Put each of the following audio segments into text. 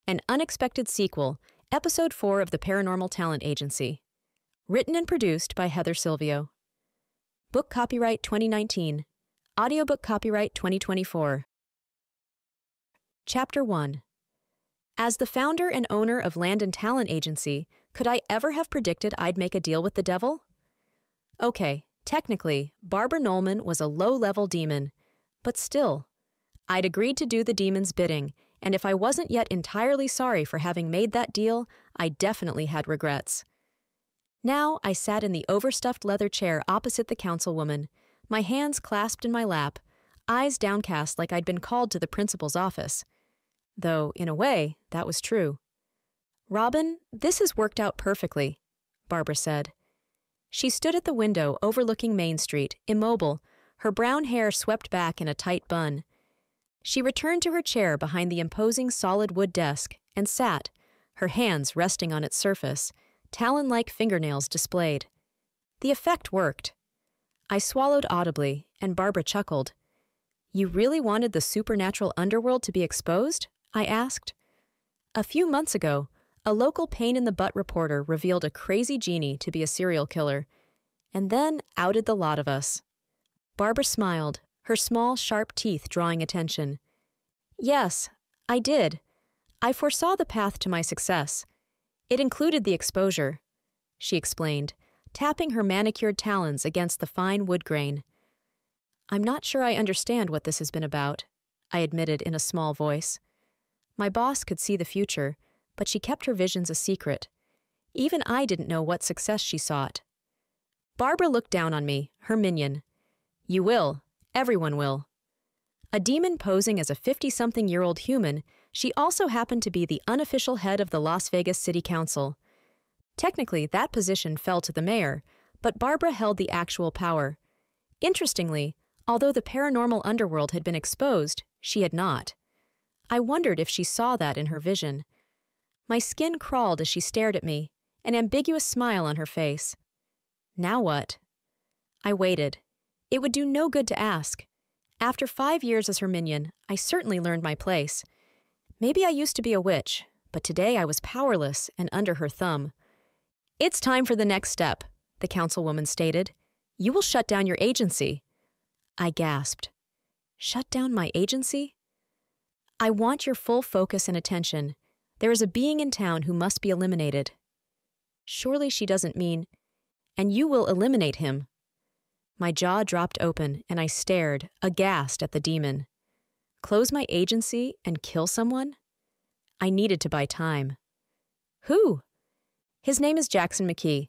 An Unexpected Sequel, Episode 4 of the Paranormal Talent Agency. Written and produced by Heather Silvio. Book copyright 2019. Audiobook copyright 2024. Chapter 1. As the founder and owner of Landon Talent Agency, could I ever have predicted I'd make a deal with the devil? Okay, technically, Barbara Nolman was a low-level demon, but still, I'd agreed to do the demon's bidding, and if I wasn't yet entirely sorry for having made that deal, I definitely had regrets. Now I sat in the overstuffed leather chair opposite the councilwoman, my hands clasped in my lap, eyes downcast like I'd been called to the principal's office. Though, in a way, that was true. "Robin, this has worked out perfectly," Barbara said. She stood at the window overlooking Main Street, immobile, her brown hair swept back in a tight bun. She returned to her chair behind the imposing solid wood desk and sat, her hands resting on its surface, talon-like fingernails displayed. The effect worked. I swallowed audibly, and Barbara chuckled. "You really wanted the supernatural underworld to be exposed?" I asked. A few months ago, a local pain-in-the-butt reporter revealed a crazy genie to be a serial killer, and then outed the lot of us. Barbara smiled, her small, sharp teeth drawing attention. "Yes, I did. I foresaw the path to my success. It included the exposure," she explained, tapping her manicured talons against the fine wood grain. "I'm not sure I understand what this has been about," I admitted in a small voice. My boss could see the future, but she kept her visions a secret. Even I didn't know what success she sought. Barbara looked down on me, her minion. "You will. Everyone will." A demon posing as a 50-something-year-old human, she also happened to be the unofficial head of the Las Vegas City Council. Technically, that position fell to the mayor, but Barbara held the actual power. Interestingly, although the paranormal underworld had been exposed, she had not. I wondered if she saw that in her vision. My skin crawled as she stared at me, an ambiguous smile on her face. Now what? I waited. It would do no good to ask. After 5 years as her minion, I certainly learned my place. Maybe I used to be a witch, but today I was powerless and under her thumb. "It's time for the next step," the councilwoman stated. "You will shut down your agency." I gasped. "Shut down my agency?" "I want your full focus and attention. There is a being in town who must be eliminated." Surely she doesn't mean, "And you will eliminate him." My jaw dropped open, and I stared, aghast at the demon. Close my agency and kill someone? I needed to buy time. "Who?" "His name is Jackson McKee."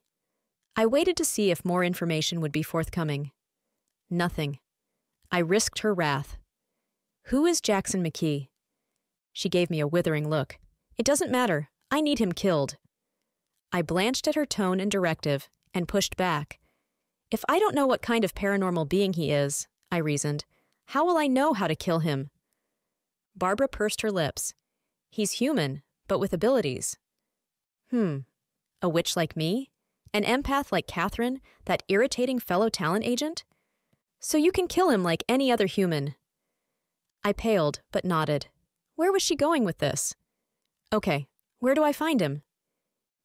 I waited to see if more information would be forthcoming. Nothing. I risked her wrath. "Who is Jackson McKee?" She gave me a withering look. "It doesn't matter. I need him killed." I blanched at her tone and directive, and pushed back. "If I don't know what kind of paranormal being he is," I reasoned, "how will I know how to kill him?" Barbara pursed her lips. "He's human, but with abilities." A witch like me? An empath like Catherine, that irritating fellow talent agent? "So you can kill him like any other human." I paled, but nodded. Where was she going with this? "Okay, where do I find him?"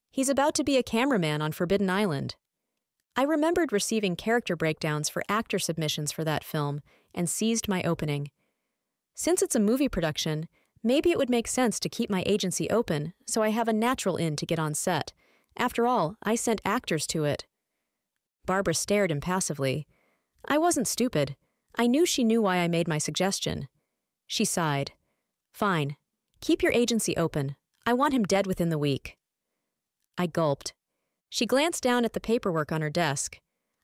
"He's about to be a cameraman on Forbidden Island." I remembered receiving character breakdowns for actor submissions for that film and seized my opening. Since it's a movie production, maybe it would make sense to keep my agency open so I have a natural in to get on set. After all, I sent actors to it. Barbara stared impassively. I wasn't stupid. I knew she knew why I made my suggestion. She sighed. "Fine. Keep your agency open. I want him dead within the week." I gulped. She glanced down at the paperwork on her desk.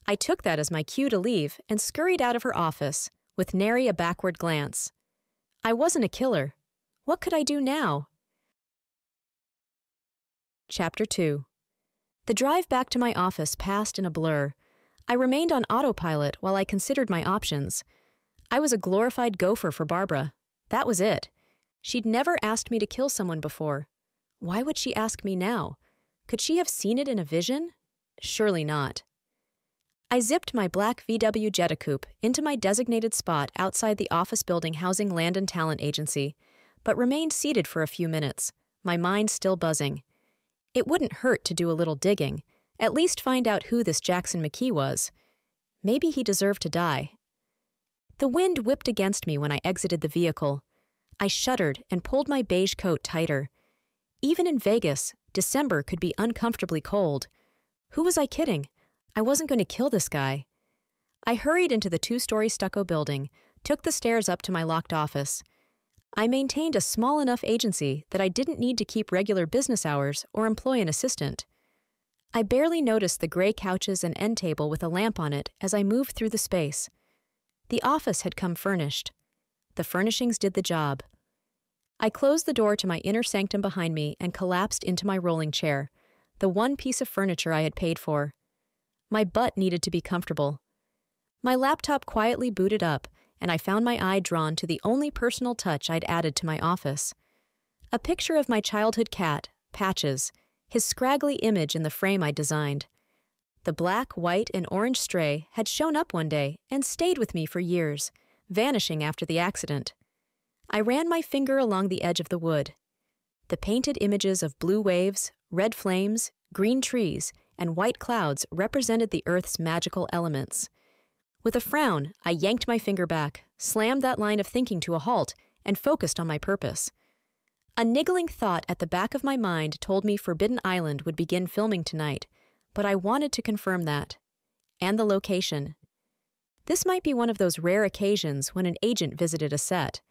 I took that as my cue to leave and scurried out of her office, with nary a backward glance. I wasn't a killer. What could I do now? Chapter 2. The drive back to my office passed in a blur. I remained on autopilot while I considered my options. I was a glorified gopher for Barbara. That was it. She'd never asked me to kill someone before. Why would she ask me now? Could she have seen it in a vision? Surely not. I zipped my black VW Jetta coupe into my designated spot outside the office building housing Landon Talent Agency, but remained seated for a few minutes, my mind still buzzing. It wouldn't hurt to do a little digging, at least find out who this Jackson McKee was. Maybe he deserved to die. The wind whipped against me when I exited the vehicle. I shuddered and pulled my beige coat tighter. Even in Vegas, December could be uncomfortably cold. Who was I kidding? I wasn't going to kill this guy. I hurried into the 2-story stucco building, took the stairs up to my locked office. I maintained a small enough agency that I didn't need to keep regular business hours or employ an assistant. I barely noticed the gray couches and end table with a lamp on it as I moved through the space. The office had come furnished. The furnishings did the job. I closed the door to my inner sanctum behind me and collapsed into my rolling chair, the one piece of furniture I had paid for. My butt needed to be comfortable. My laptop quietly booted up, and I found my eye drawn to the only personal touch I'd added to my office. A picture of my childhood cat, Patches, his scraggly image in the frame I'd designed. The black, white, and orange stray had shown up one day and stayed with me for years, vanishing after the accident. I ran my finger along the edge of the wood. The painted images of blue waves, red flames, green trees, and white clouds represented the Earth's magical elements. With a frown, I yanked my finger back, slammed that line of thinking to a halt, and focused on my purpose. A niggling thought at the back of my mind told me Forbidden Island would begin filming tonight, but I wanted to confirm that. And the location. This might be one of those rare occasions when an agent visited a set.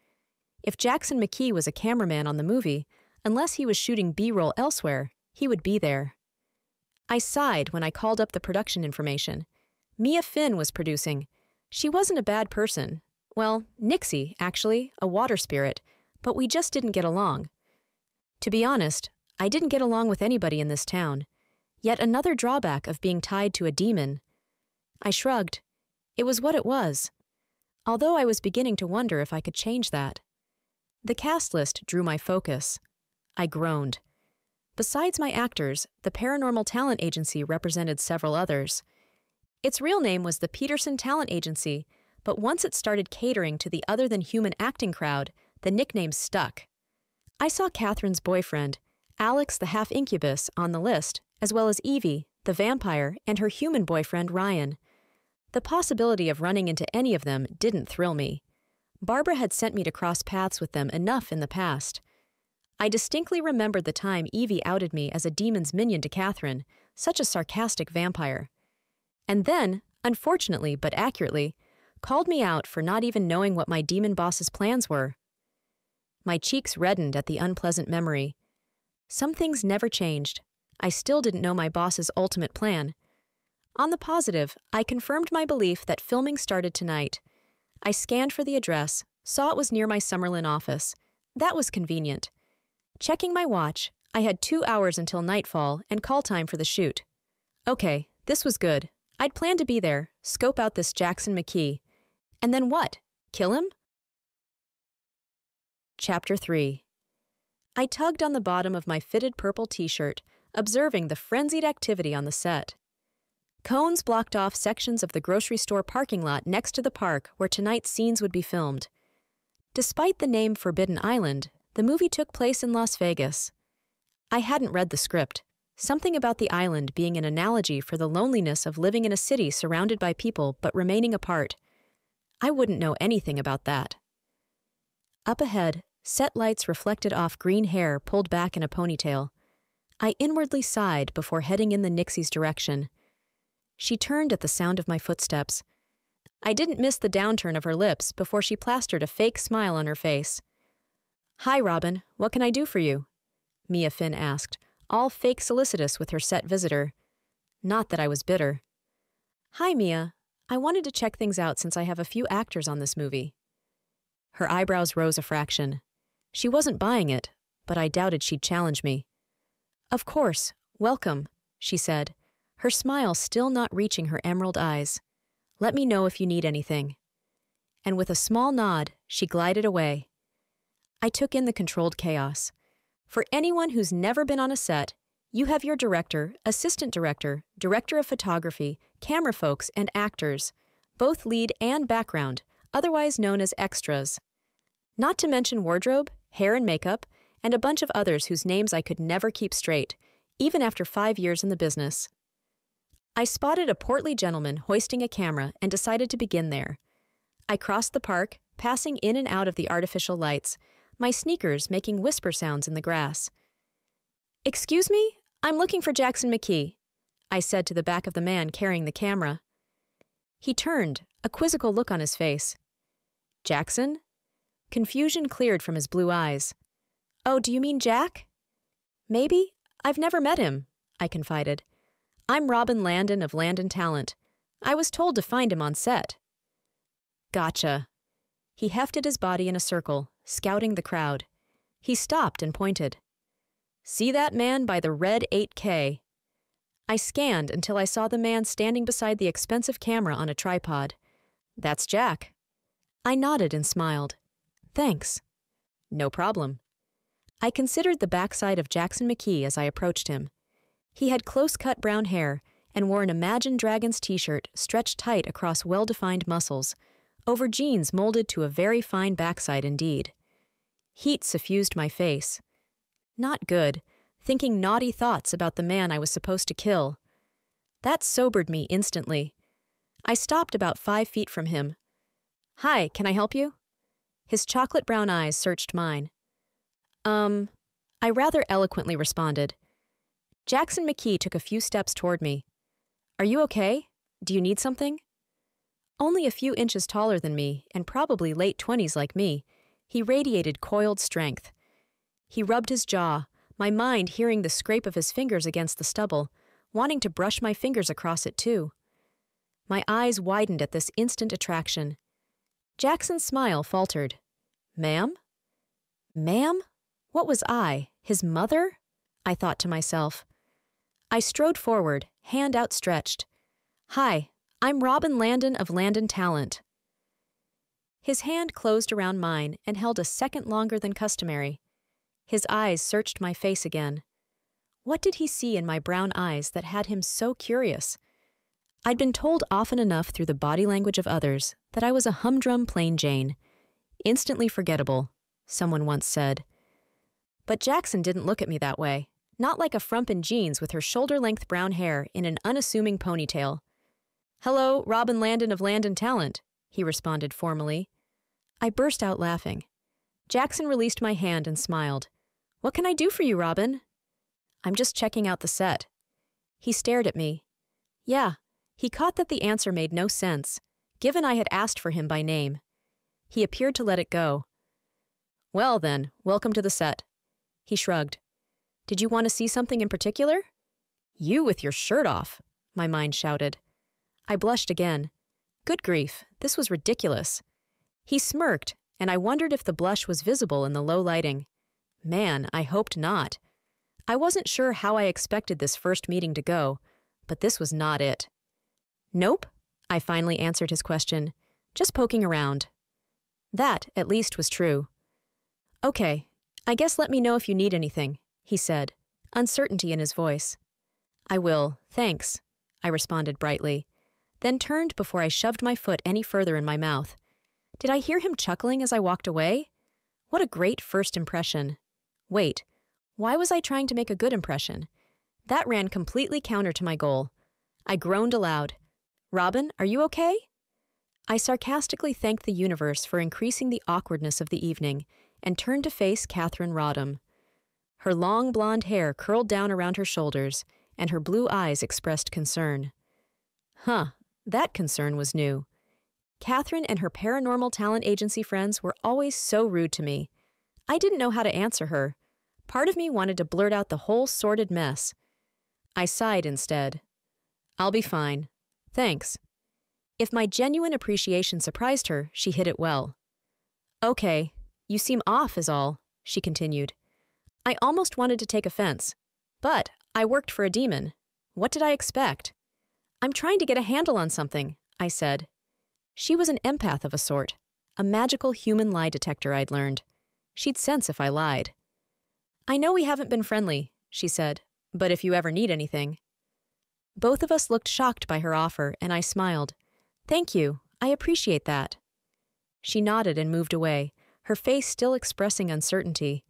If Jackson McKee was a cameraman on the movie, unless he was shooting B-roll elsewhere, he would be there. I sighed when I called up the production information. Mia Finn was producing. She wasn't a bad person. Well, Nixie, actually, a water spirit, but we just didn't get along. To be honest, I didn't get along with anybody in this town. Yet another drawback of being tied to a demon. I shrugged. It was what it was. Although I was beginning to wonder if I could change that. The cast list drew my focus. I groaned. Besides my actors, the Paranormal Talent Agency represented several others. Its real name was the Peterson Talent Agency, but once it started catering to the other-than-human acting crowd, the nickname stuck. I saw Catherine's boyfriend, Alex the half-incubus, on the list, as well as Evie, the vampire, and her human boyfriend, Ryan. The possibility of running into any of them didn't thrill me. Barbara had sent me to cross paths with them enough in the past. I distinctly remembered the time Evie outed me as a demon's minion to Catherine, such a sarcastic vampire. And then, unfortunately but accurately, called me out for not even knowing what my demon boss's plans were. My cheeks reddened at the unpleasant memory. Some things never changed. I still didn't know my boss's ultimate plan. On the positive, I confirmed my belief that filming started tonight. I scanned for the address, saw it was near my Summerlin office. That was convenient. Checking my watch, I had 2 hours until nightfall and call time for the shoot. Okay, this was good. I'd planned to be there, scope out this Jackson McKee. And then what? Kill him? Chapter 3. I tugged on the bottom of my fitted purple t-shirt, observing the frenzied activity on the set. Cones blocked off sections of the grocery store parking lot next to the park where tonight's scenes would be filmed. Despite the name Forbidden Island, the movie took place in Las Vegas. I hadn't read the script, something about the island being an analogy for the loneliness of living in a city surrounded by people but remaining apart. I wouldn't know anything about that. Up ahead, set lights reflected off green hair pulled back in a ponytail. I inwardly sighed before heading in the Nixie's direction. She turned at the sound of my footsteps. I didn't miss the downturn of her lips before she plastered a fake smile on her face. "Hi, Robin. What can I do for you?" Mia Finn asked, all fake solicitous with her set visitor. Not that I was bitter. "Hi, Mia. I wanted to check things out since I have a few actors on this movie." Her eyebrows rose a fraction. She wasn't buying it, but I doubted she'd challenge me. "Of course. Welcome," she said, her smile still not reaching her emerald eyes. "Let me know if you need anything." And with a small nod, she glided away. I took in the controlled chaos. For anyone who's never been on a set, you have your director, assistant director, director of photography, camera folks, and actors, both lead and background, otherwise known as extras. Not to mention wardrobe, hair and makeup, and a bunch of others whose names I could never keep straight, even after 5 years in the business. I spotted a portly gentleman hoisting a camera and decided to begin there. I crossed the park, passing in and out of the artificial lights, my sneakers making whisper sounds in the grass. "Excuse me? I'm looking for Jackson McKee," I said to the back of the man carrying the camera. He turned, a quizzical look on his face. "Jackson?" Confusion cleared from his blue eyes. "Oh, do you mean Jack?" "Maybe. I've never met him," I confided. "I'm Robin Landon of Landon Talent. I was told to find him on set." "Gotcha." He hefted his body in a circle, scouting the crowd. He stopped and pointed. "See that man by the red 8K? I scanned until I saw the man standing beside the expensive camera on a tripod. "That's Jack." I nodded and smiled. "Thanks." "No problem." I considered the backside of Jackson McKee as I approached him. He had close-cut brown hair and wore an Imagine Dragons t-shirt stretched tight across well-defined muscles, over jeans molded to a very fine backside indeed. Heat suffused my face. Not good, thinking naughty thoughts about the man I was supposed to kill. That sobered me instantly. I stopped about 5 feet from him. "Hi, can I help you?" His chocolate brown eyes searched mine. I rather eloquently responded. Jackson McKee took a few steps toward me. "Are you okay? Do you need something?" Only a few inches taller than me, and probably late 20s like me, he radiated coiled strength. He rubbed his jaw, my mind hearing the scrape of his fingers against the stubble, wanting to brush my fingers across it too. My eyes widened at this instant attraction. Jackson's smile faltered. "Ma'am?" "Ma'am? What was I, his mother?" I thought to myself. I strode forward, hand outstretched. "Hi, I'm Robin Landon of Landon Talent." His hand closed around mine and held a second longer than customary. His eyes searched my face again. What did he see in my brown eyes that had him so curious? I'd been told often enough through the body language of others that I was a humdrum plain Jane. Instantly forgettable, someone once said. But Jackson didn't look at me that way, not like a frump in jeans with her shoulder-length brown hair in an unassuming ponytail. "Hello, Robin Landon of Landon Talent," he responded formally. I burst out laughing. Jackson released my hand and smiled. "What can I do for you, Robin?" "I'm just checking out the set." He stared at me. Yeah, he caught that the answer made no sense, given I had asked for him by name. He appeared to let it go. "Well then, welcome to the set." He shrugged. "Did you want to see something in particular?" "You with your shirt off," my mind shouted. I blushed again. Good grief, this was ridiculous. He smirked, and I wondered if the blush was visible in the low lighting. Man, I hoped not. I wasn't sure how I expected this first meeting to go, but this was not it. "Nope," I finally answered his question. "Just poking around." That, at least, was true. "Okay, I guess let me know if you need anything," he said, uncertainty in his voice. "I will, thanks," I responded brightly, then turned before I shoved my foot any further in my mouth. Did I hear him chuckling as I walked away? What a great first impression. Wait, why was I trying to make a good impression? That ran completely counter to my goal. I groaned aloud. "Robin, are you okay?" I sarcastically thanked the universe for increasing the awkwardness of the evening and turned to face Catherine Rodham. Her long blonde hair curled down around her shoulders, and her blue eyes expressed concern. That concern was new. Catherine and her Paranormal Talent Agency friends were always so rude to me. I didn't know how to answer her. Part of me wanted to blurt out the whole sordid mess. I sighed instead. "I'll be fine. Thanks." If my genuine appreciation surprised her, she hid it well. "Okay, you seem off is all," she continued. I almost wanted to take offense. But I worked for a demon. What did I expect? "I'm trying to get a handle on something," I said. She was an empath of a sort, a magical human lie detector I'd learned. She'd sense if I lied. "I know we haven't been friendly," she said, "but if you ever need anything." Both of us looked shocked by her offer, and I smiled. "Thank you, I appreciate that." She nodded and moved away, her face still expressing uncertainty.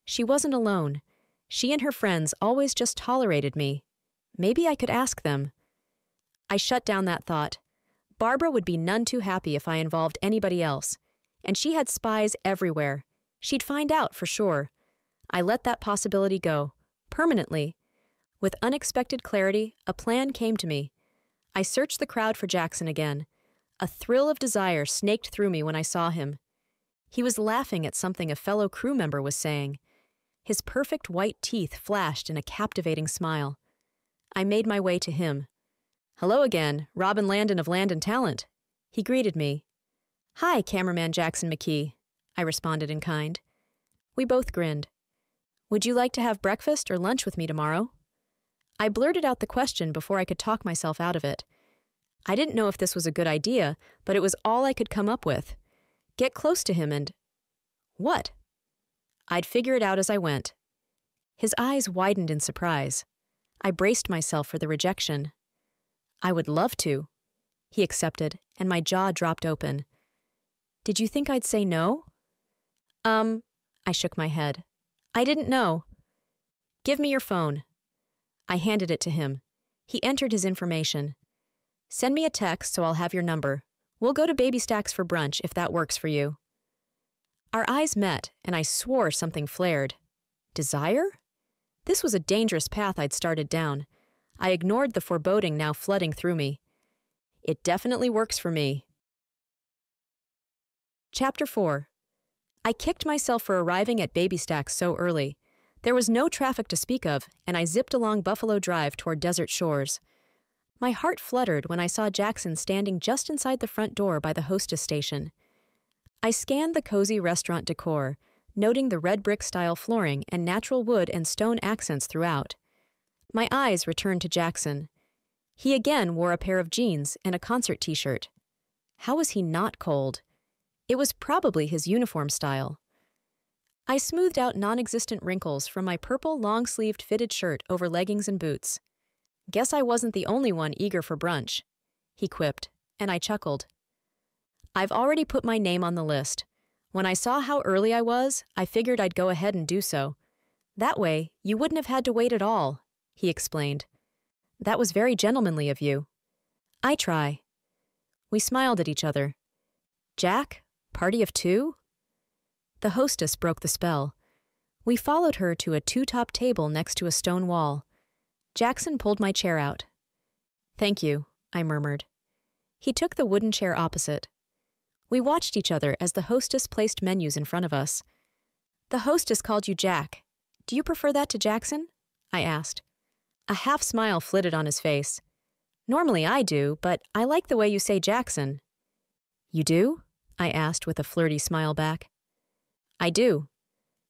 She wasn't alone. She and her friends always just tolerated me. Maybe I could ask them. I shut down that thought. Barbara would be none too happy if I involved anybody else. And she had spies everywhere. She'd find out for sure. I let that possibility go. Permanently. With unexpected clarity, a plan came to me. I searched the crowd for Jackson again. A thrill of desire snaked through me when I saw him. He was laughing at something a fellow crew member was saying. His perfect white teeth flashed in a captivating smile. I made my way to him. "Hello again, Robin Landon of Landon Talent." He greeted me. "Hi, cameraman Jackson McKee," I responded in kind. We both grinned. "Would you like to have breakfast or lunch with me tomorrow?" I blurted out the question before I could talk myself out of it. I didn't know if this was a good idea, but it was all I could come up with. Get close to him and... What? I'd figure it out as I went. His eyes widened in surprise. I braced myself for the rejection. "I would love to." He accepted, and my jaw dropped open. "Did you think I'd say no?" I shook my head. "I didn't know." "Give me your phone." I handed it to him. He entered his information. "Send me a text so I'll have your number. We'll go to Baby Stacks for brunch if that works for you." Our eyes met, and I swore something flared. Desire? This was a dangerous path I'd started down. I ignored the foreboding now flooding through me. It definitely works for me. Chapter 4. I kicked myself for arriving at Baby Stacks so early. There was no traffic to speak of, and I zipped along Buffalo Drive toward Desert Shores. My heart fluttered when I saw Jackson standing just inside the front door by the hostess station. I scanned the cozy restaurant decor, noting the red brick-style flooring and natural wood and stone accents throughout. My eyes returned to Jackson. He again wore a pair of jeans and a concert t-shirt. How was he not cold? It was probably his uniform style. I smoothed out non-existent wrinkles from my purple long-sleeved fitted shirt over leggings and boots. "Guess I wasn't the only one eager for brunch," he quipped, and I chuckled. "I've already put my name on the list. When I saw how early I was, I figured I'd go ahead and do so. That way, you wouldn't have had to wait at all," he explained. "That was very gentlemanly of you." "I try." We smiled at each other. "Jack? Party of two?" The hostess broke the spell. We followed her to a two-top table next to a stone wall. Jackson pulled my chair out. "Thank you," I murmured. He took the wooden chair opposite. We watched each other as the hostess placed menus in front of us. "The hostess called you Jack. Do you prefer that to Jackson?" I asked. A half-smile flitted on his face. "Normally I do, but I like the way you say Jackson." "You do?" I asked with a flirty smile back. "I do."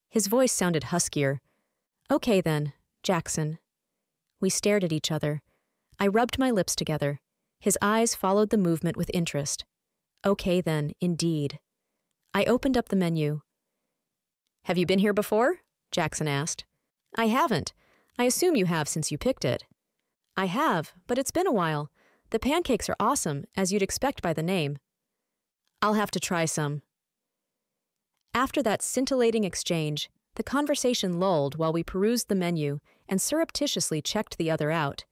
His voice sounded huskier. "Okay then, Jackson." We stared at each other. I rubbed my lips together. His eyes followed the movement with interest. Okay then, indeed. I opened up the menu. "Have you been here before?" Jackson asked. "I haven't. I assume you have since you picked it." "I have, but it's been a while. The pancakes are awesome, as you'd expect by the name." "I'll have to try some." After that scintillating exchange, the conversation lulled while we perused the menu and surreptitiously checked the other out.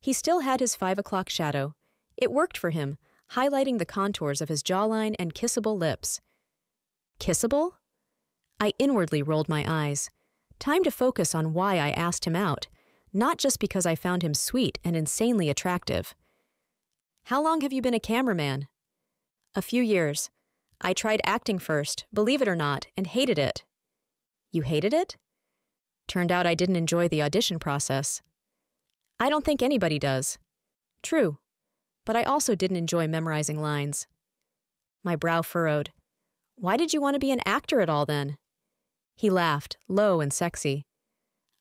He still had his 5 o'clock shadow. It worked for him, highlighting the contours of his jawline and kissable lips. Kissable? I inwardly rolled my eyes. Time to focus on why I asked him out, not just because I found him sweet and insanely attractive. "How long have you been a cameraman?" "A few years. I tried acting first, believe it or not, and hated it." "You hated it?" "Turned out I didn't enjoy the audition process." "I don't think anybody does." "True. But I also didn't enjoy memorizing lines." My brow furrowed. "Why did you want to be an actor at all then?" He laughed, low and sexy.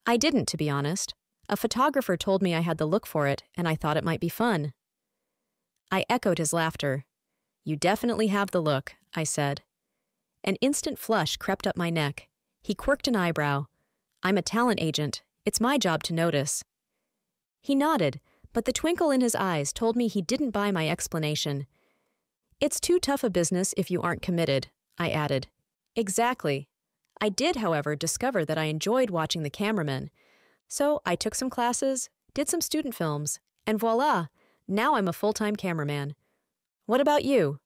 "I didn't, to be honest. A photographer told me I had the look for it, and I thought it might be fun." I echoed his laughter. "You definitely have the look," I said. An instant flush crept up my neck. He quirked an eyebrow. "I'm a talent agent. It's my job to notice." He nodded, but the twinkle in his eyes told me he didn't buy my explanation. "It's too tough a business if you aren't committed," I added. "Exactly." I did, however, discover that I enjoyed watching the cameramen. So I took some classes, did some student films, and voila, now I'm a full-time cameraman. What about you?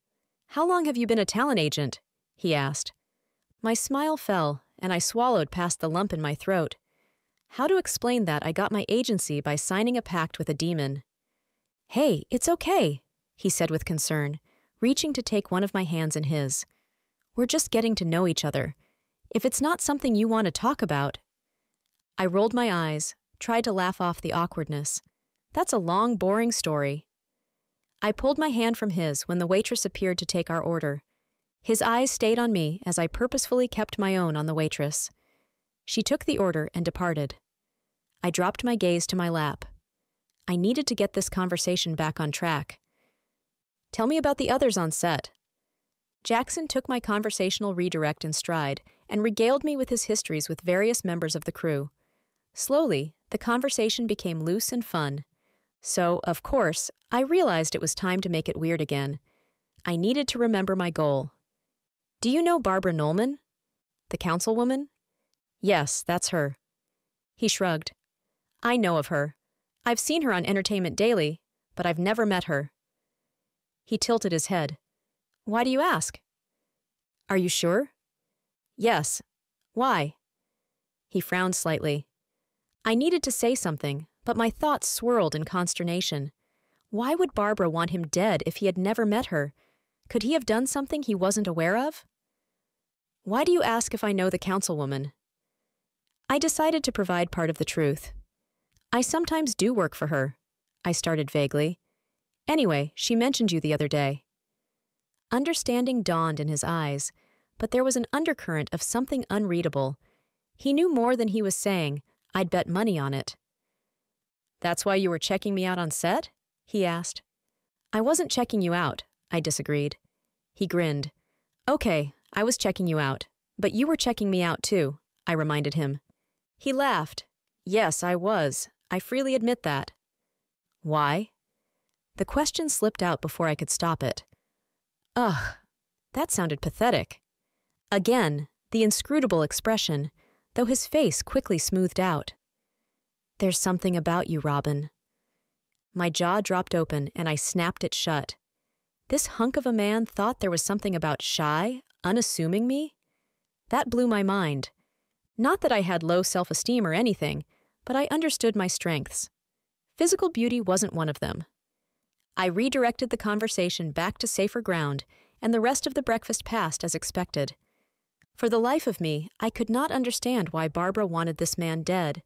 How long have you been a talent agent? He asked. My smile fell, and I swallowed past the lump in my throat. How to explain that I got my agency by signing a pact with a demon? Hey, it's okay, he said with concern, reaching to take one of my hands in his. We're just getting to know each other. If it's not something you want to talk about... I rolled my eyes, tried to laugh off the awkwardness. That's a long, boring story. I pulled my hand from his when the waitress appeared to take our order. His eyes stayed on me as I purposefully kept my own on the waitress. She took the order and departed. I dropped my gaze to my lap. I needed to get this conversation back on track. Tell me about the others on set. Jackson took my conversational redirect in stride and regaled me with his histories with various members of the crew. Slowly, the conversation became loose and fun. So, of course, I realized it was time to make it weird again. I needed to remember my goal. Do you know Barbara Nolman? The councilwoman? Yes, that's her. He shrugged. I know of her. I've seen her on Entertainment Daily, but I've never met her. He tilted his head. Why do you ask? Are you sure? Yes. Why? He frowned slightly. I needed to say something, but my thoughts swirled in consternation. Why would Barbara want him dead if he had never met her? Could he have done something he wasn't aware of? Why do you ask if I know the councilwoman? I decided to provide part of the truth. I sometimes do work for her, I started vaguely. Anyway, she mentioned you the other day. Understanding dawned in his eyes, but there was an undercurrent of something unreadable. He knew more than he was saying. I'd bet money on it. That's why you were checking me out on set? He asked. I wasn't checking you out, I disagreed. He grinned. Okay, I was checking you out, but you were checking me out too, I reminded him. He laughed. Yes, I was. I freely admit that. Why? The question slipped out before I could stop it. Ugh, that sounded pathetic. Again, the inscrutable expression, though his face quickly smoothed out. There's something about you, Robin. My jaw dropped open and I snapped it shut. This hunk of a man thought there was something about shy, unassuming me? That blew my mind. Not that I had low self-esteem or anything, but I understood my strengths. Physical beauty wasn't one of them. I redirected the conversation back to safer ground, and the rest of the breakfast passed as expected. For the life of me, I could not understand why Barbara wanted this man dead.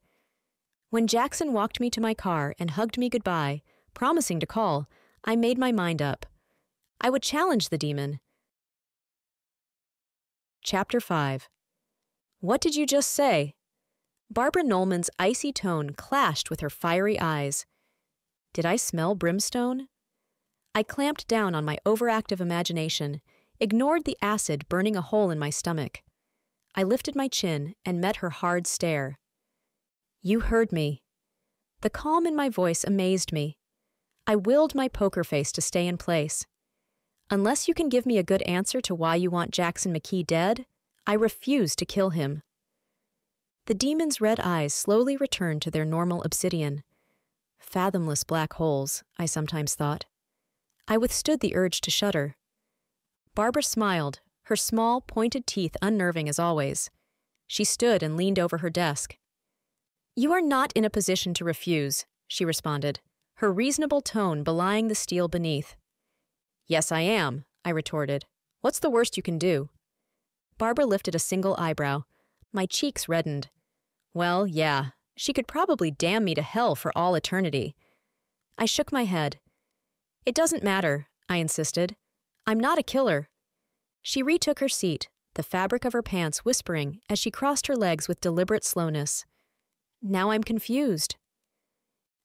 When Jackson walked me to my car and hugged me goodbye, promising to call, I made my mind up. I would challenge the demon. Chapter 5. What did you just say? Barbara Nolman's icy tone clashed with her fiery eyes. Did I smell brimstone? I clamped down on my overactive imagination, ignored the acid burning a hole in my stomach. I lifted my chin and met her hard stare. You heard me. The calm in my voice amazed me. I willed my poker face to stay in place. Unless you can give me a good answer to why you want Jackson McKee dead, I refuse to kill him. The demon's red eyes slowly returned to their normal obsidian. Fathomless black holes, I sometimes thought. I withstood the urge to shudder. Barbara smiled, her small, pointed teeth unnerving as always. She stood and leaned over her desk. You are not in a position to refuse, she responded, her reasonable tone belying the steel beneath. Yes, I am, I retorted. What's the worst you can do? Barbara lifted a single eyebrow. My cheeks reddened. Well, yeah, she could probably damn me to hell for all eternity. I shook my head. It doesn't matter, I insisted. I'm not a killer. She retook her seat, the fabric of her pants whispering as she crossed her legs with deliberate slowness. Now I'm confused.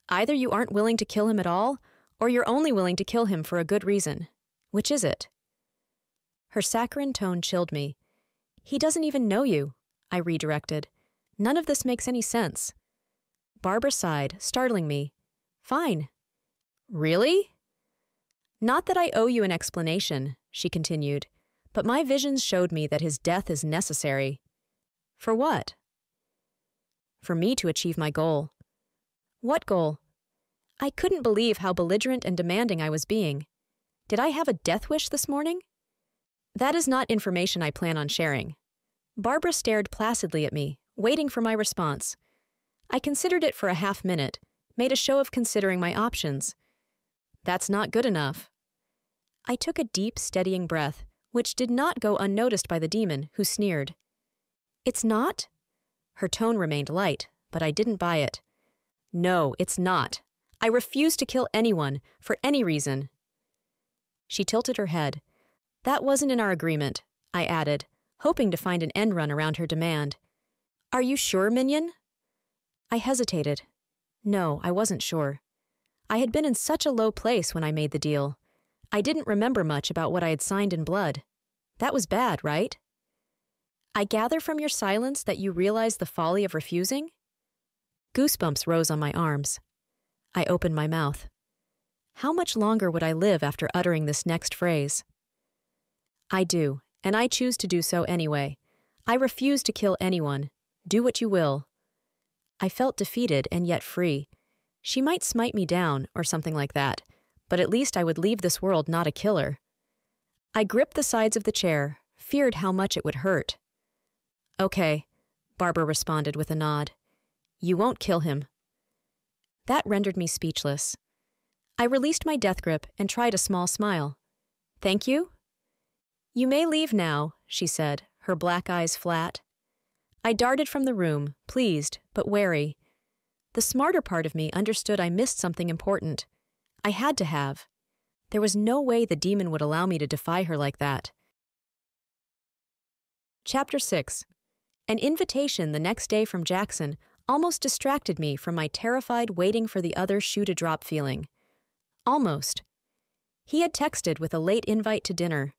Either you aren't willing to kill him at all, or you're only willing to kill him for a good reason. Which is it? Her saccharine tone chilled me. He doesn't even know you, I redirected. None of this makes any sense. Barbara sighed, startling me. Fine. Really? Not that I owe you an explanation, she continued, but my visions showed me that his death is necessary. For what? For me to achieve my goal. What goal? I couldn't believe how belligerent and demanding I was being. Did I have a death wish this morning? That is not information I plan on sharing. Barbara stared placidly at me, waiting for my response. I considered it for a half-minute, made a show of considering my options. That's not good enough. I took a deep, steadying breath, which did not go unnoticed by the demon, who sneered. It's not? Her tone remained light, but I didn't buy it. No, it's not. I refuse to kill anyone, for any reason. She tilted her head. That wasn't in our agreement, I added, hoping to find an end run around her demand. Are you sure, minion? I hesitated. No, I wasn't sure. I had been in such a low place when I made the deal. I didn't remember much about what I had signed in blood. That was bad, right? I gather from your silence that you realize the folly of refusing? Goosebumps rose on my arms. I opened my mouth. How much longer would I live after uttering this next phrase? I do, and I choose to do so anyway. I refuse to kill anyone. Do what you will. I felt defeated and yet free. She might smite me down, or something like that, but at least I would leave this world not a killer. I gripped the sides of the chair, feared how much it would hurt. Okay, Barbara responded with a nod. You won't kill him. That rendered me speechless. I released my death grip and tried a small smile. Thank you? You may leave now, she said, her black eyes flat. I darted from the room, pleased, but wary. The smarter part of me understood I missed something important. I had to have. There was no way the demon would allow me to defy her like that. Chapter 6. An invitation the next day from Jackson almost distracted me from my terrified waiting for the other shoe to drop feeling. Almost. He had texted with a late invite to dinner.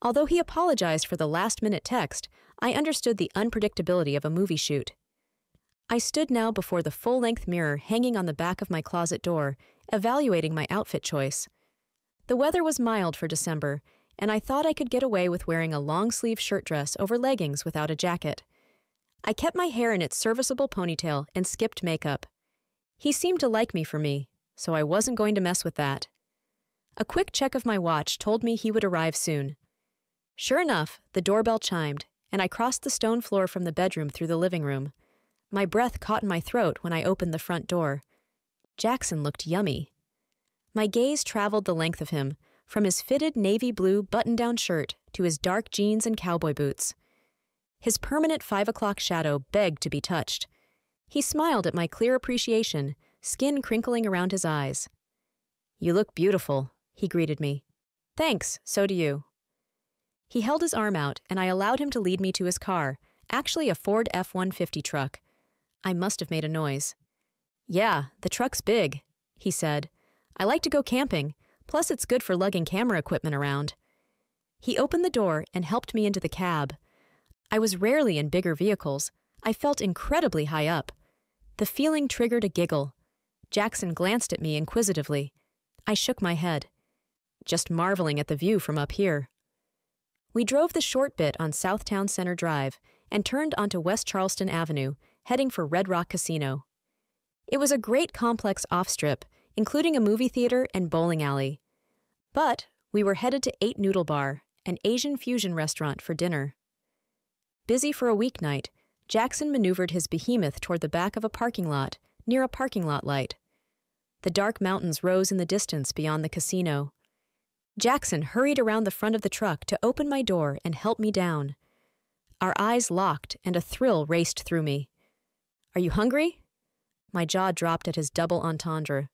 Although he apologized for the last-minute text, I understood the unpredictability of a movie shoot. I stood now before the full-length mirror hanging on the back of my closet door, evaluating my outfit choice. The weather was mild for December, and I thought I could get away with wearing a long-sleeve shirt dress over leggings without a jacket. I kept my hair in its serviceable ponytail and skipped makeup. He seemed to like me for me, so I wasn't going to mess with that. A quick check of my watch told me he would arrive soon. Sure enough, the doorbell chimed, and I crossed the stone floor from the bedroom through the living room. My breath caught in my throat when I opened the front door. Jackson looked yummy. My gaze traveled the length of him, from his fitted navy blue button-down shirt to his dark jeans and cowboy boots. His permanent 5 o'clock shadow begged to be touched. He smiled at my clear appreciation, skin crinkling around his eyes. You look beautiful, he greeted me. Thanks, so do you. He held his arm out, and I allowed him to lead me to his car, actually a Ford F-150 truck. I must have made a noise. Yeah, the truck's big, he said. I like to go camping, plus it's good for lugging camera equipment around. He opened the door and helped me into the cab. I was rarely in bigger vehicles. I felt incredibly high up. The feeling triggered a giggle. Jackson glanced at me inquisitively. I shook my head, just marveling at the view from up here. We drove the short bit on Southtown Center Drive and turned onto West Charleston Avenue, heading for Red Rock Casino. It was a great complex off-strip, including a movie theater and bowling alley. But we were headed to 8 Noodle Bar, an Asian fusion restaurant, for dinner. Busy for a weeknight, Jackson maneuvered his behemoth toward the back of a parking lot, near a parking lot light. The dark mountains rose in the distance beyond the casino. Jackson hurried around the front of the truck to open my door and help me down. Our eyes locked, and a thrill raced through me. Are you hungry? My jaw dropped at his double entendre.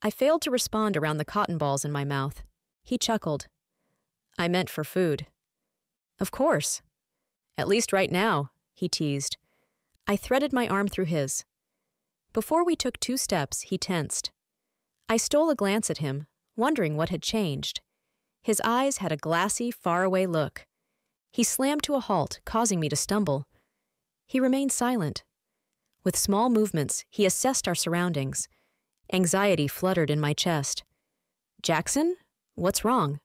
I failed to respond around the cotton balls in my mouth. He chuckled. I meant for food. Of course. At least right now, he teased. I threaded my arm through his. Before we took 2 steps, he tensed. I stole a glance at him, wondering what had changed. His eyes had a glassy, faraway look. He slammed to a halt, causing me to stumble. He remained silent. With small movements, he assessed our surroundings. Anxiety fluttered in my chest. Jackson? What's wrong?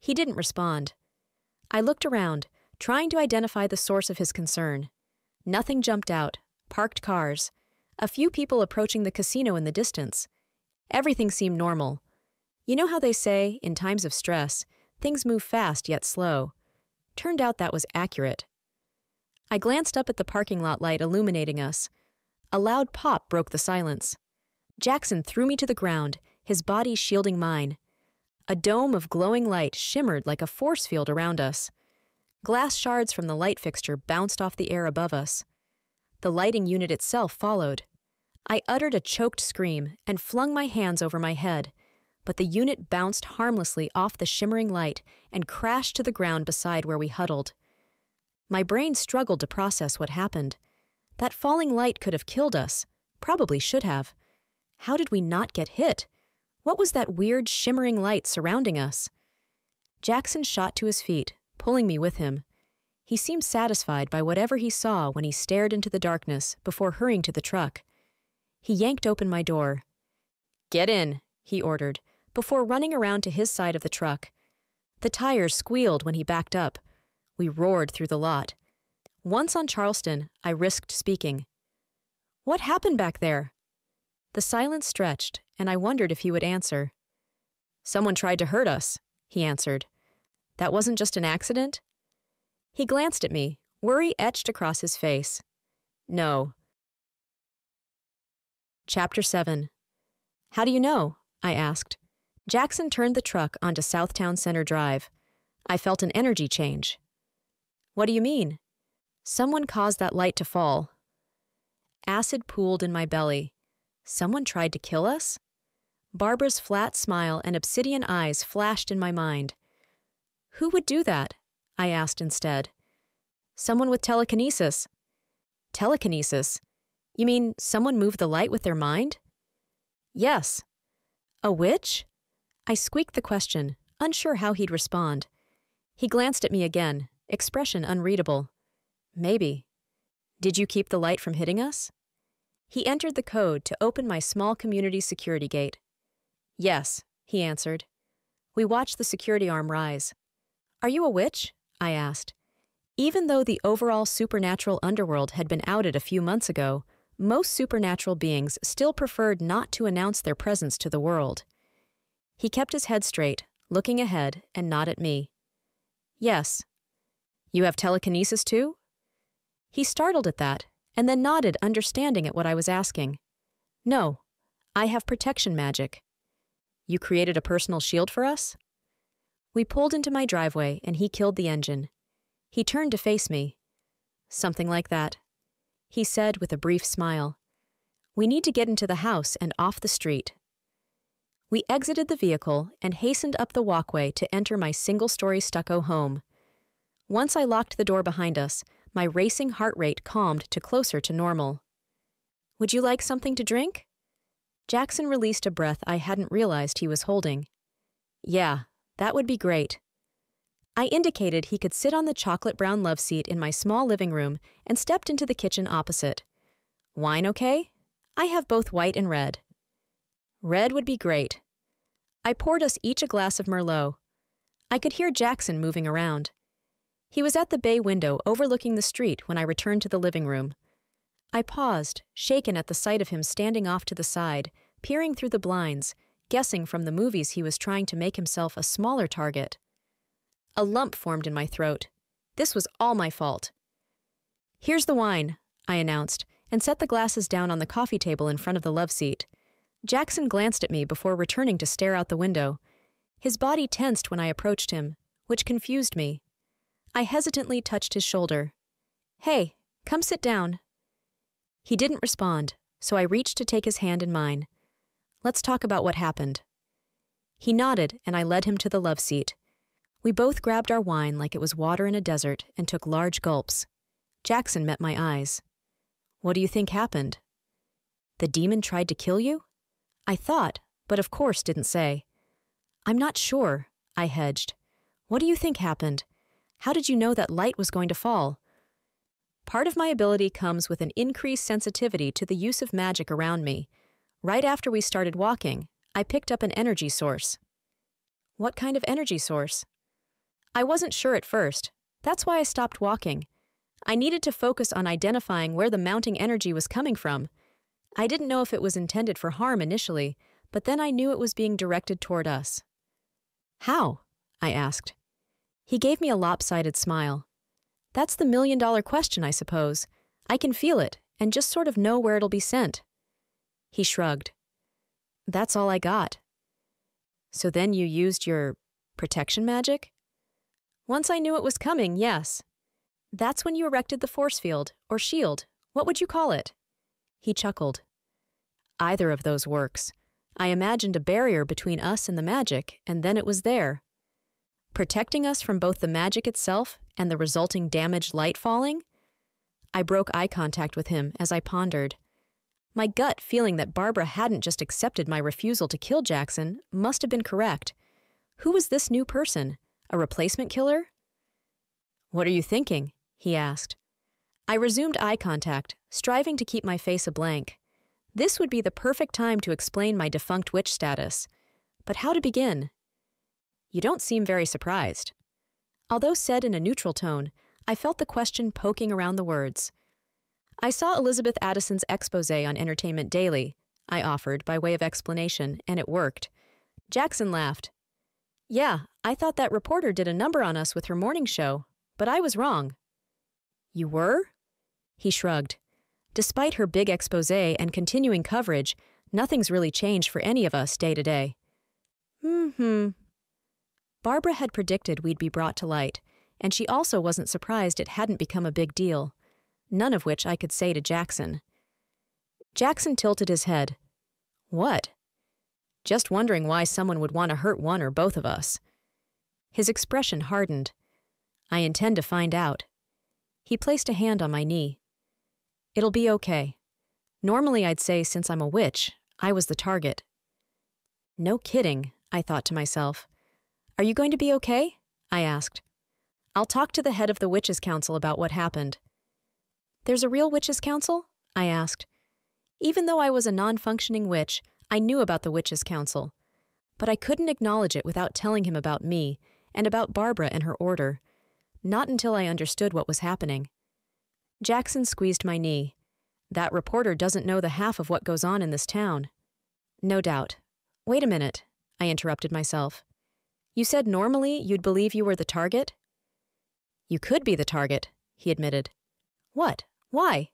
He didn't respond. I looked around, trying to identify the source of his concern. Nothing jumped out. Parked cars. A few people approaching the casino in the distance. Everything seemed normal. You know how they say, in times of stress, things move fast yet slow. Turned out that was accurate. I glanced up at the parking lot light illuminating us. A loud pop broke the silence. Jackson threw me to the ground, his body shielding mine. A dome of glowing light shimmered like a force field around us. Glass shards from the light fixture bounced off the air above us. The lighting unit itself followed. I uttered a choked scream and flung my hands over my head, but the unit bounced harmlessly off the shimmering light and crashed to the ground beside where we huddled. My brain struggled to process what happened. That falling light could have killed us, probably should have. How did we not get hit? What was that weird shimmering light surrounding us? Jackson shot to his feet, pulling me with him. He seemed satisfied by whatever he saw when he stared into the darkness before hurrying to the truck. He yanked open my door. "Get in," he ordered, before running around to his side of the truck. The tires squealed when he backed up. We roared through the lot. Once on Charleston, I risked speaking. "What happened back there?" The silence stretched, and I wondered if he would answer. "Someone tried to hurt us," he answered. "That wasn't just an accident?" He glanced at me, worry etched across his face. "No." Chapter 7. "How do you know?" I asked. Jackson turned the truck onto Southtown Center Drive. I felt an energy change. "What do you mean?" "Someone caused that light to fall." Acid pooled in my belly. Someone tried to kill us? Barbara's flat smile and obsidian eyes flashed in my mind. "Who would do that?" I asked instead. "Someone with telekinesis." "Telekinesis? You mean someone moved the light with their mind?" "Yes." "A witch?" I squeaked the question, unsure how he'd respond. He glanced at me again, expression unreadable. "Maybe." "Did you keep the light from hitting us?" He entered the code to open my small community security gate. "Yes," he answered. We watched the security arm rise. "Are you a witch?" I asked. Even though the overall supernatural underworld had been outed a few months ago, most supernatural beings still preferred not to announce their presence to the world. He kept his head straight, looking ahead, and not at me. "Yes." "You have telekinesis too?" He startled at that, and then nodded, understanding at what I was asking. "No, I have protection magic." "You created a personal shield for us?" We pulled into my driveway, and he killed the engine. He turned to face me. "Something like that," he said with a brief smile. "We need to get into the house and off the street." We exited the vehicle and hastened up the walkway to enter my single-story stucco home. Once I locked the door behind us, my racing heart rate calmed to closer to normal. "Would you like something to drink?" Jackson released a breath I hadn't realized he was holding. "Yeah, that would be great." I indicated he could sit on the chocolate-brown love seat in my small living room and stepped into the kitchen opposite. "Wine okay? I have both white and red." "Red would be great." I poured us each a glass of Merlot. I could hear Jackson moving around. He was at the bay window overlooking the street when I returned to the living room. I paused, shaken at the sight of him standing off to the side, peering through the blinds, guessing from the movies he was trying to make himself a smaller target. A lump formed in my throat. This was all my fault. "Here's the wine," I announced, and set the glasses down on the coffee table in front of the love seat. Jackson glanced at me before returning to stare out the window. His body tensed when I approached him, which confused me. I hesitantly touched his shoulder. "Hey, come sit down." He didn't respond, so I reached to take his hand in mine. "Let's talk about what happened." He nodded, and I led him to the love seat. We both grabbed our wine like it was water in a desert and took large gulps. Jackson met my eyes. "What do you think happened?" "The demon tried to kill you?" I thought, but of course didn't say. "I'm not sure," I hedged. "What do you think happened? How did you know that light was going to fall?" Part of my ability comes with an increased sensitivity to the use of magic around me. Right after we started walking, I picked up an energy source. "What kind of energy source?" I wasn't sure at first, That's why I stopped walking. I needed to focus on identifying where the mounting energy was coming from. I didn't know if it was intended for harm initially, but then I knew it was being directed toward us. How? I asked. He gave me a lopsided smile. That's the million-dollar question, I suppose. I can feel it, and just sort of know where it'll be sent. He shrugged. That's all I got. So then you used your protection magic? Once I knew it was coming, yes. That's when you erected the force field, or shield. What would you call it? He chuckled. Either of those works. I imagined a barrier between us and the magic, and then it was there. Protecting us from both the magic itself and the resulting damaged light falling? I broke eye contact with him as I pondered. My gut feeling that Barbara hadn't just accepted my refusal to kill Jackson must have been correct. Who was this new person? A replacement killer? What are you thinking? He asked. I resumed eye contact, striving to keep my face a blank. This would be the perfect time to explain my defunct witch status. But how to begin? You don't seem very surprised. Although said in a neutral tone, I felt the question poking around the words. I saw Elizabeth Addison's expose on Entertainment Daily, I offered by way of explanation, and it worked. Jackson laughed. Yeah, I thought that reporter did a number on us with her morning show, but I was wrong. You were? He shrugged. Despite her big expose and continuing coverage, nothing's really changed for any of us day to day. Barbara had predicted we'd be brought to light, and she also wasn't surprised it hadn't become a big deal, none of which I could say to Jackson. Jackson tilted his head. What? Just wondering why someone would want to hurt one or both of us. His expression hardened. I intend to find out. He placed a hand on my knee. It'll be okay. Normally I'd say since I'm a witch, I was the target. No kidding, I thought to myself. Are you going to be okay? I asked. I'll talk to the head of the Witches' Council about what happened. There's a real Witches' Council? I asked. Even though I was a non-functioning witch, I knew about the Witches' Council. But I couldn't acknowledge it without telling him about me and about Barbara and her order. Not until I understood what was happening. Jackson squeezed my knee. That reporter doesn't know the half of what goes on in this town. No doubt. Wait a minute, I interrupted myself. You said normally you'd believe you were the target? You could be the target, he admitted. What? Why?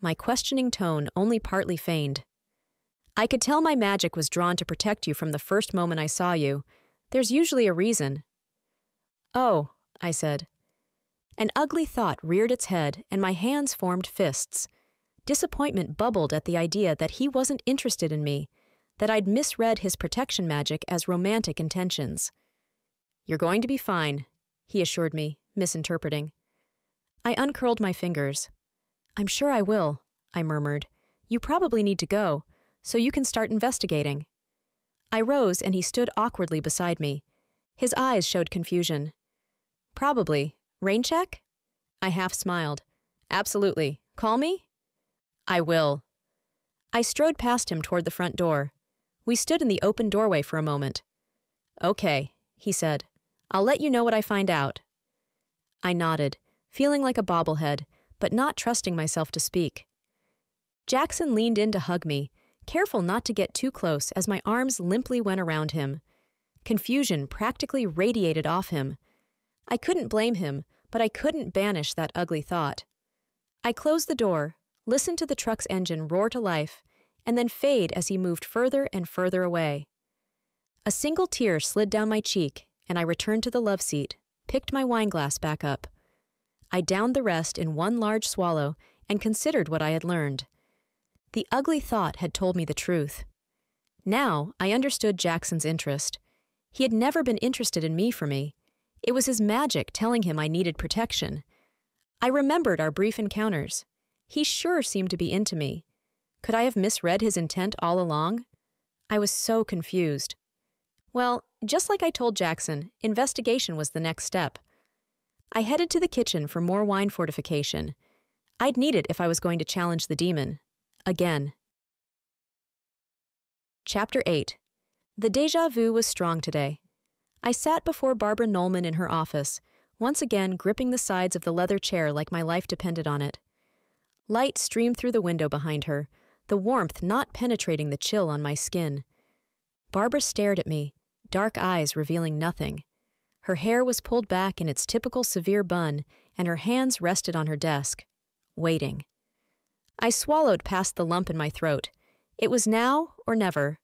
My questioning tone only partly feigned. I could tell my magic was drawn to protect you from the first moment I saw you. There's usually a reason. Oh, I said. An ugly thought reared its head, and my hands formed fists. Disappointment bubbled at the idea that he wasn't interested in me, that I'd misread his protection magic as romantic intentions. You're going to be fine, he assured me, misinterpreting. I uncurled my fingers. I'm sure I will, I murmured. You probably need to go, so you can start investigating. I rose and he stood awkwardly beside me. His eyes showed confusion. Probably. Rain check? I half smiled. Absolutely. Call me? I will. I strode past him toward the front door. We stood in the open doorway for a moment. Okay, he said. I'll let you know what I find out. I nodded, feeling like a bobblehead, but not trusting myself to speak. Jackson leaned in to hug me, careful not to get too close as my arms limply went around him. Confusion practically radiated off him. I couldn't blame him, but I couldn't banish that ugly thought. I closed the door, listened to the truck's engine roar to life, and then fade as he moved further and further away. A single tear slid down my cheek, and I returned to the love seat, picked my wineglass back up. I downed the rest in one large swallow and considered what I had learned. The ugly thought had told me the truth. Now I understood Jackson's interest. He had never been interested in me for me. It was his magic telling him I needed protection. I remembered our brief encounters. He sure seemed to be into me. Could I have misread his intent all along? I was so confused. Well, just like I told Jackson, investigation was the next step. I headed to the kitchen for more wine fortification. I'd need it if I was going to challenge the demon. Again. Chapter 8. The déjà vu was strong today. I sat before Barbara Nolman in her office, once again gripping the sides of the leather chair like my life depended on it. Light streamed through the window behind her, the warmth not penetrating the chill on my skin. Barbara stared at me, dark eyes revealing nothing. Her hair was pulled back in its typical severe bun, and her hands rested on her desk, waiting. I swallowed past the lump in my throat. It was now or never.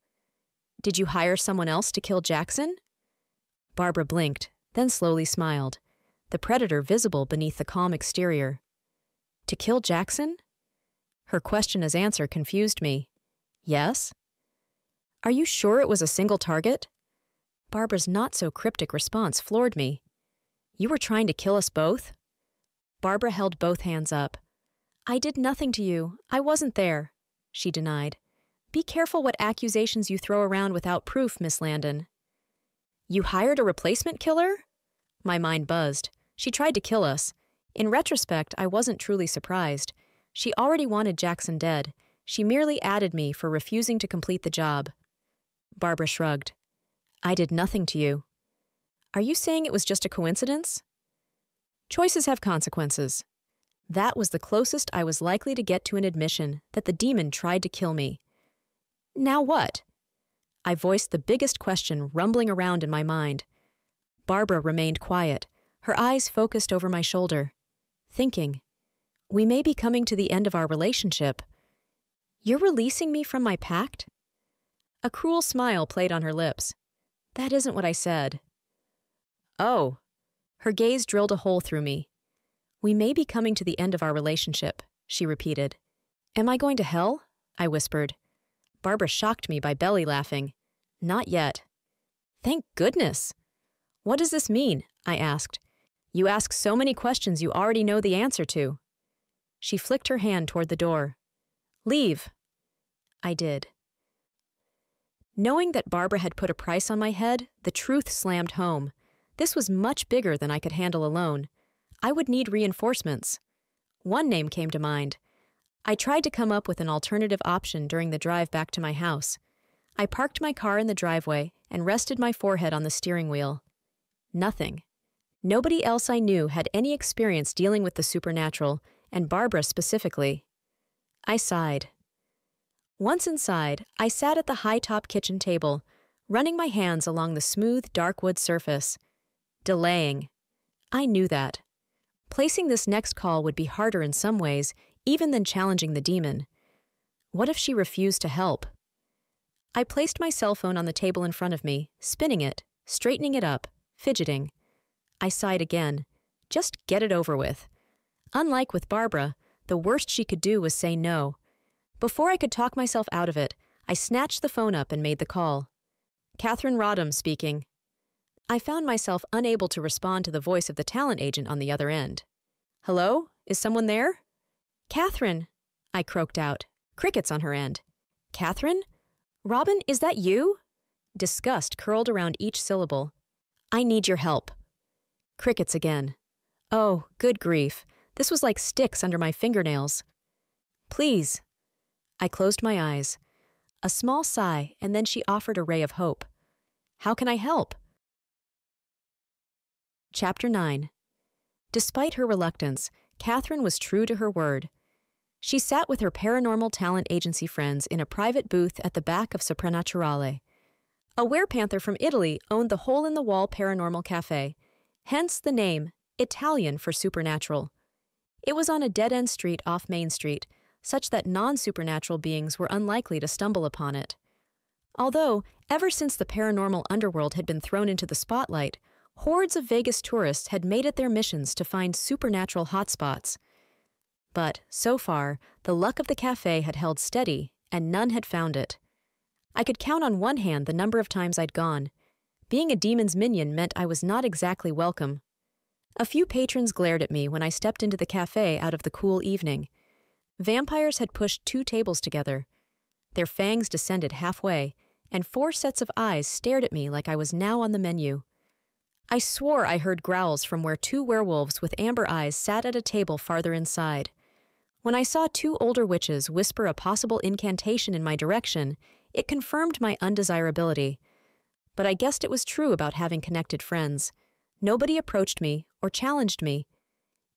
"Did you hire someone else to kill Jackson?" Barbara blinked, then slowly smiled, the predator visible beneath the calm exterior. "To kill Jackson?" Her question as answer confused me. "Yes?" "Are you sure it was a single target?" Barbara's not-so-cryptic response floored me. "You were trying to kill us both?" Barbara held both hands up. "I did nothing to you. I wasn't there," she denied. "Be careful what accusations you throw around without proof, Miss Landon." "You hired a replacement killer?" My mind buzzed. She tried to kill us. In retrospect, I wasn't truly surprised. She already wanted Jackson dead. She merely added me for refusing to complete the job. Barbara shrugged. "I did nothing to you." "Are you saying it was just a coincidence?" "Choices have consequences." That was the closest I was likely to get to an admission that the demon tried to kill me. "Now what?" I voiced the biggest question rumbling around in my mind. Barbara remained quiet, her eyes focused over my shoulder, thinking. "We may be coming to the end of our relationship." "You're releasing me from my pact?" A cruel smile played on her lips. "That isn't what I said." "Oh." Her gaze drilled a hole through me. "We may be coming to the end of our relationship," she repeated. "Am I going to hell?" I whispered. Barbara shocked me by belly laughing. "Not yet." "Thank goodness." "What does this mean?" I asked. "You ask so many questions you already know the answer to." She flicked her hand toward the door. "Leave." I did. Knowing that Barbara had put a price on my head, the truth slammed home. This was much bigger than I could handle alone. I would need reinforcements. One name came to mind. I tried to come up with an alternative option during the drive back to my house. I parked my car in the driveway and rested my forehead on the steering wheel. Nothing. Nobody else I knew had any experience dealing with the supernatural, and Barbara specifically. I sighed. Once inside, I sat at the high-top kitchen table, running my hands along the smooth, dark wood surface. Delaying. I knew that. Placing this next call would be harder in some ways, even than challenging the demon. What if she refused to help? I placed my cell phone on the table in front of me, spinning it, straightening it up, fidgeting. I sighed again. Just get it over with. Unlike with Barbara, the worst she could do was say no. Before I could talk myself out of it, I snatched the phone up and made the call. "Catherine Rodham speaking." I found myself unable to respond to the voice of the talent agent on the other end. "Hello? Is someone there?" "Catherine," I croaked out, crickets on her end. "Catherine? Robin, is that you?" Disgust curled around each syllable. "I need your help." Crickets again. Oh, good grief. This was like sticks under my fingernails. "Please." I closed my eyes. A small sigh, and then she offered a ray of hope. "How can I help?" Chapter 9. Despite her reluctance, Catherine was true to her word. She sat with her Paranormal Talent Agency friends in a private booth at the back of Supernaturale. A werepanther from Italy owned the hole-in-the-wall Paranormal Cafe, hence the name, Italian for supernatural. It was on a dead-end street off Main Street, such that non-supernatural beings were unlikely to stumble upon it. Although, ever since the paranormal underworld had been thrown into the spotlight, hordes of Vegas tourists had made it their missions to find supernatural hotspots. But, so far, the luck of the cafe had held steady, and none had found it. I could count on one hand the number of times I'd gone. Being a demon's minion meant I was not exactly welcome. A few patrons glared at me when I stepped into the cafe out of the cool evening. Vampires had pushed 2 tables together. Their fangs descended halfway, and 4 sets of eyes stared at me like I was now on the menu. I swore I heard growls from where 2 werewolves with amber eyes sat at a table farther inside. When I saw 2 older witches whisper a possible incantation in my direction, it confirmed my undesirability. But I guessed it was true about having connected friends. Nobody approached me or challenged me.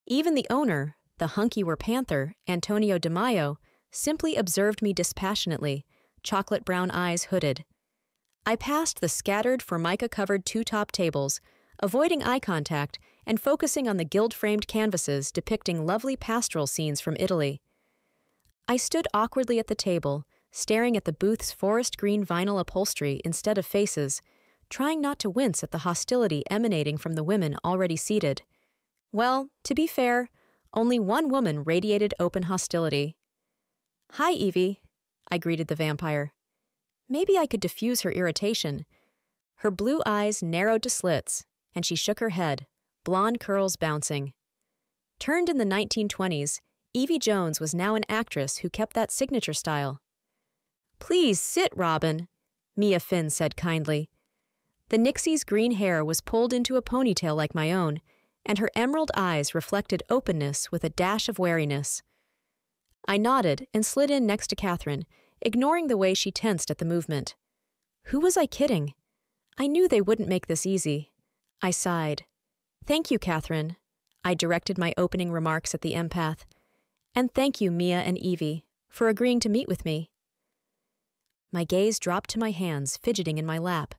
Even the owner, the hunky-were panther, Antonio de Mayo, simply observed me dispassionately, chocolate-brown eyes hooded. I passed the scattered formica-covered two-top tables, avoiding eye contact and focusing on the gilt-framed canvases depicting lovely pastoral scenes from Italy. I stood awkwardly at the table, staring at the booth's forest green vinyl upholstery instead of faces, trying not to wince at the hostility emanating from the women already seated. Well, to be fair, only one woman radiated open hostility. "Hi, Evie," I greeted the vampire. Maybe I could diffuse her irritation. Her blue eyes narrowed to slits, and she shook her head, blonde curls bouncing. Turned in the 1920s, Evie Jones was now an actress who kept that signature style. "Please sit, Robin," Mia Finn said kindly. The Nixie's green hair was pulled into a ponytail like my own, and her emerald eyes reflected openness with a dash of wariness. I nodded and slid in next to Catherine, ignoring the way she tensed at the movement. Who was I kidding? I knew they wouldn't make this easy. I sighed. "Thank you, Catherine." I directed my opening remarks at the empath. "And thank you, Mia and Evie, for agreeing to meet with me." My gaze dropped to my hands, fidgeting in my lap.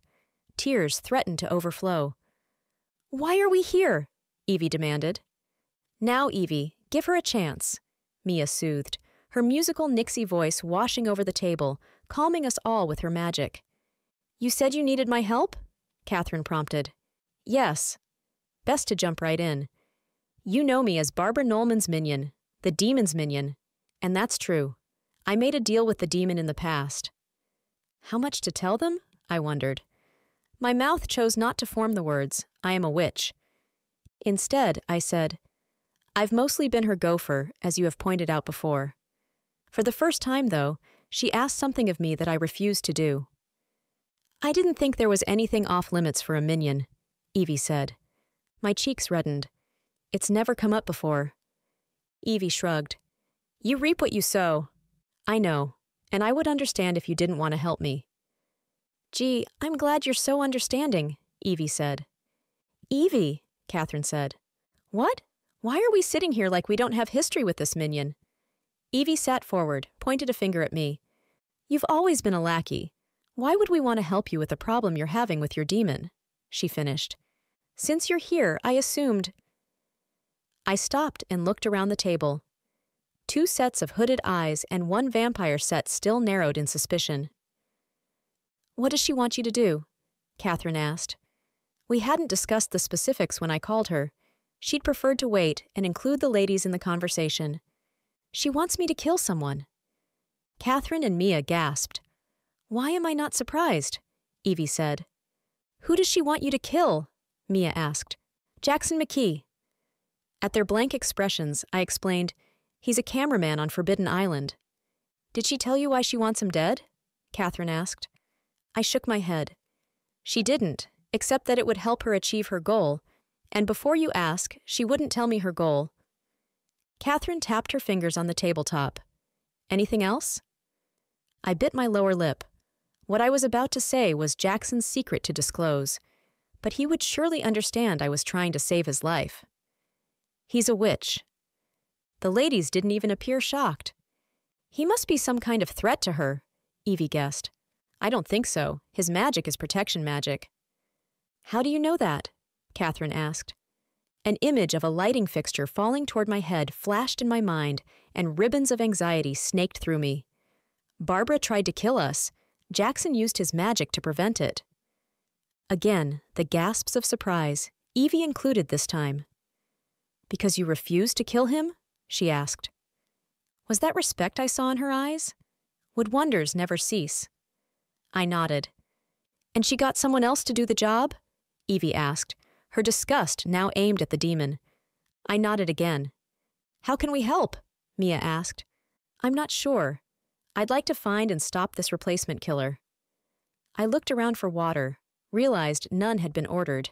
Tears threatened to overflow. "Why are we here?" Evie demanded. "Now, Evie, give her a chance," Mia soothed, her musical Nixie voice washing over the table, calming us all with her magic. "You said you needed my help?" Catherine prompted. "Yes." Best to jump right in. "You know me as Barbara Nolman's minion, the demon's minion. And that's true. I made a deal with the demon in the past." How much to tell them? I wondered. My mouth chose not to form the words, "I am a witch." Instead, I said, "I've mostly been her gopher, as you have pointed out before." For the first time, though, she asked something of me that I refused to do. "I didn't think there was anything off-limits for a minion," Evie said. My cheeks reddened. "It's never come up before." Evie shrugged. "You reap what you sow." "I know, and I would understand if you didn't want to help me." "Gee, I'm glad you're so understanding," Evie said. "Evie," Catherine said. "What? Why are we sitting here like we don't have history with this minion?" Evie sat forward, pointed a finger at me. "You've always been a lackey. Why would we want to help you with the problem you're having with your demon?" she finished. "Since you're here, I assumed—" I stopped and looked around the table. 2 sets of hooded eyes and 1 vampire set still narrowed in suspicion. "What does she want you to do?" Catherine asked. We hadn't discussed the specifics when I called her. She'd preferred to wait and include the ladies in the conversation. "She wants me to kill someone." Catherine and Mia gasped. "Why am I not surprised?" Evie said. "Who does she want you to kill?" Mia asked. "Jackson McKee." At their blank expressions, I explained, "He's a cameraman on Forbidden Island." "Did she tell you why she wants him dead?" Catherine asked. I shook my head. "She didn't, except that it would help her achieve her goal, and before you ask, she wouldn't tell me her goal." Catherine tapped her fingers on the tabletop. "Anything else?" I bit my lower lip. What I was about to say was Jackson's secret to disclose, but he would surely understand I was trying to save his life. "He's a witch." The ladies didn't even appear shocked. "He must be some kind of threat to her," Evie guessed. "I don't think so. His magic is protection magic." "How do you know that?" Catherine asked. An image of a lighting fixture falling toward my head flashed in my mind, and ribbons of anxiety snaked through me. Barbara tried to kill us. Jackson used his magic to prevent it. Again, the gasps of surprise, Evie included this time. "Because you refused to kill him?" she asked. Was that respect I saw in her eyes? Would wonders never cease? I nodded. "And she got someone else to do the job?" Evie asked, her disgust now aimed at the demon. I nodded again. "How can we help?" Mia asked. "I'm not sure. I'd like to find and stop this replacement killer." I looked around for water, realized none had been ordered.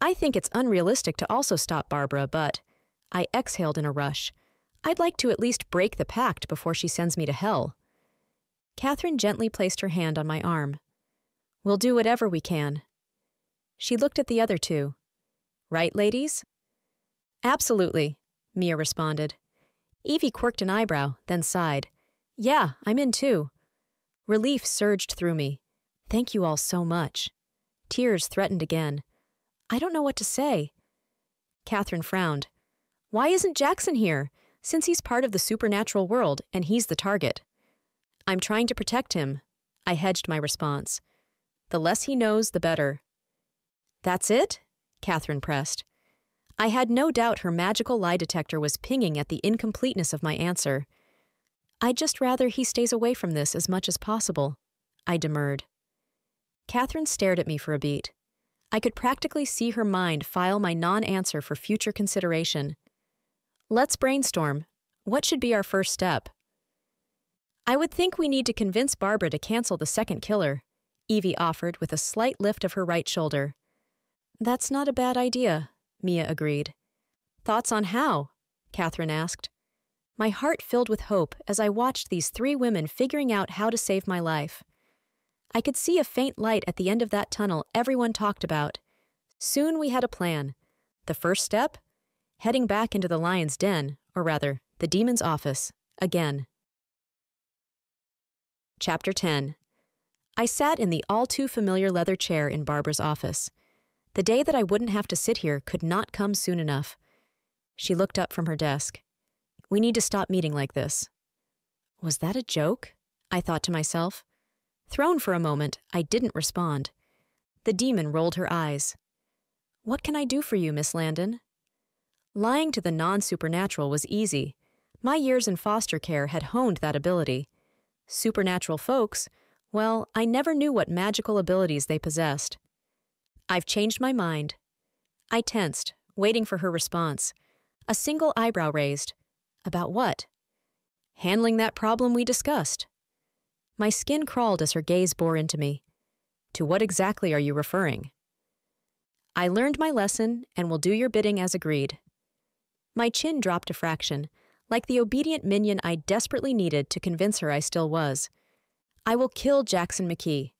"I think it's unrealistic to also stop Barbara, but—" I exhaled in a rush. "I'd like to at least break the pact before she sends me to hell." Catherine gently placed her hand on my arm. "We'll do whatever we can." She looked at the other 2. Right, ladies? Absolutely, Mia responded. Evie quirked an eyebrow, then sighed. Yeah, I'm in too. Relief surged through me. Thank you all so much. Tears threatened again. I don't know what to say. Catherine frowned. Why isn't Jackson here, since he's part of the supernatural world and he's the target? I'm trying to protect him. I hedged my response. The less he knows, the better. That's it? Catherine pressed. I had no doubt her magical lie detector was pinging at the incompleteness of my answer. I'd just rather he stays away from this as much as possible, I demurred. Catherine stared at me for a beat. I could practically see her mind file my non-answer for future consideration. Let's brainstorm. What should be our first step? I would think we need to convince Barbara to cancel the second killer, Evie offered with a slight lift of her right shoulder. That's not a bad idea, Mia agreed. Thoughts on how? Catherine asked. My heart filled with hope as I watched these three women figuring out how to save my life. I could see a faint light at the end of that tunnel everyone talked about. Soon we had a plan. The first step? Heading back into the lion's den, or rather, the demon's office, again. Chapter 10. I sat in the all-too-familiar leather chair in Barbara's office. The day that I wouldn't have to sit here could not come soon enough. She looked up from her desk. We need to stop meeting like this. Was that a joke? I thought to myself. Thrown for a moment, I didn't respond. The demon rolled her eyes. What can I do for you, Miss Landon? Lying to the non-supernatural was easy. My years in foster care had honed that ability. Supernatural folks, well, I never knew what magical abilities they possessed. I've changed my mind. I tensed, waiting for her response. A single eyebrow raised. About what? Handling that problem we discussed. My skin crawled as her gaze bore into me. To what exactly are you referring? I learned my lesson and will do your bidding as agreed. My chin dropped a fraction, like the obedient minion I desperately needed to convince her I still was. I will kill Jackson McKee.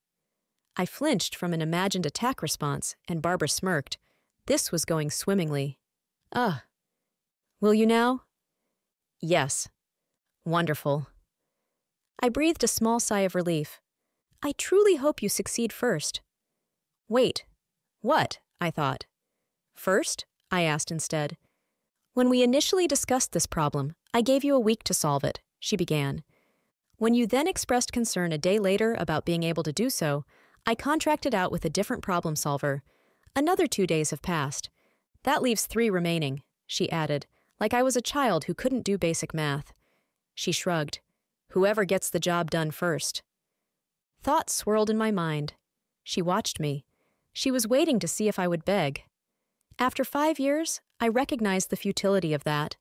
I flinched from an imagined attack response, and Barbara smirked. This was going swimmingly. Will you now? Yes. Wonderful. I breathed a small sigh of relief. I truly hope you succeed first. Wait. What? I thought. First? I asked instead. When we initially discussed this problem, I gave you a week to solve it, she began. When you then expressed concern a day later about being able to do so, I contracted out with a different problem solver. Another 2 days have passed. That leaves 3 remaining, she added, like I was a child who couldn't do basic math. She shrugged. Whoever gets the job done first. Thoughts swirled in my mind. She watched me. She was waiting to see if I would beg. After 5 years, I recognized the futility of that.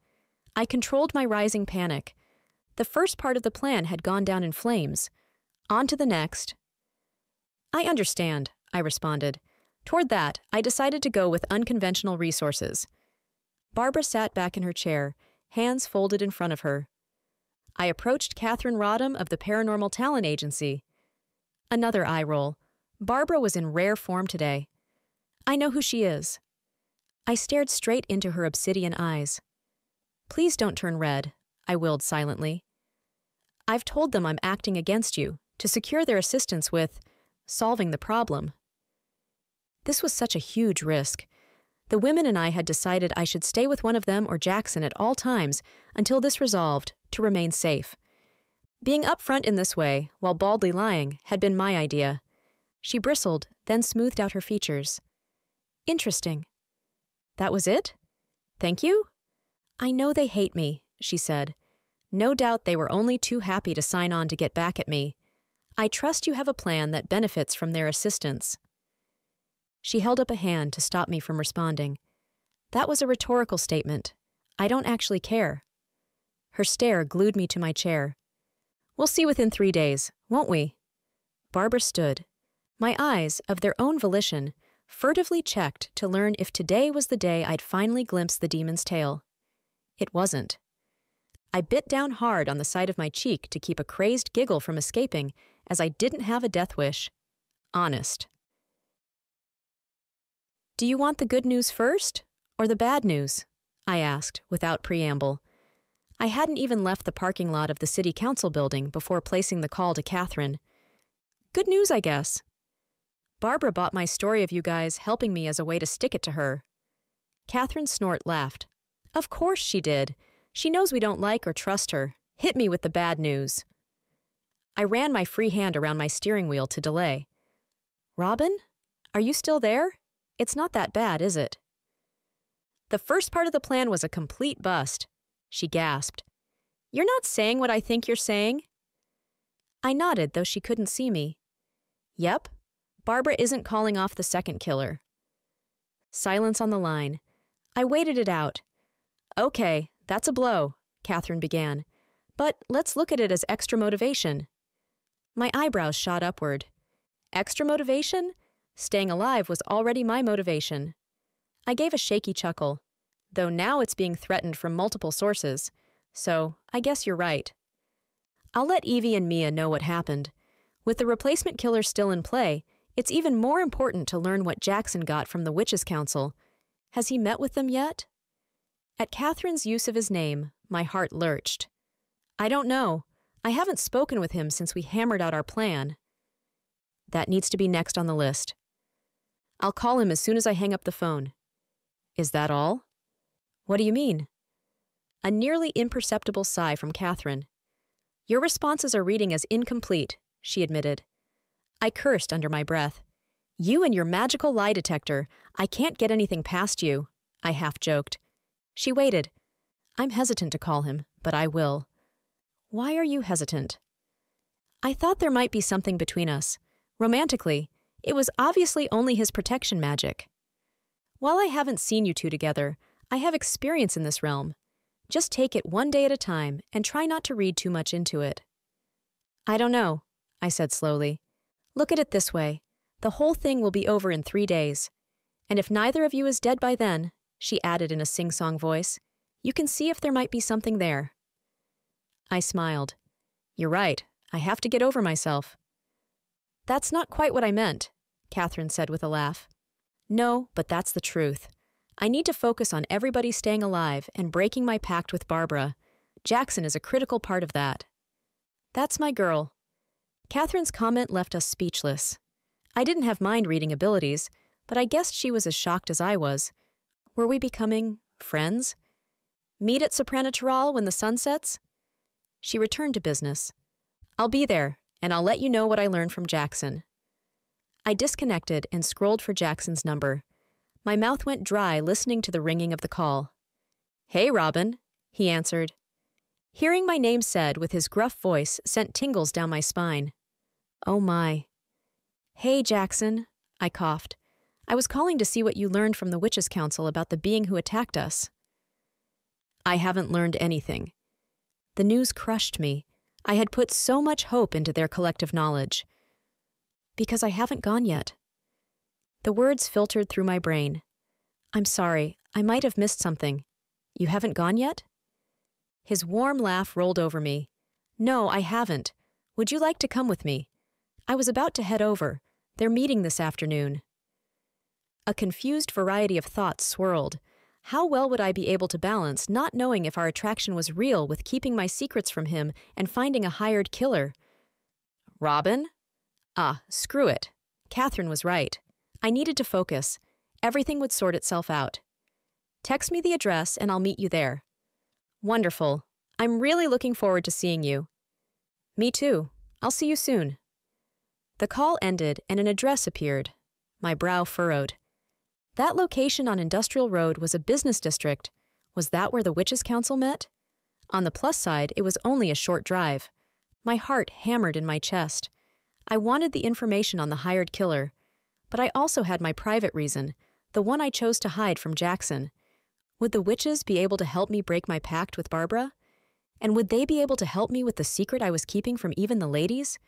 I controlled my rising panic. The first part of the plan had gone down in flames. On to the next. I understand, I responded. Toward that, I decided to go with unconventional resources. Barbara sat back in her chair, hands folded in front of her. I approached Catherine Rodham of the Paranormal Talent Agency. Another eye roll. Barbara was in rare form today. I know who she is. I stared straight into her obsidian eyes. Please don't turn red, I willed silently. I've told them I'm acting against you, to secure their assistance with solving the problem. This was such a huge risk. The women and I had decided I should stay with one of them or Jackson at all times until this resolved, to remain safe. Being upfront in this way, while baldly lying, had been my idea. She bristled, then smoothed out her features. Interesting. That was it? Thank you? I know they hate me, she said. No doubt they were only too happy to sign on to get back at me. I trust you have a plan that benefits from their assistance. She held up a hand to stop me from responding. That was a rhetorical statement. I don't actually care. Her stare glued me to my chair. We'll see within 3 days, won't we? Barbara stood. My eyes, of their own volition, furtively checked to learn if today was the day I'd finally glimpse the demon's tail. It wasn't. I bit down hard on the side of my cheek to keep a crazed giggle from escaping, as I didn't have a death wish. Honest. Do you want the good news first, or the bad news? I asked, without preamble. I hadn't even left the parking lot of the city council building before placing the call to Catherine. Good news, I guess. Barbara bought my story of you guys helping me as a way to stick it to her. Catherine's snort laughed. Of course she did. She knows we don't like or trust her. Hit me with the bad news. I ran my free hand around my steering wheel to delay. Robin? Are you still there? It's not that bad, is it? The first part of the plan was a complete bust. She gasped. You're not saying what I think you're saying? I nodded, though she couldn't see me. Yep. Barbara isn't calling off the second killer. Silence on the line. I waited it out. Okay, that's a blow, Catherine began. But let's look at it as extra motivation. My eyebrows shot upward. Extra motivation? Staying alive was already my motivation. I gave a shaky chuckle, though now it's being threatened from multiple sources, so I guess you're right. I'll let Evie and Mia know what happened. With the replacement killer still in play, it's even more important to learn what Jackson got from the Witches' Council. Has he met with them yet? At Catherine's use of his name, my heart lurched. I don't know. I haven't spoken with him since we hammered out our plan. That needs to be next on the list. I'll call him as soon as I hang up the phone. Is that all? What do you mean? A nearly imperceptible sigh from Catherine. Your responses are reading as incomplete, she admitted. I cursed under my breath. You and your magical lie detector. I can't get anything past you, I half joked. She waited. I'm hesitant to call him, but I will. Why are you hesitant? I thought there might be something between us. Romantically, it was obviously only his protection magic. While I haven't seen you two together, I have experience in this realm. Just take it one day at a time and try not to read too much into it. I don't know, I said slowly. Look at it this way. The whole thing will be over in 3 days. And if neither of you is dead by then, she added in a sing-song voice, you can see if there might be something there. I smiled. You're right. I have to get over myself. That's not quite what I meant, Catherine said with a laugh. No, but that's the truth. I need to focus on everybody staying alive and breaking my pact with Barbara. Jackson is a critical part of that. That's my girl. Catherine's comment left us speechless. I didn't have mind-reading abilities, but I guessed she was as shocked as I was. Were we becoming friends? Meet at Sopranotaral when the sun sets? She returned to business. I'll be there, and I'll let you know what I learned from Jackson. I disconnected and scrolled for Jackson's number. My mouth went dry listening to the ringing of the call. Hey, Robin, he answered. Hearing my name said with his gruff voice sent tingles down my spine. Oh my. Hey, Jackson, I coughed. I was calling to see what you learned from the Witches' Council about the being who attacked us. I haven't learned anything. The news crushed me. I had put so much hope into their collective knowledge. Because I haven't gone yet. The words filtered through my brain. I'm sorry, I might have missed something. You haven't gone yet? His warm laugh rolled over me. No, I haven't. Would you like to come with me? I was about to head over. They're meeting this afternoon. A confused variety of thoughts swirled. How well would I be able to balance not knowing if our attraction was real with keeping my secrets from him and finding a hired killer? Robin? Ah, screw it. Catherine was right. I needed to focus. Everything would sort itself out. Text me the address and I'll meet you there. Wonderful. I'm really looking forward to seeing you. Me too. I'll see you soon. The call ended and an address appeared. My brow furrowed. That location on Industrial Road was a business district. Was that where the Witches' Council met? On the plus side, it was only a short drive. My heart hammered in my chest. I wanted the information on the hired killer. But I also had my private reason, the one I chose to hide from Jackson. Would the witches be able to help me break my pact with Barbara? And would they be able to help me with the secret I was keeping from even the ladies?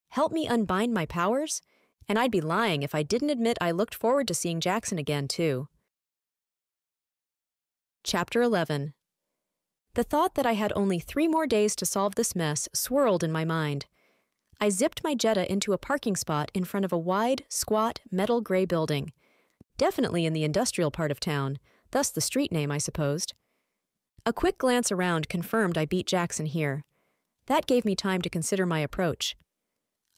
Help me unbind my powers? And I'd be lying if I didn't admit I looked forward to seeing Jackson again, too. Chapter 11. The thought that I had only 3 more days to solve this mess swirled in my mind. I zipped my Jetta into a parking spot in front of a wide, squat, metal gray building. Definitely in the industrial part of town, thus the street name, I supposed. A quick glance around confirmed I beat Jackson here. That gave me time to consider my approach.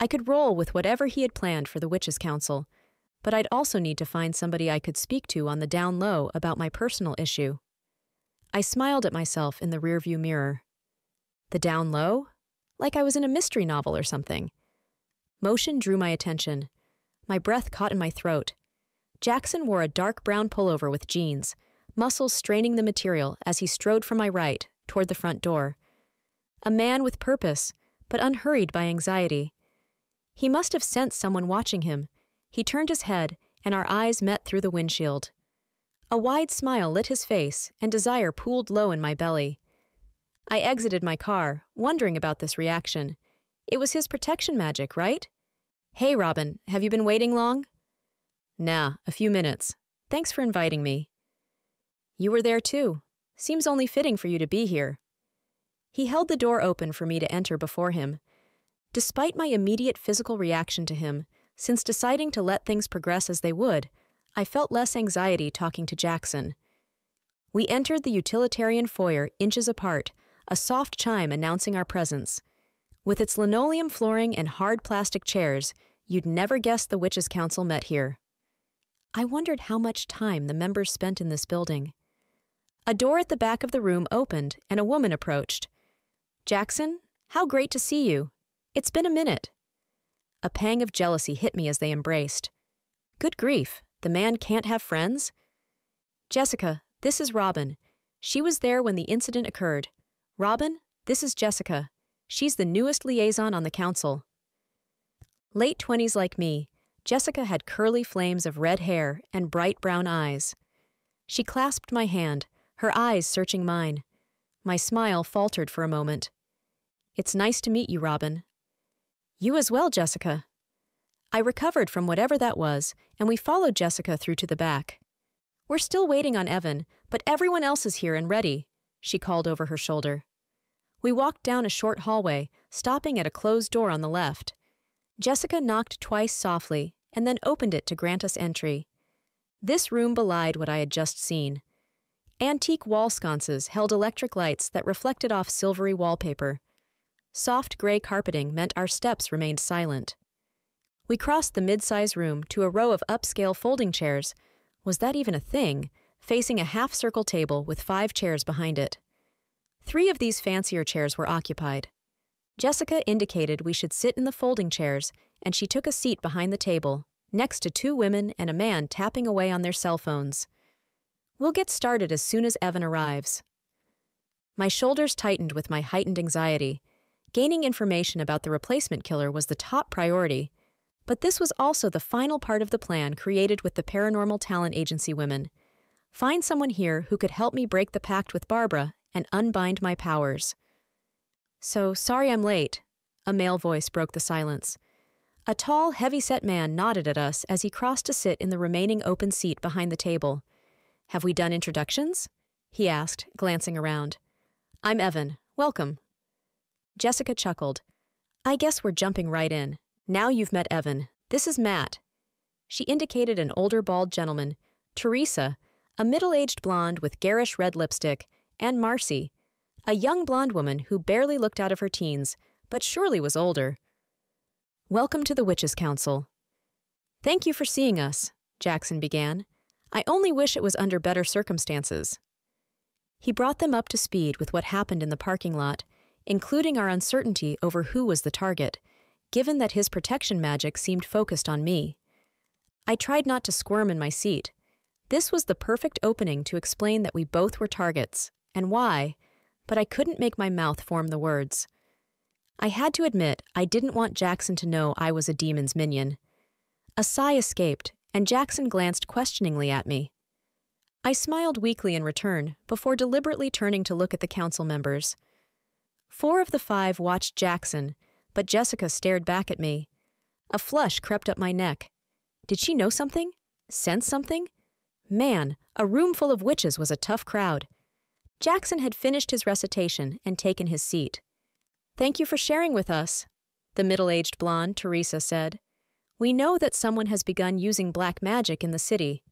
I could roll with whatever he had planned for the Witches' Council, but I'd also need to find somebody I could speak to on the down low about my personal issue. I smiled at myself in the rearview mirror. The down low? Like I was in a mystery novel or something. Motion drew my attention. My breath caught in my throat. Jackson wore a dark brown pullover with jeans, muscles straining the material as he strode from my right, toward the front door. A man with purpose, but unhurried by anxiety. He must have sensed someone watching him. He turned his head, and our eyes met through the windshield. A wide smile lit his face, and desire pooled low in my belly. I exited my car, wondering about this reaction. It was his protection magic, right? Hey, Robin, have you been waiting long? Nah, a few minutes. Thanks for inviting me. You were there too. Seems only fitting for you to be here. He held the door open for me to enter before him. Despite my immediate physical reaction to him, since deciding to let things progress as they would, I felt less anxiety talking to Jackson. We entered the utilitarian foyer inches apart, a soft chime announcing our presence. With its linoleum flooring and hard plastic chairs, you'd never guess the Witches' Council met here. I wondered how much time the members spent in this building. A door at the back of the room opened, and a woman approached. Jackson, how great to see you. It's been a minute. A pang of jealousy hit me as they embraced. Good grief, the man can't have friends? Jessica, this is Robin. She was there when the incident occurred. Robin, this is Jessica. She's the newest liaison on the council. Late 20s like me, Jessica had curly flames of red hair and bright brown eyes. She clasped my hand, her eyes searching mine. My smile faltered for a moment. It's nice to meet you, Robin. You as well, Jessica. I recovered from whatever that was, and we followed Jessica through to the back. We're still waiting on Evan, but everyone else is here and ready, she called over her shoulder. We walked down a short hallway, stopping at a closed door on the left. Jessica knocked twice softly, and then opened it to grant us entry. This room belied what I had just seen. Antique wall sconces held electric lights that reflected off silvery wallpaper. Soft gray carpeting meant our steps remained silent. We crossed the mid-size room to a row of upscale folding chairs. Was that even a thing? Facing a half-circle table with 5 chairs behind it. 3 of these fancier chairs were occupied. Jessica indicated we should sit in the folding chairs, and she took a seat behind the table, next to 2 women and a man tapping away on their cell phones. We'll get started as soon as Evan arrives. My shoulders tightened with my heightened anxiety. Gaining information about the replacement killer was the top priority, but this was also the final part of the plan created with the Paranormal Talent Agency women. Find someone here who could help me break the pact with Barbara and unbind my powers. So, sorry I'm late, a male voice broke the silence. A tall, heavy-set man nodded at us as he crossed to sit in the remaining open seat behind the table. Have we done introductions? He asked, glancing around. I'm Evan. Welcome. Jessica chuckled. I guess we're jumping right in. Now you've met Evan. This is Matt. She indicated an older bald gentleman, Teresa, a middle-aged blonde with garish red lipstick, and Marcy, a young blonde woman who barely looked out of her teens, but surely was older. Welcome to the Witches' Council. Thank you for seeing us, Jackson began. I only wish it was under better circumstances. He brought them up to speed with what happened in the parking lot, including our uncertainty over who was the target, given that his protection magic seemed focused on me. I tried not to squirm in my seat. This was the perfect opening to explain that we both were targets, and why, but I couldn't make my mouth form the words. I had to admit I didn't want Jackson to know I was a demon's minion. A sigh escaped, and Jackson glanced questioningly at me. I smiled weakly in return, before deliberately turning to look at the council members. 4 of the 5 watched Jackson, but Jessica stared back at me. A flush crept up my neck. Did she know something? Sense something? Man, a room full of witches was a tough crowd. Jackson had finished his recitation and taken his seat. Thank you for sharing with us, the middle-aged blonde, Teresa, said. We know that someone has begun using black magic in the city.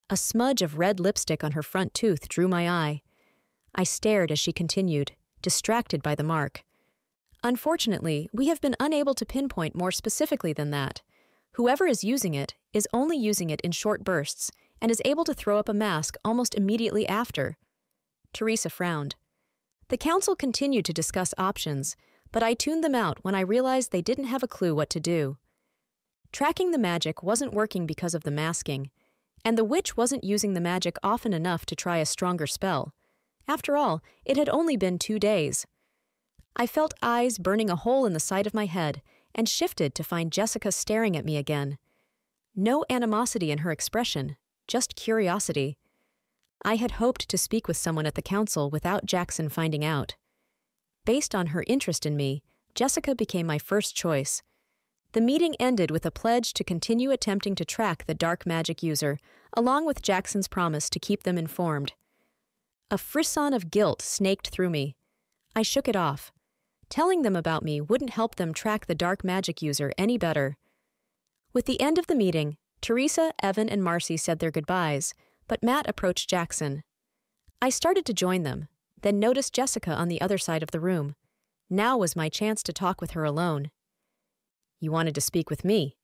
A smudge of red lipstick on her front tooth drew my eye. I stared as she continued, distracted by the mark. Unfortunately, we have been unable to pinpoint more specifically than that. Whoever is using it is only using it in short bursts and is able to throw up a mask almost immediately after. Teresa frowned. The council continued to discuss options, but I tuned them out when I realized they didn't have a clue what to do. Tracking the magic wasn't working because of the masking, and the witch wasn't using the magic often enough to try a stronger spell. After all, it had only been 2 days. I felt eyes burning a hole in the side of my head and shifted to find Jessica staring at me again. No animosity in her expression, just curiosity. I had hoped to speak with someone at the council without Jackson finding out. Based on her interest in me, Jessica became my first choice. The meeting ended with a pledge to continue attempting to track the dark magic user, along with Jackson's promise to keep them informed. A frisson of guilt snaked through me. I shook it off. Telling them about me wouldn't help them track the dark magic user any better. With the end of the meeting, Teresa, Evan, and Marcy said their goodbyes, but Matt approached Jackson. I started to join them, then noticed Jessica on the other side of the room. Now was my chance to talk with her alone. "You wanted to speak with me."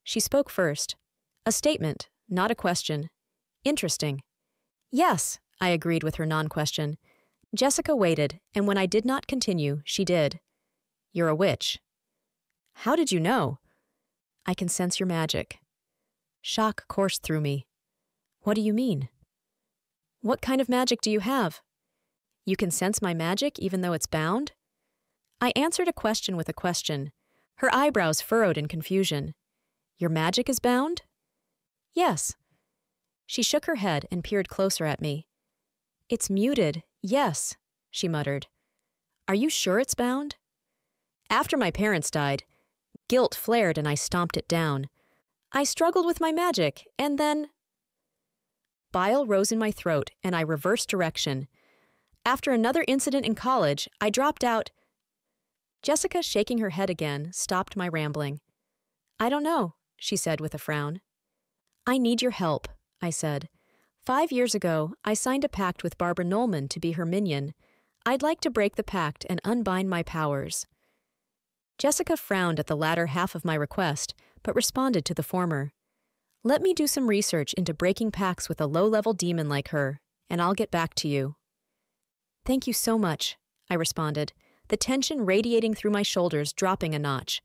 She spoke first. A statement, not a question. Interesting. "Yes," I agreed with her non-question. Jessica waited, and when I did not continue, she did. "You're a witch." "How did you know?" "I can sense your magic." Shock coursed through me. "What do you mean?" "What kind of magic do you have?" "You can sense my magic even though it's bound?" I answered a question with a question. Her eyebrows furrowed in confusion. "Your magic is bound?" "Yes." She shook her head and peered closer at me. "It's muted, yes," she muttered. "Are you sure it's bound?" After my parents died, guilt flared and I stomped it down. I struggled with my magic, and then... Bile rose in my throat, and I reversed direction. After another incident in college, I dropped out. Jessica, shaking her head again, stopped my rambling. "I don't know," she said with a frown. "I need your help," I said. 5 years ago, I signed a pact with Barbara Nolman to be her minion. I'd like to break the pact and unbind my powers. Jessica frowned at the latter half of my request, but responded to the former. "Let me do some research into breaking pacts with a low-level demon like her, and I'll get back to you." "Thank you so much," I responded, the tension radiating through my shoulders dropping a notch.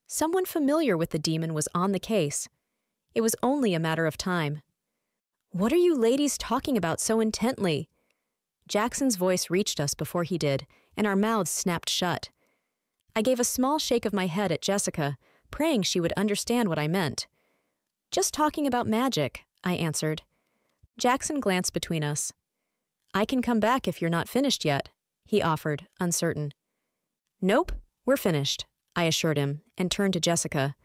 Someone familiar with the demon was on the case. It was only a matter of time. "What are you ladies talking about so intently?" Jackson's voice reached us before he did, and our mouths snapped shut. I gave a small shake of my head at Jessica, praying she would understand what I meant. "Just talking about magic," I answered. Jackson glanced between us. "I can come back if you're not finished yet," he offered, uncertain. "Nope, we're finished," I assured him, and turned to Jessica.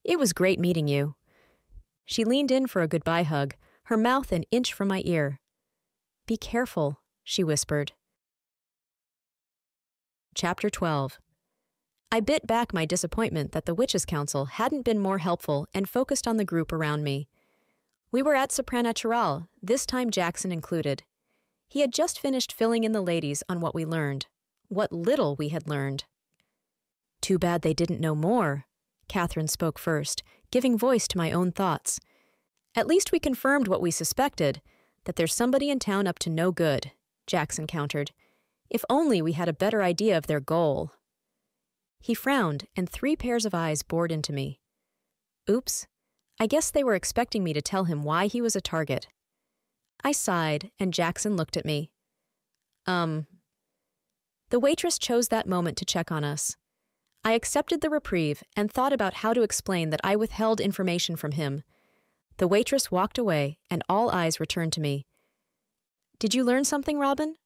"It was great meeting you." She leaned in for a goodbye hug, her mouth an inch from my ear. "Be careful," she whispered. Chapter 12. I bit back my disappointment that the Witches' Council hadn't been more helpful and focused on the group around me. We were at Supernatural, this time Jackson included. He had just finished filling in the ladies on what we learned. What little we had learned. "Too bad they didn't know more," Catherine spoke first, giving voice to my own thoughts. "At least we confirmed what we suspected, that there's somebody in town up to no good," Jackson countered. "If only we had a better idea of their goal." He frowned, and 3 pairs of eyes bored into me. Oops, I guess they were expecting me to tell him why he was a target. I sighed, and Jackson looked at me. The waitress chose that moment to check on us. I accepted the reprieve and thought about how to explain that I withheld information from him. The waitress walked away, and all eyes returned to me. "Did you learn something, Robin?"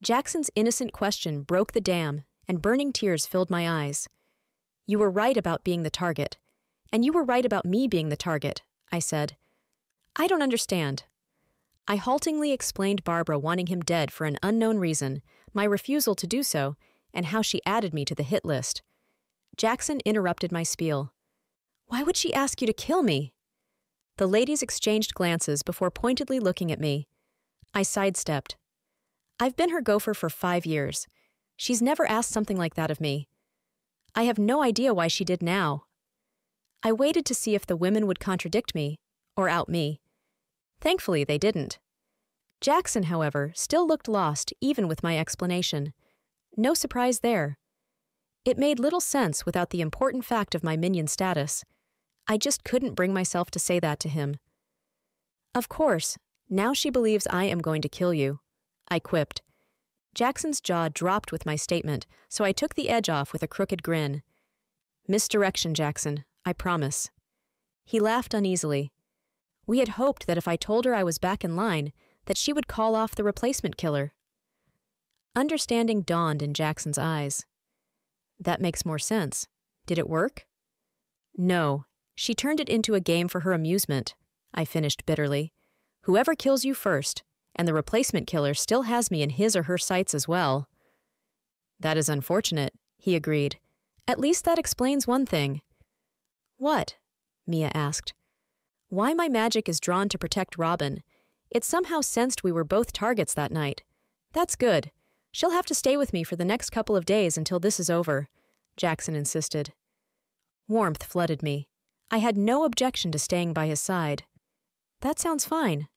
Jackson's innocent question broke the dam, and burning tears filled my eyes. "You were right about being the target. And you were right about me being the target," I said. "I don't understand." I haltingly explained Barbara wanting him dead for an unknown reason, my refusal to do so, and how she added me to the hit list. Jackson interrupted my spiel. "Why would she ask you to kill me?" The ladies exchanged glances before pointedly looking at me. I sidestepped. I've been her gopher for 5 years. She's never asked something like that of me. I have no idea why she did now. I waited to see if the women would contradict me, or out me. Thankfully, they didn't. Jackson, however, still looked lost even with my explanation. No surprise there. It made little sense without the important fact of my minion status. I just couldn't bring myself to say that to him. Of course, now she believes I am going to kill you, I quipped. Jackson's jaw dropped with my statement, so I took the edge off with a crooked grin. Misdirection, Jackson, I promise. He laughed uneasily. We had hoped that if I told her I was back in line, that she would call off the replacement killer. Understanding dawned in Jackson's eyes. That makes more sense. Did it work? No. She turned it into a game for her amusement, I finished bitterly. Whoever kills you first, and the replacement killer still has me in his or her sights as well. That is unfortunate, he agreed. At least that explains one thing. What? Mia asked. Why my magic is drawn to protect Robin. It somehow sensed we were both targets that night. That's good. She'll have to stay with me for the next couple of days until this is over, Jackson insisted. Warmth flooded me. I had no objection to staying by his side. That sounds fine.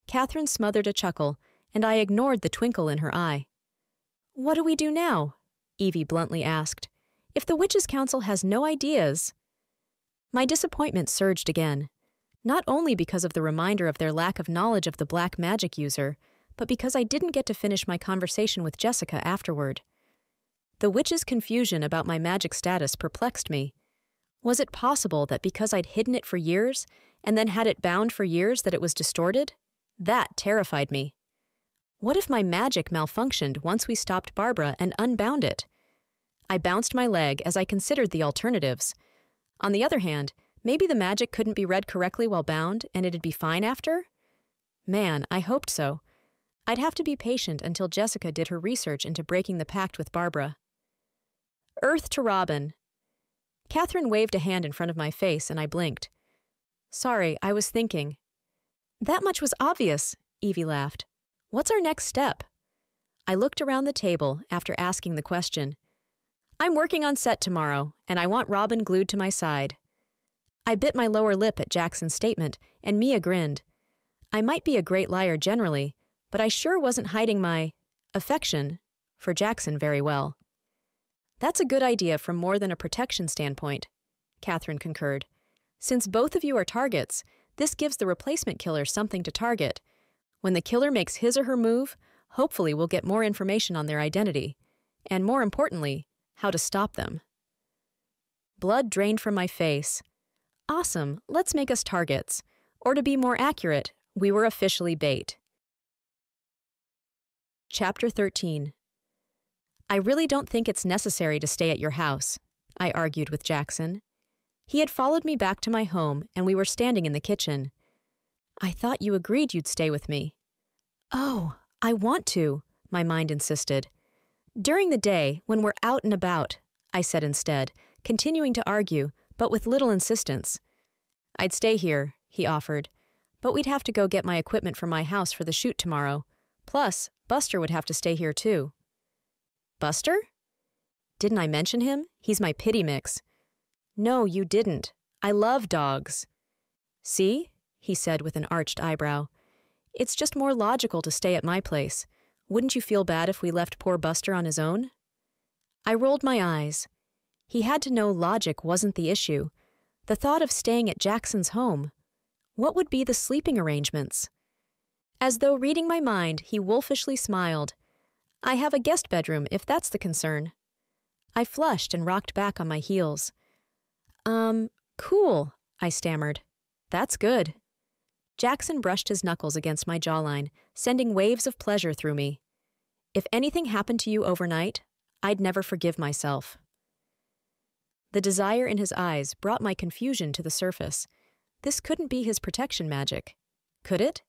Catherine smothered a chuckle, and I ignored the twinkle in her eye. What do we do now? Evie bluntly asked. If the Witches' Council has no ideas... My disappointment surged again. Not only because of the reminder of their lack of knowledge of the black magic user, but because I didn't get to finish my conversation with Jessica afterward. The witch's confusion about my magic status perplexed me. Was it possible that because I'd hidden it for years, and then had it bound for years, that it was distorted? That terrified me. What if my magic malfunctioned once we stopped Barbara and unbound it? I bounced my leg as I considered the alternatives. On the other hand, maybe the magic couldn't be read correctly while bound, and it'd be fine after? Man, I hoped so. I'd have to be patient until Jessica did her research into breaking the pact with Barbara. Earth to Robin. Catherine waved a hand in front of my face, and I blinked. Sorry, I was thinking. That much was obvious, Evie laughed. What's our next step? I looked around the table after asking the question. I'm working on set tomorrow, and I want Robin glued to my side. I bit my lower lip at Jackson's statement, and Mia grinned. I might be a great liar generally, but I sure wasn't hiding my affection for Jackson very well. That's a good idea from more than a protection standpoint, Catherine concurred. Since both of you are targets, this gives the replacement killer something to target. When the killer makes his or her move, hopefully we'll get more information on their identity, and more importantly, how to stop them. Blood drained from my face. Awesome, let's make us targets. Or to be more accurate, we were officially bait. Chapter 13. I really don't think it's necessary to stay at your house, I argued with Jackson. He had followed me back to my home, and we were standing in the kitchen. I thought you agreed you'd stay with me. Oh, I want to, my mind insisted. During the day, when we're out and about, I said instead, continuing to argue, but with little insistence. I'd stay here, he offered, but we'd have to go get my equipment from my house for the shoot tomorrow. Plus, Buster would have to stay here too. Buster? Didn't I mention him? He's my pity mix. No, you didn't. I love dogs. See? He said with an arched eyebrow. It's just more logical to stay at my place. Wouldn't you feel bad if we left poor Buster on his own? I rolled my eyes. He had to know logic wasn't the issue. The thought of staying at Jackson's home. What would be the sleeping arrangements? As though reading my mind, he wolfishly smiled. I have a guest bedroom, if that's the concern. I flushed and rocked back on my heels. Cool, I stammered. That's good. Jackson brushed his knuckles against my jawline, sending waves of pleasure through me. If anything happened to you overnight, I'd never forgive myself. The desire in his eyes brought my confusion to the surface. This couldn't be his protection magic. Could it?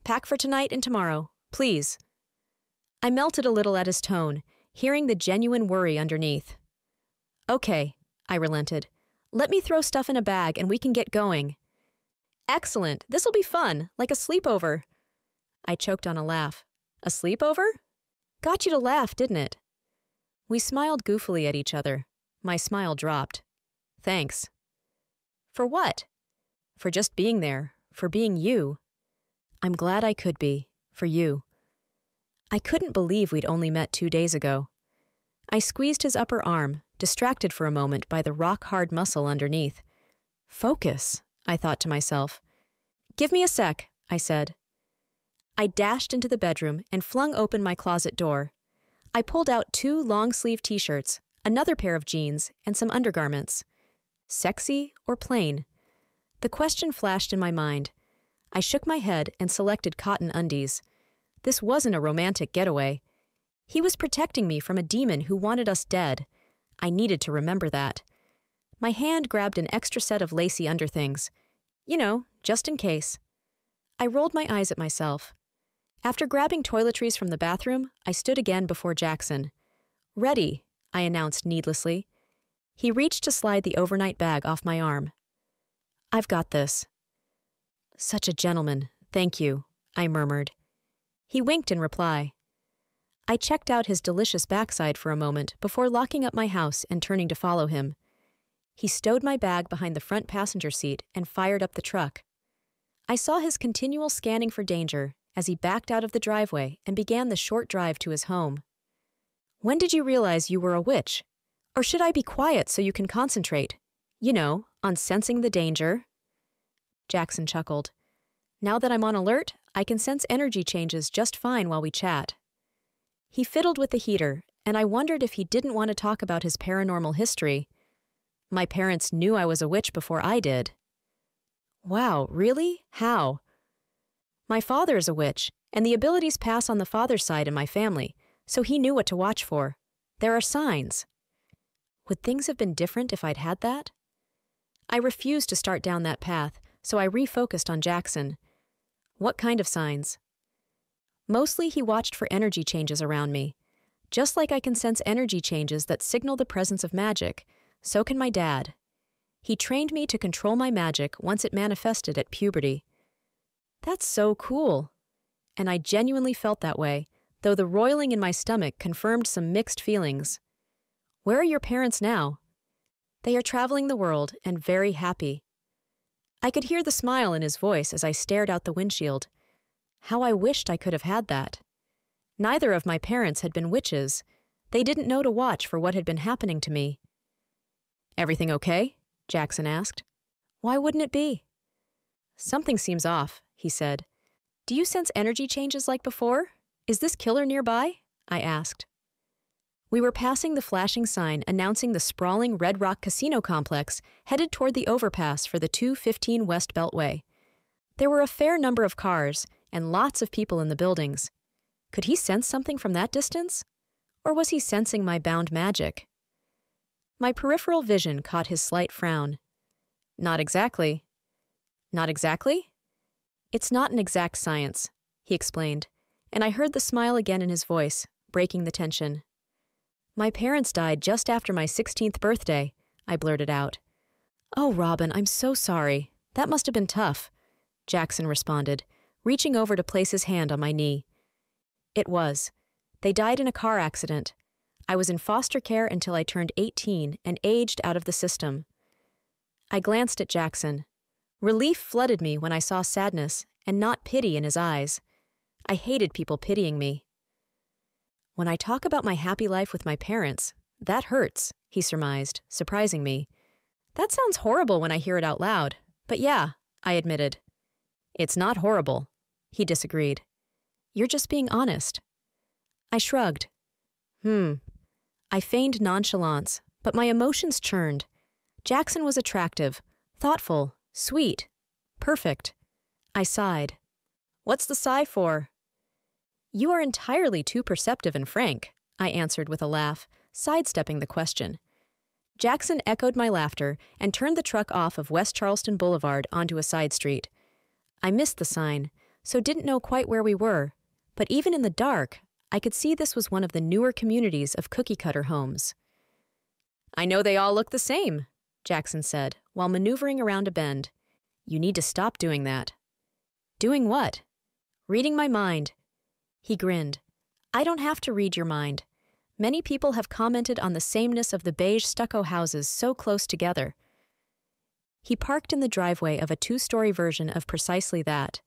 Pack for tonight and tomorrow, please. I melted a little at his tone, hearing the genuine worry underneath. Okay, I relented. Let me throw stuff in a bag and we can get going. Excellent. This'll be fun, like a sleepover. I choked on a laugh. A sleepover? Got you to laugh, didn't it? We smiled goofily at each other. My smile dropped. Thanks. For what? For just being there. For being you. I'm glad I could be. For you. I couldn't believe we'd only met 2 days ago. I squeezed his upper arm, distracted for a moment by the rock-hard muscle underneath. Focus, I thought to myself. Give me a sec, I said. I dashed into the bedroom and flung open my closet door. I pulled out 2 long-sleeve t-shirts, another pair of jeans, and some undergarments. Sexy or plain? The question flashed in my mind. I shook my head and selected cotton undies. This wasn't a romantic getaway. He was protecting me from a demon who wanted us dead. I needed to remember that. My hand grabbed an extra set of lacy underthings. You know, just in case. I rolled my eyes at myself. After grabbing toiletries from the bathroom, I stood again before Jackson. Ready, I announced needlessly. He reached to slide the overnight bag off my arm. I've got this. Such a gentleman, thank you, I murmured. He winked in reply. I checked out his delicious backside for a moment before locking up my house and turning to follow him. He stowed my bag behind the front passenger seat and fired up the truck. I saw his continual scanning for danger as he backed out of the driveway and began the short drive to his home. When did you realize you were a witch? Or should I be quiet so you can concentrate? You know, on sensing the danger? Jackson chuckled. Now that I'm on alert, I can sense energy changes just fine while we chat. He fiddled with the heater, and I wondered if he didn't want to talk about his paranormal history. My parents knew I was a witch before I did. Wow, really? How? My father is a witch, and the abilities pass on the father's side in my family, so he knew what to watch for. There are signs. Would things have been different if I'd had that? I refused to start down that path, so I refocused on Jackson. What kind of signs? Mostly he watched for energy changes around me. Just like I can sense energy changes that signal the presence of magic, so can my dad. He trained me to control my magic once it manifested at puberty. That's so cool. And I genuinely felt that way, though the roiling in my stomach confirmed some mixed feelings. Where are your parents now? They are traveling the world and very happy. I could hear the smile in his voice as I stared out the windshield. How I wished I could have had that. Neither of my parents had been witches. They didn't know to watch for what had been happening to me. Everything okay? Jackson asked. Why wouldn't it be? Something seems off, he said. Do you sense energy changes like before? Is this killer nearby? I asked. We were passing the flashing sign announcing the sprawling Red Rock Casino complex headed toward the overpass for the 215 West Beltway. There were a fair number of cars and lots of people in the buildings. Could he sense something from that distance? Or was he sensing my bound magic? My peripheral vision caught his slight frown. Not exactly. Not exactly? It's not an exact science, he explained, and I heard the smile again in his voice, breaking the tension. My parents died just after my 16th birthday, I blurted out. Oh, Robin, I'm so sorry. That must have been tough, Jackson responded, reaching over to place his hand on my knee. It was. They died in a car accident. I was in foster care until I turned 18 and aged out of the system. I glanced at Jackson. Relief flooded me when I saw sadness and not pity in his eyes. I hated people pitying me. When I talk about my happy life with my parents, that hurts, he surmised, surprising me. That sounds horrible when I hear it out loud, but yeah, I admitted. It's not horrible, he disagreed. You're just being honest. I shrugged. I feigned nonchalance, but my emotions churned. Jackson was attractive, thoughtful, sweet, perfect. I sighed. What's the sigh for? You are entirely too perceptive and frank, I answered with a laugh, sidestepping the question. Jackson echoed my laughter and turned the truck off of West Charleston Boulevard onto a side street. I missed the sign, so didn't know quite where we were, but even in the dark, I could see this was one of the newer communities of cookie-cutter homes. I know they all look the same, Jackson said, while maneuvering around a bend. You need to stop doing that. Doing what? Reading my mind. He grinned. I don't have to read your mind. Many people have commented on the sameness of the beige stucco houses so close together. He parked in the driveway of a 2-story version of precisely that.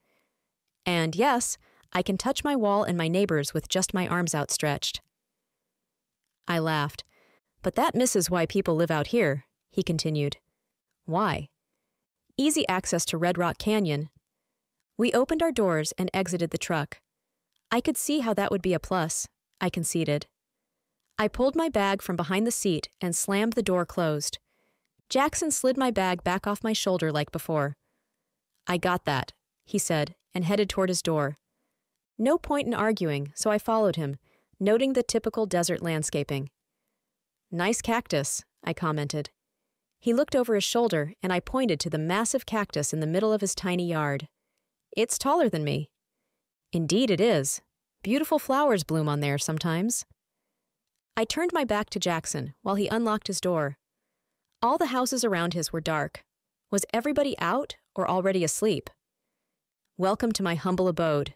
And yes, I can touch my wall and my neighbors with just my arms outstretched. I laughed. But that misses why people live out here, he continued. Why? Easy access to Red Rock Canyon. We opened our doors and exited the truck. I could see how that would be a plus, I conceded. I pulled my bag from behind the seat and slammed the door closed. Jackson slid my bag back off my shoulder like before. I got that, he said, and headed toward his door. No point in arguing, so I followed him, noting the typical desert landscaping. Nice cactus, I commented. He looked over his shoulder, and I pointed to the massive cactus in the middle of his tiny yard. It's taller than me. Indeed it is. Beautiful flowers bloom on there sometimes. I turned my back to Jackson while he unlocked his door. All the houses around his were dark. Was everybody out or already asleep? Welcome to my humble abode.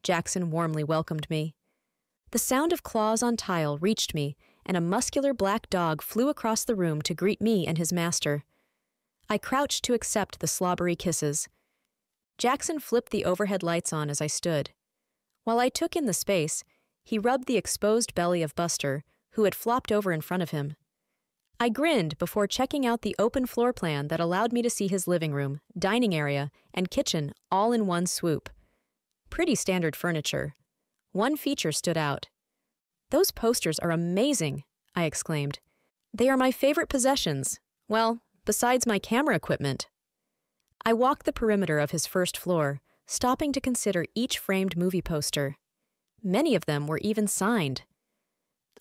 Jackson warmly welcomed me. The sound of claws on tile reached me, and a muscular black dog flew across the room to greet me and his master. I crouched to accept the slobbery kisses. Jackson flipped the overhead lights on as I stood. While I took in the space, he rubbed the exposed belly of Buster, who had flopped over in front of him. I grinned before checking out the open floor plan that allowed me to see his living room, dining area, and kitchen all in one swoop. Pretty standard furniture. One feature stood out. Those posters are amazing, I exclaimed. They are my favorite possessions. Well, besides my camera equipment. I walked the perimeter of his first floor, stopping to consider each framed movie poster. Many of them were even signed.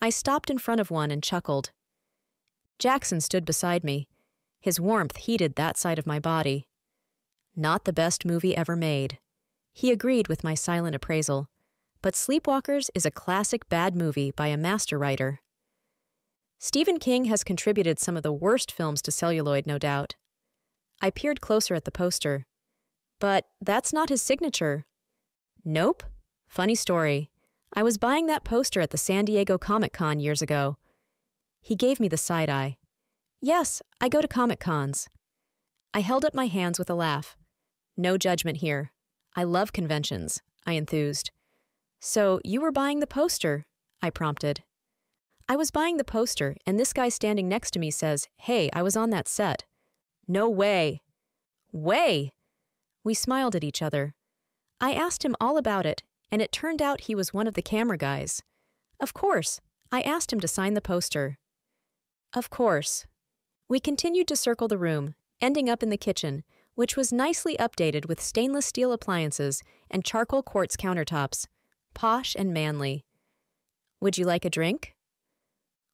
I stopped in front of one and chuckled. Jackson stood beside me. His warmth heated that side of my body. Not the best movie ever made. He agreed with my silent appraisal. But Sleepwalkers is a classic bad movie by a master writer. Stephen King has contributed some of the worst films to celluloid, no doubt. I peered closer at the poster. But that's not his signature. Nope. Funny story. I was buying that poster at the San Diego Comic-Con years ago. He gave me the side eye. Yes, I go to Comic-Cons. I held up my hands with a laugh. No judgment here. I love conventions, I enthused. So you were buying the poster, I prompted. I was buying the poster, and this guy standing next to me says, hey, I was on that set. No way. Way! We smiled at each other. I asked him all about it, and it turned out he was one of the camera guys. Of course, I asked him to sign the poster. Of course. We continued to circle the room, ending up in the kitchen, which was nicely updated with stainless steel appliances and charcoal quartz countertops. Posh and manly. Would you like a drink?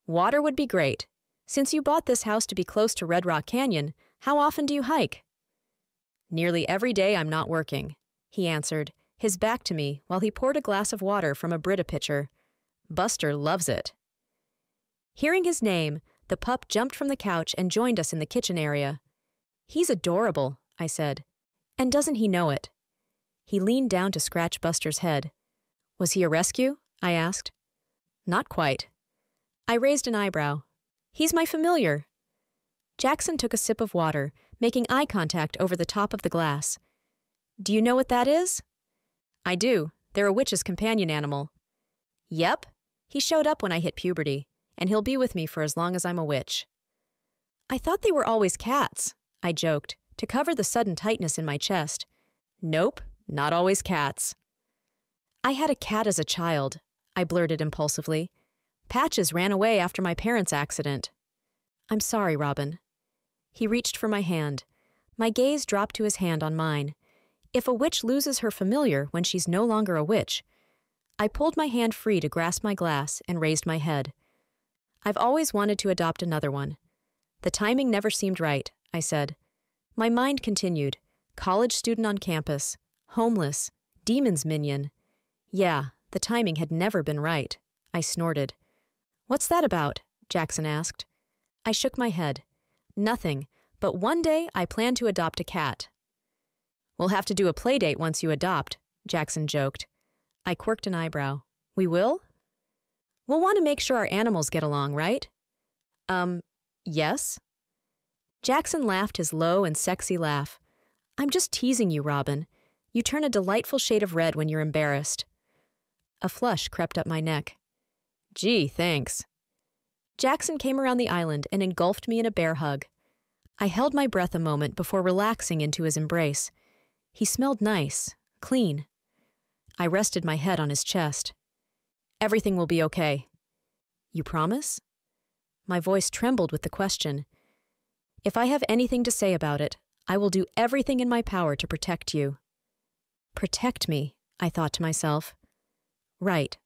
Water would be great. Since you bought this house to be close to Red Rock Canyon, how often do you hike? Nearly every day I'm not working, he answered, his back to me while he poured a glass of water from a Brita pitcher. Buster loves it. Hearing his name, the pup jumped from the couch and joined us in the kitchen area. He's adorable, I said. And doesn't he know it? He leaned down to scratch Buster's head. Was he a rescue? I asked. Not quite. I raised an eyebrow. He's my familiar. Jackson took a sip of water, making eye contact over the top of the glass. Do you know what that is? I do. They're a witch's companion animal. Yep. He showed up when I hit puberty, and he'll be with me for as long as I'm a witch. I thought they were always cats, I joked, to cover the sudden tightness in my chest. Nope, not always cats. I had a cat as a child, I blurted impulsively. Patches ran away after my parents' accident. I'm sorry, Robin. He reached for my hand. My gaze dropped to his hand on mine. If a witch loses her familiar when she's no longer a witch. I pulled my hand free to grasp my glass and raised my head. I've always wanted to adopt another one. The timing never seemed right, I said. My mind continued. College student on campus. Homeless. Demon's minion. Yeah, the timing had never been right. I snorted. What's that about? Jackson asked. I shook my head. Nothing, but one day I plan to adopt a cat. We'll have to do a play date once you adopt, Jackson joked. I quirked an eyebrow. We will? We'll want to make sure our animals get along, right? Yes? Jackson laughed his low and sexy laugh. I'm just teasing you, Robin. You turn a delightful shade of red when you're embarrassed. A flush crept up my neck. Gee, thanks. Jackson came around the island and engulfed me in a bear hug. I held my breath a moment before relaxing into his embrace. He smelled nice, clean. I rested my head on his chest. Everything will be okay. You promise? My voice trembled with the question. If I have anything to say about it, I will do everything in my power to protect you. Protect me, I thought to myself. Right.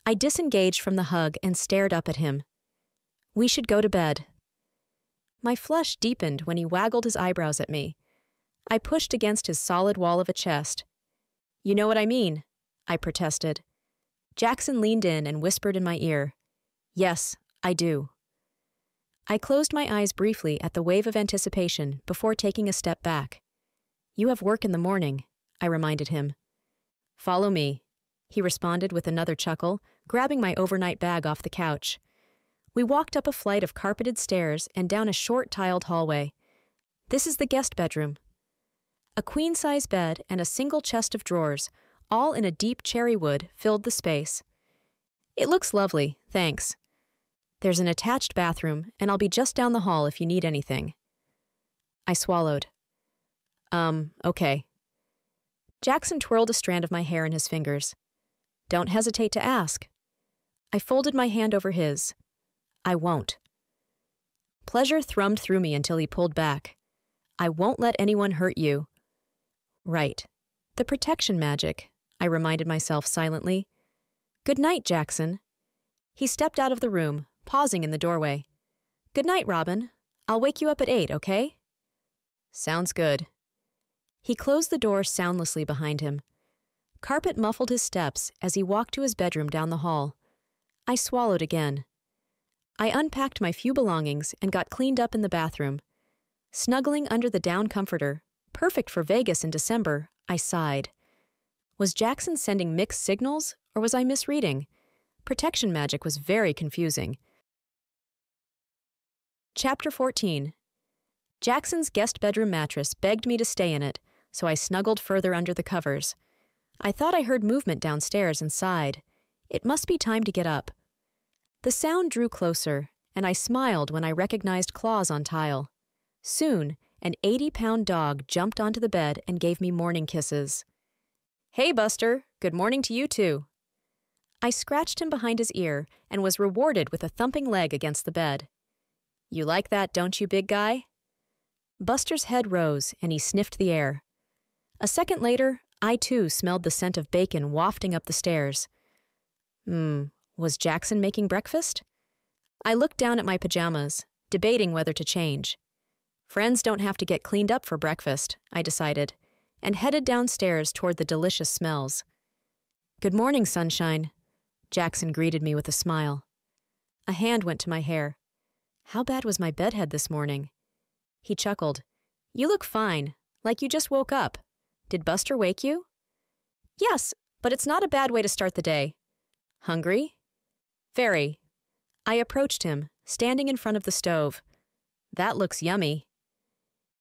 I disengaged from the hug and stared up at him. We should go to bed. My flush deepened when he waggled his eyebrows at me. I pushed against his solid wall of a chest. You know what I mean, I protested. Jackson leaned in and whispered in my ear. Yes, I do. I closed my eyes briefly at the wave of anticipation before taking a step back. You have work in the morning, I reminded him. Follow me, he responded with another chuckle, grabbing my overnight bag off the couch. We walked up a flight of carpeted stairs and down a short tiled hallway. This is the guest bedroom. A queen-size bed and a single chest of drawers, all in a deep cherry wood, filled the space. It looks lovely, thanks. There's an attached bathroom, and I'll be just down the hall if you need anything. I swallowed. Okay. Jackson twirled a strand of my hair in his fingers. Don't hesitate to ask. I folded my hand over his. I won't. Pleasure thrummed through me until he pulled back. I won't let anyone hurt you. Right. The protection magic, I reminded myself silently. Good night, Jackson. He stepped out of the room, pausing in the doorway. Good night, Robin. I'll wake you up at 8, okay? Sounds good. He closed the door soundlessly behind him. Carpet muffled his steps as he walked to his bedroom down the hall. I swallowed again. I unpacked my few belongings and got cleaned up in the bathroom. Snuggling under the down comforter, perfect for Vegas in December, I sighed. Was Jackson sending mixed signals, or was I misreading? Protection magic was very confusing. Chapter 14. Jackson's guest bedroom mattress begged me to stay in it, so I snuggled further under the covers. I thought I heard movement downstairs and sighed. It must be time to get up. The sound drew closer, and I smiled when I recognized claws on tile. Soon, an 80-pound dog jumped onto the bed and gave me morning kisses. Hey, Buster, good morning to you too. I scratched him behind his ear and was rewarded with a thumping leg against the bed. You like that, don't you, big guy? Buster's head rose and he sniffed the air. A second later, I too smelled the scent of bacon wafting up the stairs. Was Jackson making breakfast? I looked down at my pajamas, debating whether to change. Friends don't have to get cleaned up for breakfast, I decided, and headed downstairs toward the delicious smells. Good morning, sunshine. Jackson greeted me with a smile. A hand went to my hair. How bad was my bedhead this morning? He chuckled. You look fine, like you just woke up. Did Buster wake you? Yes, but it's not a bad way to start the day. Hungry? Very. I approached him, standing in front of the stove. That looks yummy.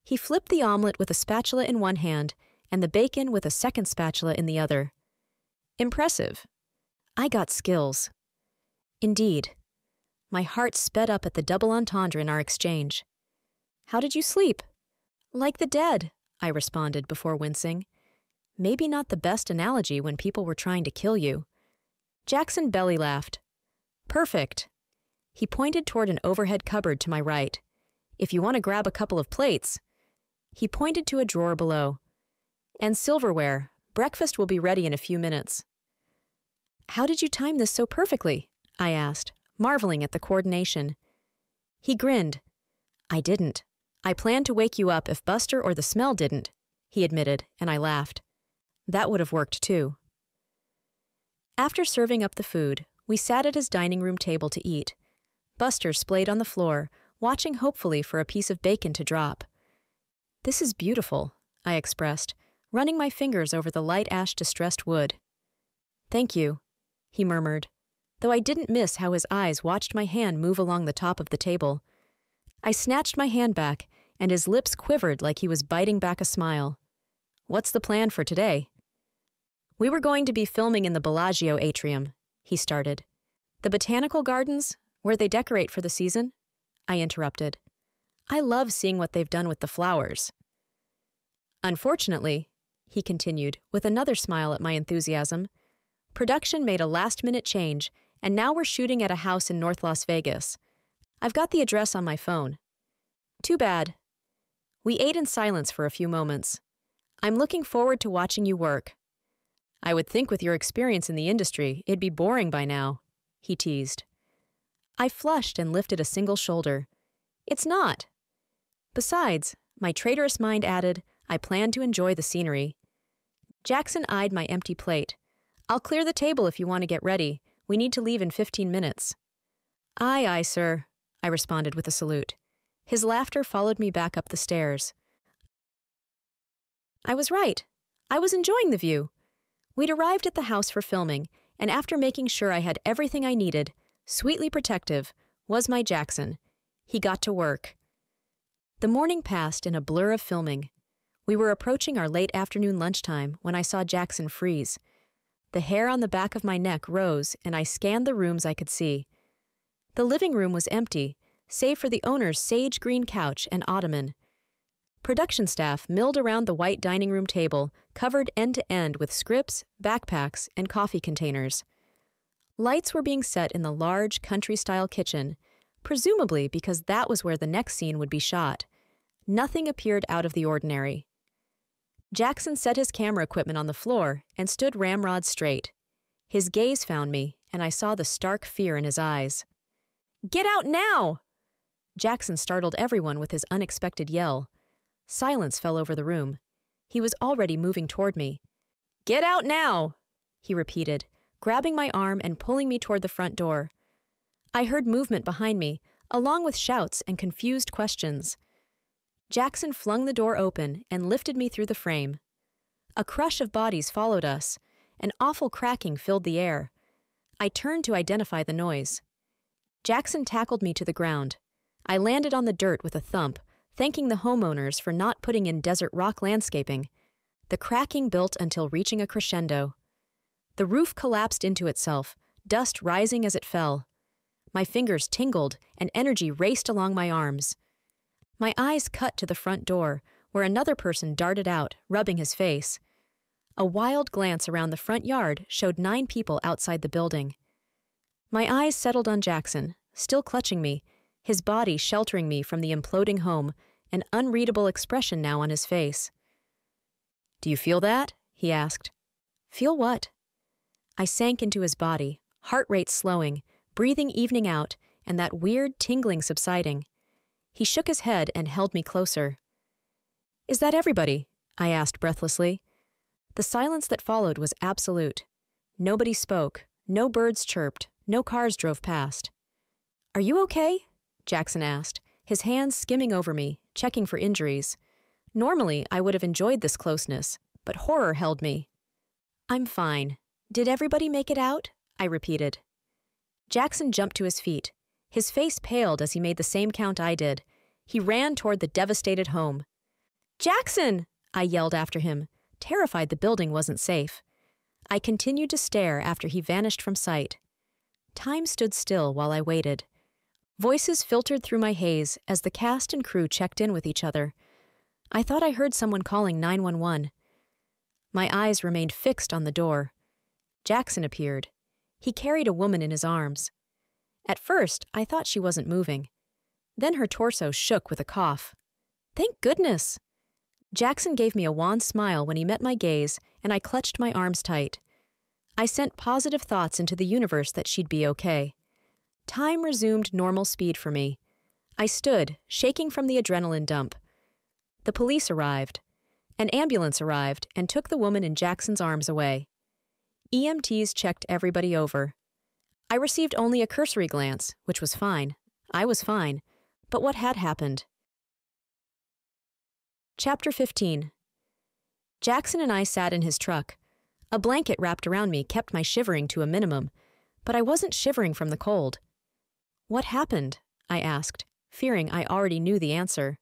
He flipped the omelet with a spatula in one hand and the bacon with a second spatula in the other. Impressive. I got skills. Indeed. My heart sped up at the double entendre in our exchange. How did you sleep? Like the dead, I responded before wincing. Maybe not the best analogy when people were trying to kill you. Jackson belly laughed. Perfect. He pointed toward an overhead cupboard to my right. If you want to grab a couple of plates. He pointed to a drawer below. And silverware. Breakfast will be ready in a few minutes. How did you time this so perfectly? I asked, marveling at the coordination. He grinned. I didn't. I planned to wake you up if Buster or the smell didn't, he admitted, and I laughed. That would have worked too. After serving up the food, we sat at his dining room table to eat. Buster splayed on the floor, watching hopefully for a piece of bacon to drop. This is beautiful, I expressed, running my fingers over the light ash-distressed wood. "Thank you," he murmured, though I didn't miss how his eyes watched my hand move along the top of the table. I snatched my hand back, and his lips quivered like he was biting back a smile. "What's the plan for today?" "We were going to be filming in the Bellagio atrium," he started. "The botanical gardens, where they decorate for the season?" I interrupted. "I love seeing what they've done with the flowers." "Unfortunately," he continued, with another smile at my enthusiasm, "production made a last-minute change, and now we're shooting at a house in North Las Vegas. I've got the address on my phone." "Too bad." We ate in silence for a few moments. "I'm looking forward to watching you work." "I would think with your experience in the industry, it'd be boring by now," he teased. I flushed and lifted a single shoulder. "It's not." Besides, my traitorous mind added, I plan to enjoy the scenery. Jackson eyed my empty plate. "I'll clear the table if you want to get ready. We need to leave in 15 minutes. "Aye, aye, sir," I responded with a salute. His laughter followed me back up the stairs. I was right. I was enjoying the view. We'd arrived at the house for filming, and after making sure I had everything I needed, sweetly protective, was my Jackson. He got to work. The morning passed in a blur of filming. We were approaching our late afternoon lunchtime when I saw Jackson freeze. The hair on the back of my neck rose, and I scanned the rooms I could see. The living room was empty, save for the owner's sage green couch and ottoman. Production staff milled around the white dining room table, covered end to end with scripts, backpacks, and coffee containers. Lights were being set in the large, country-style kitchen, presumably because that was where the next scene would be shot. Nothing appeared out of the ordinary. Jackson set his camera equipment on the floor and stood ramrod straight. His gaze found me, and I saw the stark fear in his eyes. "Get out now!" Jackson startled everyone with his unexpected yell. Silence fell over the room. He was already moving toward me. "Get out now!" he repeated, grabbing my arm and pulling me toward the front door. I heard movement behind me, along with shouts and confused questions. Jackson flung the door open and lifted me through the frame. A crush of bodies followed us. An awful cracking filled the air. I turned to identify the noise. Jackson tackled me to the ground. I landed on the dirt with a thump, thanking the homeowners for not putting in desert rock landscaping. The cracking built until reaching a crescendo. The roof collapsed into itself, dust rising as it fell. My fingers tingled and energy raced along my arms. My eyes cut to the front door, where another person darted out, rubbing his face. A wild glance around the front yard showed 9 people outside the building. My eyes settled on Jackson, still clutching me, his body sheltering me from the imploding home, an unreadable expression now on his face. "Do you feel that?" he asked. "Feel what?" I sank into his body, heart rate slowing, breathing evening out, and that weird tingling subsiding. He shook his head and held me closer. "Is that everybody?" I asked breathlessly. The silence that followed was absolute. Nobody spoke, no birds chirped, no cars drove past. "Are you okay?" Jackson asked, his hands skimming over me, checking for injuries. Normally, I would have enjoyed this closeness, but horror held me. "I'm fine. Did everybody make it out?" I repeated. Jackson jumped to his feet. His face paled as he made the same count I did. He ran toward the devastated home. "Jackson!" I yelled after him, terrified the building wasn't safe. I continued to stare after he vanished from sight. Time stood still while I waited. Voices filtered through my haze as the cast and crew checked in with each other. I thought I heard someone calling 911. My eyes remained fixed on the door. Jackson appeared. He carried a woman in his arms. At first, I thought she wasn't moving. Then her torso shook with a cough. "Thank goodness!" Jackson gave me a wan smile when he met my gaze, and I clutched my arms tight. I sent positive thoughts into the universe that she'd be okay. Time resumed normal speed for me. I stood, shaking from the adrenaline dump. The police arrived. An ambulance arrived and took the woman in Jackson's arms away. EMTs checked everybody over. I received only a cursory glance, which was fine. I was fine. But what had happened? Chapter 15. Jackson and I sat in his truck. A blanket wrapped around me kept my shivering to a minimum, but I wasn't shivering from the cold. "What happened?" I asked, fearing I already knew the answer.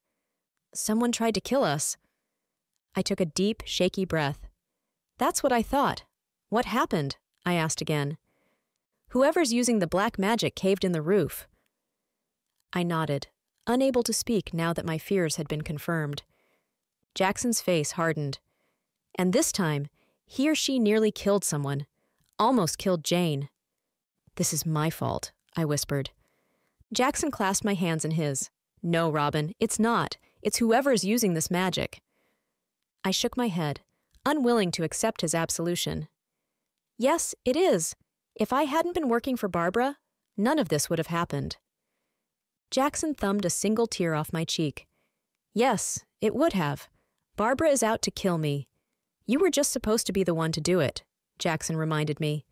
"Someone tried to kill us." I took a deep, shaky breath. "That's what I thought. What happened?" I asked again. "Whoever's using the black magic caved in the roof." I nodded, unable to speak now that my fears had been confirmed. Jackson's face hardened. And this time, he or she nearly killed someone, almost killed Jane. "This is my fault," I whispered. Jackson clasped my hands in his. "No, Robin, it's not. It's whoever is using this magic." I shook my head, unwilling to accept his absolution. "Yes, it is. If I hadn't been working for Barbara, none of this would have happened." Jackson thumbed a single tear off my cheek. "Yes, it would have. Barbara is out to kill me. You were just supposed to be the one to do it," Jackson reminded me.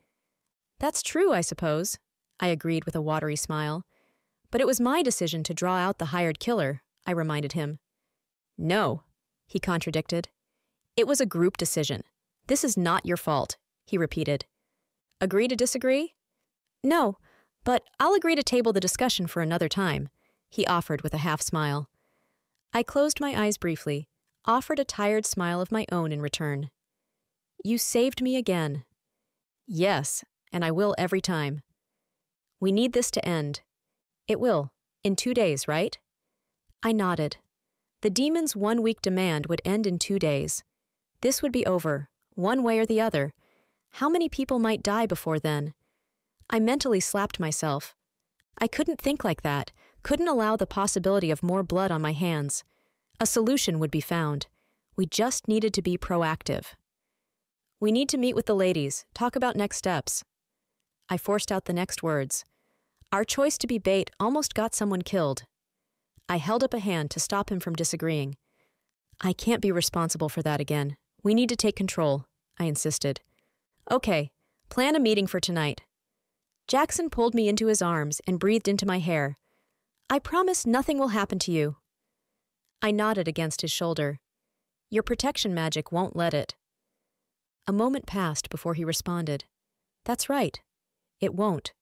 "That's true, I suppose," I agreed with a watery smile. "But it was my decision to draw out the hired killer," I reminded him. "No," he contradicted. "It was a group decision. This is not your fault," he repeated. "Agree to disagree?" "No, but I'll agree to table the discussion for another time," he offered with a half smile. I closed my eyes briefly, offered a tired smile of my own in return. "You saved me again." "Yes, and I will every time." "We need this to end." "It will. In 2 days, right?" I nodded. The demon's 1-week demand would end in 2 days. This would be over, one way or the other. How many people might die before then? I mentally slapped myself. I couldn't think like that, couldn't allow the possibility of more blood on my hands. A solution would be found. We just needed to be proactive. "We need to meet with the ladies, talk about next steps." I forced out the next words. Our choice to be bait almost got someone killed. I held up a hand to stop him from disagreeing. "I can't be responsible for that again. We need to take control," I insisted. "Okay, plan a meeting for tonight." Jackson pulled me into his arms and breathed into my hair. "I promise nothing will happen to you." I nodded against his shoulder. "Your protection magic won't let it." A moment passed before he responded. "That's right. It won't."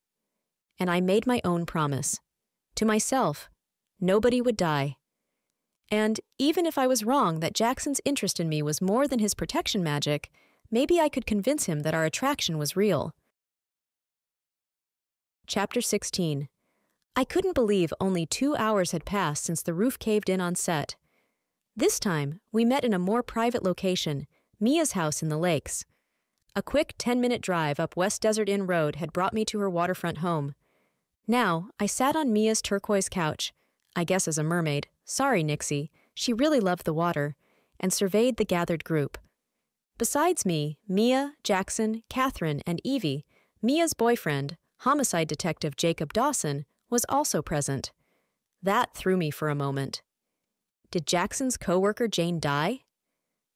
And I made my own promise. To myself, nobody would die. And even if I was wrong that Jackson's interest in me was more than his protection magic, maybe I could convince him that our attraction was real. Chapter 16. I couldn't believe only 2 hours had passed since the roof caved in on set. This time, we met in a more private location, Mia's house in the lakes. A quick 10-minute drive up West Desert Inn Road had brought me to her waterfront home. Now, I sat on Mia's turquoise couch, I guess as a mermaid, sorry Nixie, she really loved the water, and surveyed the gathered group. Besides me, Mia, Jackson, Catherine, and Evie, Mia's boyfriend, homicide detective Jacob Dawson, was also present. That threw me for a moment. Did Jackson's coworker Jane die?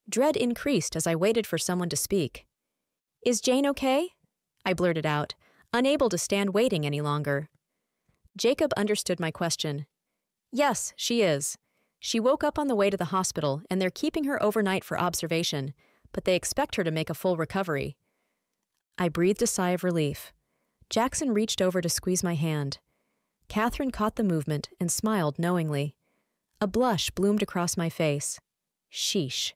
Dread increased as I waited for someone to speak. "Is Jane okay?" I blurted out, unable to stand waiting any longer. Jacob understood my question. "Yes, she is. She woke up on the way to the hospital, and they're keeping her overnight for observation, but they expect her to make a full recovery." I breathed a sigh of relief. Jackson reached over to squeeze my hand. Catherine caught the movement and smiled knowingly. A blush bloomed across my face. Sheesh.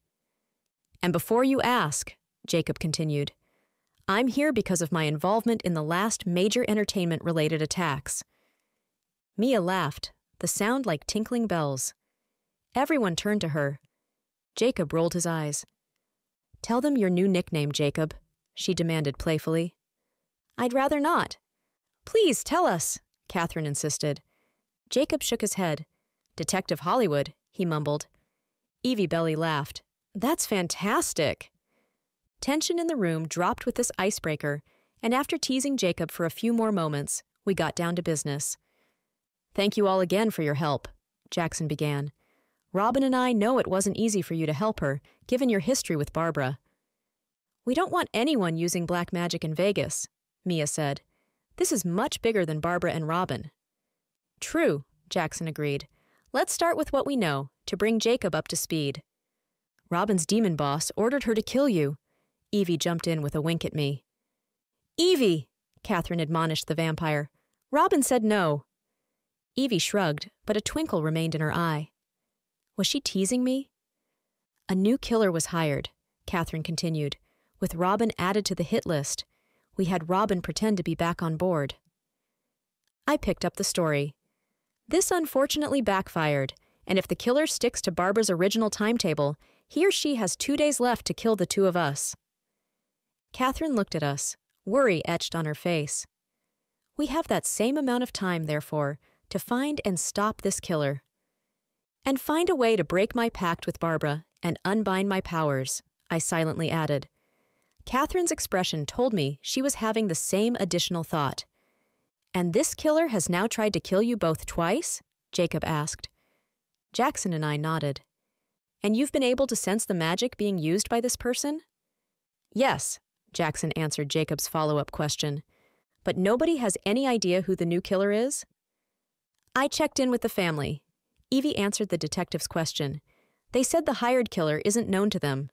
"And before you ask," Jacob continued, "I'm here because of my involvement in the last major entertainment-related attacks." Mia laughed, the sound like tinkling bells. Everyone turned to her. Jacob rolled his eyes. "Tell them your new nickname, Jacob," she demanded playfully. "I'd rather not." "Please tell us," Catherine insisted. Jacob shook his head. "Detective Hollywood," he mumbled. Evie Belly laughed. "That's fantastic." Tension in the room dropped with this icebreaker, and after teasing Jacob for a few more moments, we got down to business. "Thank you all again for your help," Jackson began. "Robin and I know it wasn't easy for you to help her, given your history with Barbara." "We don't want anyone using black magic in Vegas," Mia said. "This is much bigger than Barbara and Robin." "True," Jackson agreed. "Let's start with what we know, to bring Jacob up to speed." Robin's demon boss ordered her to kill you. Evie jumped in with a wink at me. Evie, Catherine admonished the vampire. Robin said no. Evie shrugged, but a twinkle remained in her eye. Was she teasing me? A new killer was hired, Catherine continued, with Robin added to the hit list. We had Robin pretend to be back on board. I picked up the story. This unfortunately backfired, and if the killer sticks to Barbara's original timetable, he or she has 2 days left to kill the two of us. Catherine looked at us, worry etched on her face. We have that same amount of time, therefore, to find and stop this killer. And find a way to break my pact with Barbara and unbind my powers, I silently added. Catherine's expression told me she was having the same additional thought. And this killer has now tried to kill you both twice? Jacob asked. Jackson and I nodded. And you've been able to sense the magic being used by this person? Yes, Jackson answered Jacob's follow-up question. But nobody has any idea who the new killer is? I checked in with the family. Evie answered the detective's question. They said the hired killer isn't known to them.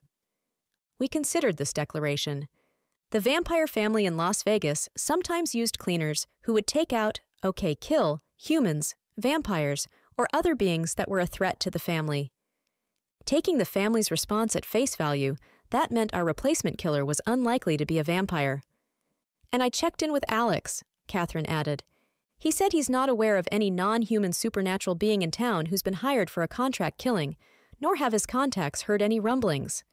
We considered this declaration. The vampire family in Las Vegas sometimes used cleaners who would take out, kill, humans, vampires, or other beings that were a threat to the family. Taking the family's response at face value, that meant our replacement killer was unlikely to be a vampire. And I checked in with Alex, Catherine added. He said he's not aware of any non-human supernatural being in town who's been hired for a contract killing, nor have his contacts heard any rumblings.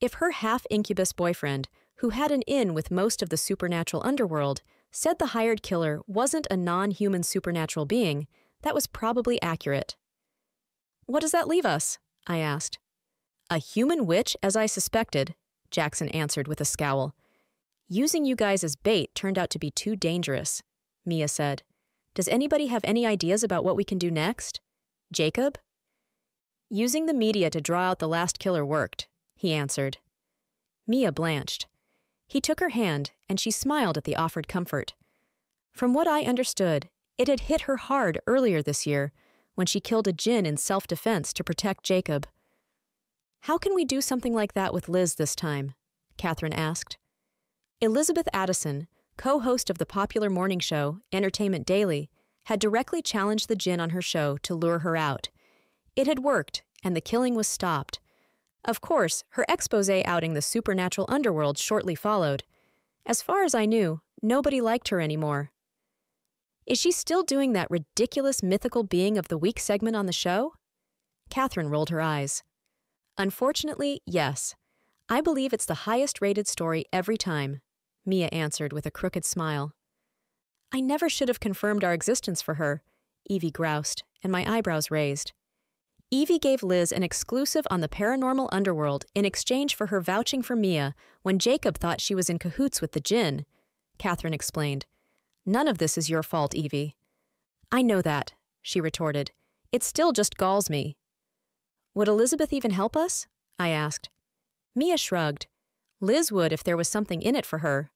If her half-incubus boyfriend, who had an in with most of the supernatural underworld, said the hired killer wasn't a non-human supernatural being, that was probably accurate. What does that leave us? I asked. A human witch, as I suspected, Jackson answered with a scowl. Using you guys as bait turned out to be too dangerous, Mia said. Does anybody have any ideas about what we can do next? Jacob? Using the media to draw out the last killer worked, he answered. Mia blanched. He took her hand, and she smiled at the offered comfort. From what I understood, it had hit her hard earlier this year, when she killed a djinn in self-defense to protect Jacob. How can we do something like that with Liz this time? Catherine asked. Elizabeth Addison, co-host of the popular morning show, Entertainment Daily, had directly challenged the djinn on her show to lure her out. It had worked, and the killing was stopped. Of course, her exposé outing the supernatural underworld shortly followed. As far as I knew, nobody liked her anymore. Is she still doing that ridiculous mythical being of the week segment on the show? Catherine rolled her eyes. Unfortunately, yes. I believe it's the highest-rated story every time, Mia answered with a crooked smile. I never should have confirmed our existence for her, Evie groused, and my eyebrows raised. Evie gave Liz an exclusive on the paranormal underworld in exchange for her vouching for Mia when Jacob thought she was in cahoots with the djinn, Catherine explained. None of this is your fault, Evie. I know that, she retorted. It still just galls me. Would Elizabeth even help us? I asked. Mia shrugged. Liz would if there was something in it for her.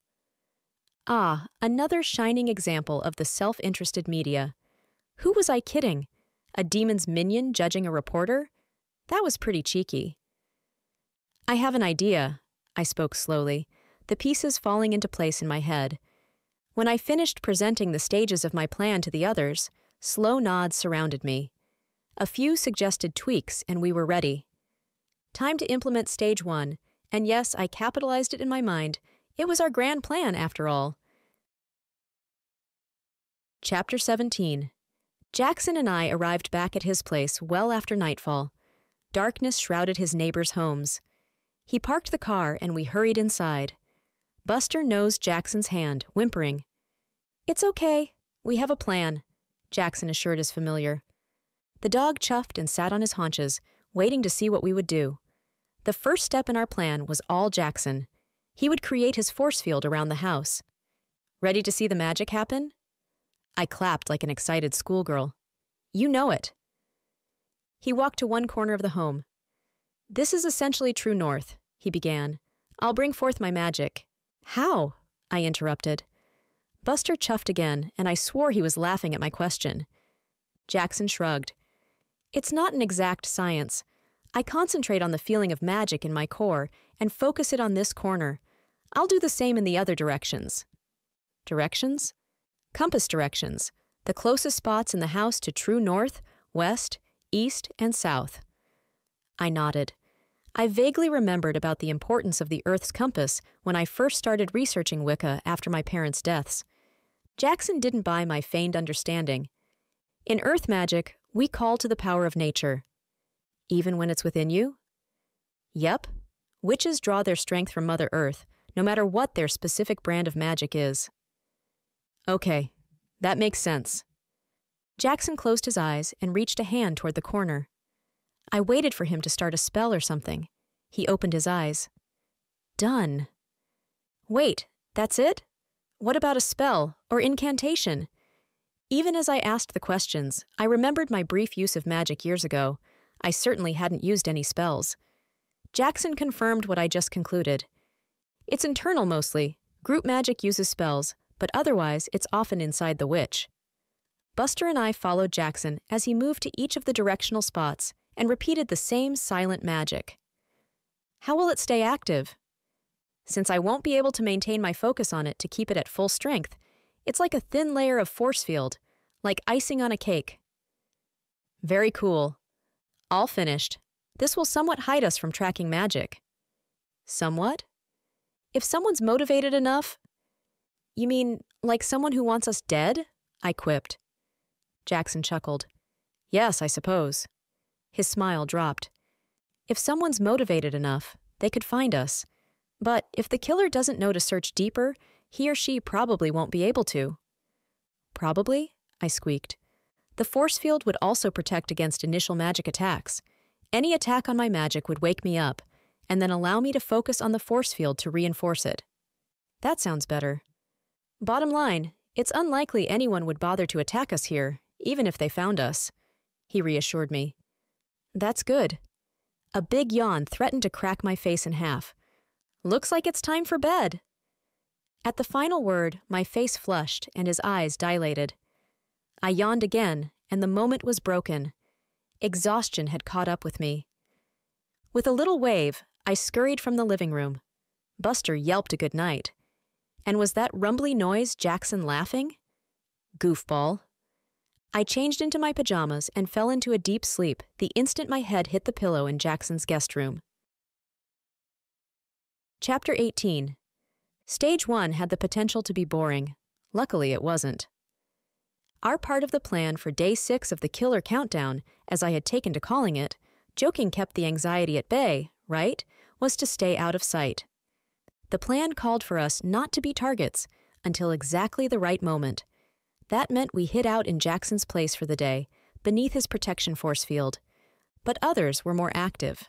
Ah, another shining example of the self-interested media. Who was I kidding? A demon's minion judging a reporter? That was pretty cheeky. I have an idea, I spoke slowly, the pieces falling into place in my head. When I finished presenting the stages of my plan to the others, slow nods surrounded me. A few suggested tweaks, and we were ready. Time to implement stage 1, and yes, I capitalized it in my mind. It was our grand plan, after all. Chapter 17. Jackson and I arrived back at his place well after nightfall. Darkness shrouded his neighbors' homes. He parked the car, and we hurried inside. Buster nosed Jackson's hand, whimpering. It's okay. We have a plan, Jackson assured his familiar. The dog chuffed and sat on his haunches, waiting to see what we would do. The first step in our plan was all Jackson. He would create his force field around the house. Ready to see the magic happen? I clapped like an excited schoolgirl. You know it. He walked to one corner of the home. This is essentially true north, he began. I'll bring forth my magic. How? I interrupted. Buster chuffed again, and I swore he was laughing at my question. Jackson shrugged. It's not an exact science. I concentrate on the feeling of magic in my core and focus it on this corner. I'll do the same in the other directions. Directions? Compass directions, the closest spots in the house to true north, west, east, and south. I nodded. I vaguely remembered about the importance of the Earth's compass when I first started researching Wicca after my parents' deaths. Jackson didn't buy my feigned understanding. In Earth magic, we call to the power of nature. Even when it's within you? Yep. Witches draw their strength from Mother Earth, no matter what their specific brand of magic is. Okay, that makes sense. Jackson closed his eyes and reached a hand toward the corner. I waited for him to start a spell or something. He opened his eyes. Done. Wait, that's it? What about a spell or incantation? Even as I asked the questions, I remembered my brief use of magic years ago. I certainly hadn't used any spells. Jackson confirmed what I just concluded. It's internal mostly. Group magic uses spells, but otherwise it's often inside the witch. Buster and I followed Jackson as he moved to each of the directional spots and repeated the same silent magic. How will it stay active? Since I won't be able to maintain my focus on it to keep it at full strength, it's like a thin layer of force field, like icing on a cake. Very cool. All finished. This will somewhat hide us from tracking magic. Somewhat? If someone's motivated enough... You mean, like someone who wants us dead? I quipped. Jackson chuckled. Yes, I suppose. His smile dropped. If someone's motivated enough, they could find us. But if the killer doesn't know to search deeper, he or she probably won't be able to. Probably? I squeaked. The force field would also protect against initial magic attacks. Any attack on my magic would wake me up, and then allow me to focus on the force field to reinforce it. That sounds better. Bottom line, it's unlikely anyone would bother to attack us here, even if they found us. He reassured me. That's good. A big yawn threatened to crack my face in half. Looks like it's time for bed. At the final word, my face flushed and his eyes dilated. I yawned again, and the moment was broken. Exhaustion had caught up with me. With a little wave, I scurried from the living room. Buster yelped a good night. And was that rumbly noise Jackson laughing? Goofball. I changed into my pajamas and fell into a deep sleep the instant my head hit the pillow in Jackson's guest room. Chapter 18. Stage 1 had the potential to be boring. Luckily, it wasn't. Our part of the plan for Day 6 of the Killer Countdown, as I had taken to calling it, joking kept the anxiety at bay, right, was to stay out of sight. The plan called for us not to be targets until exactly the right moment. That meant we hid out in Jackson's place for the day, beneath his protection force field. But others were more active.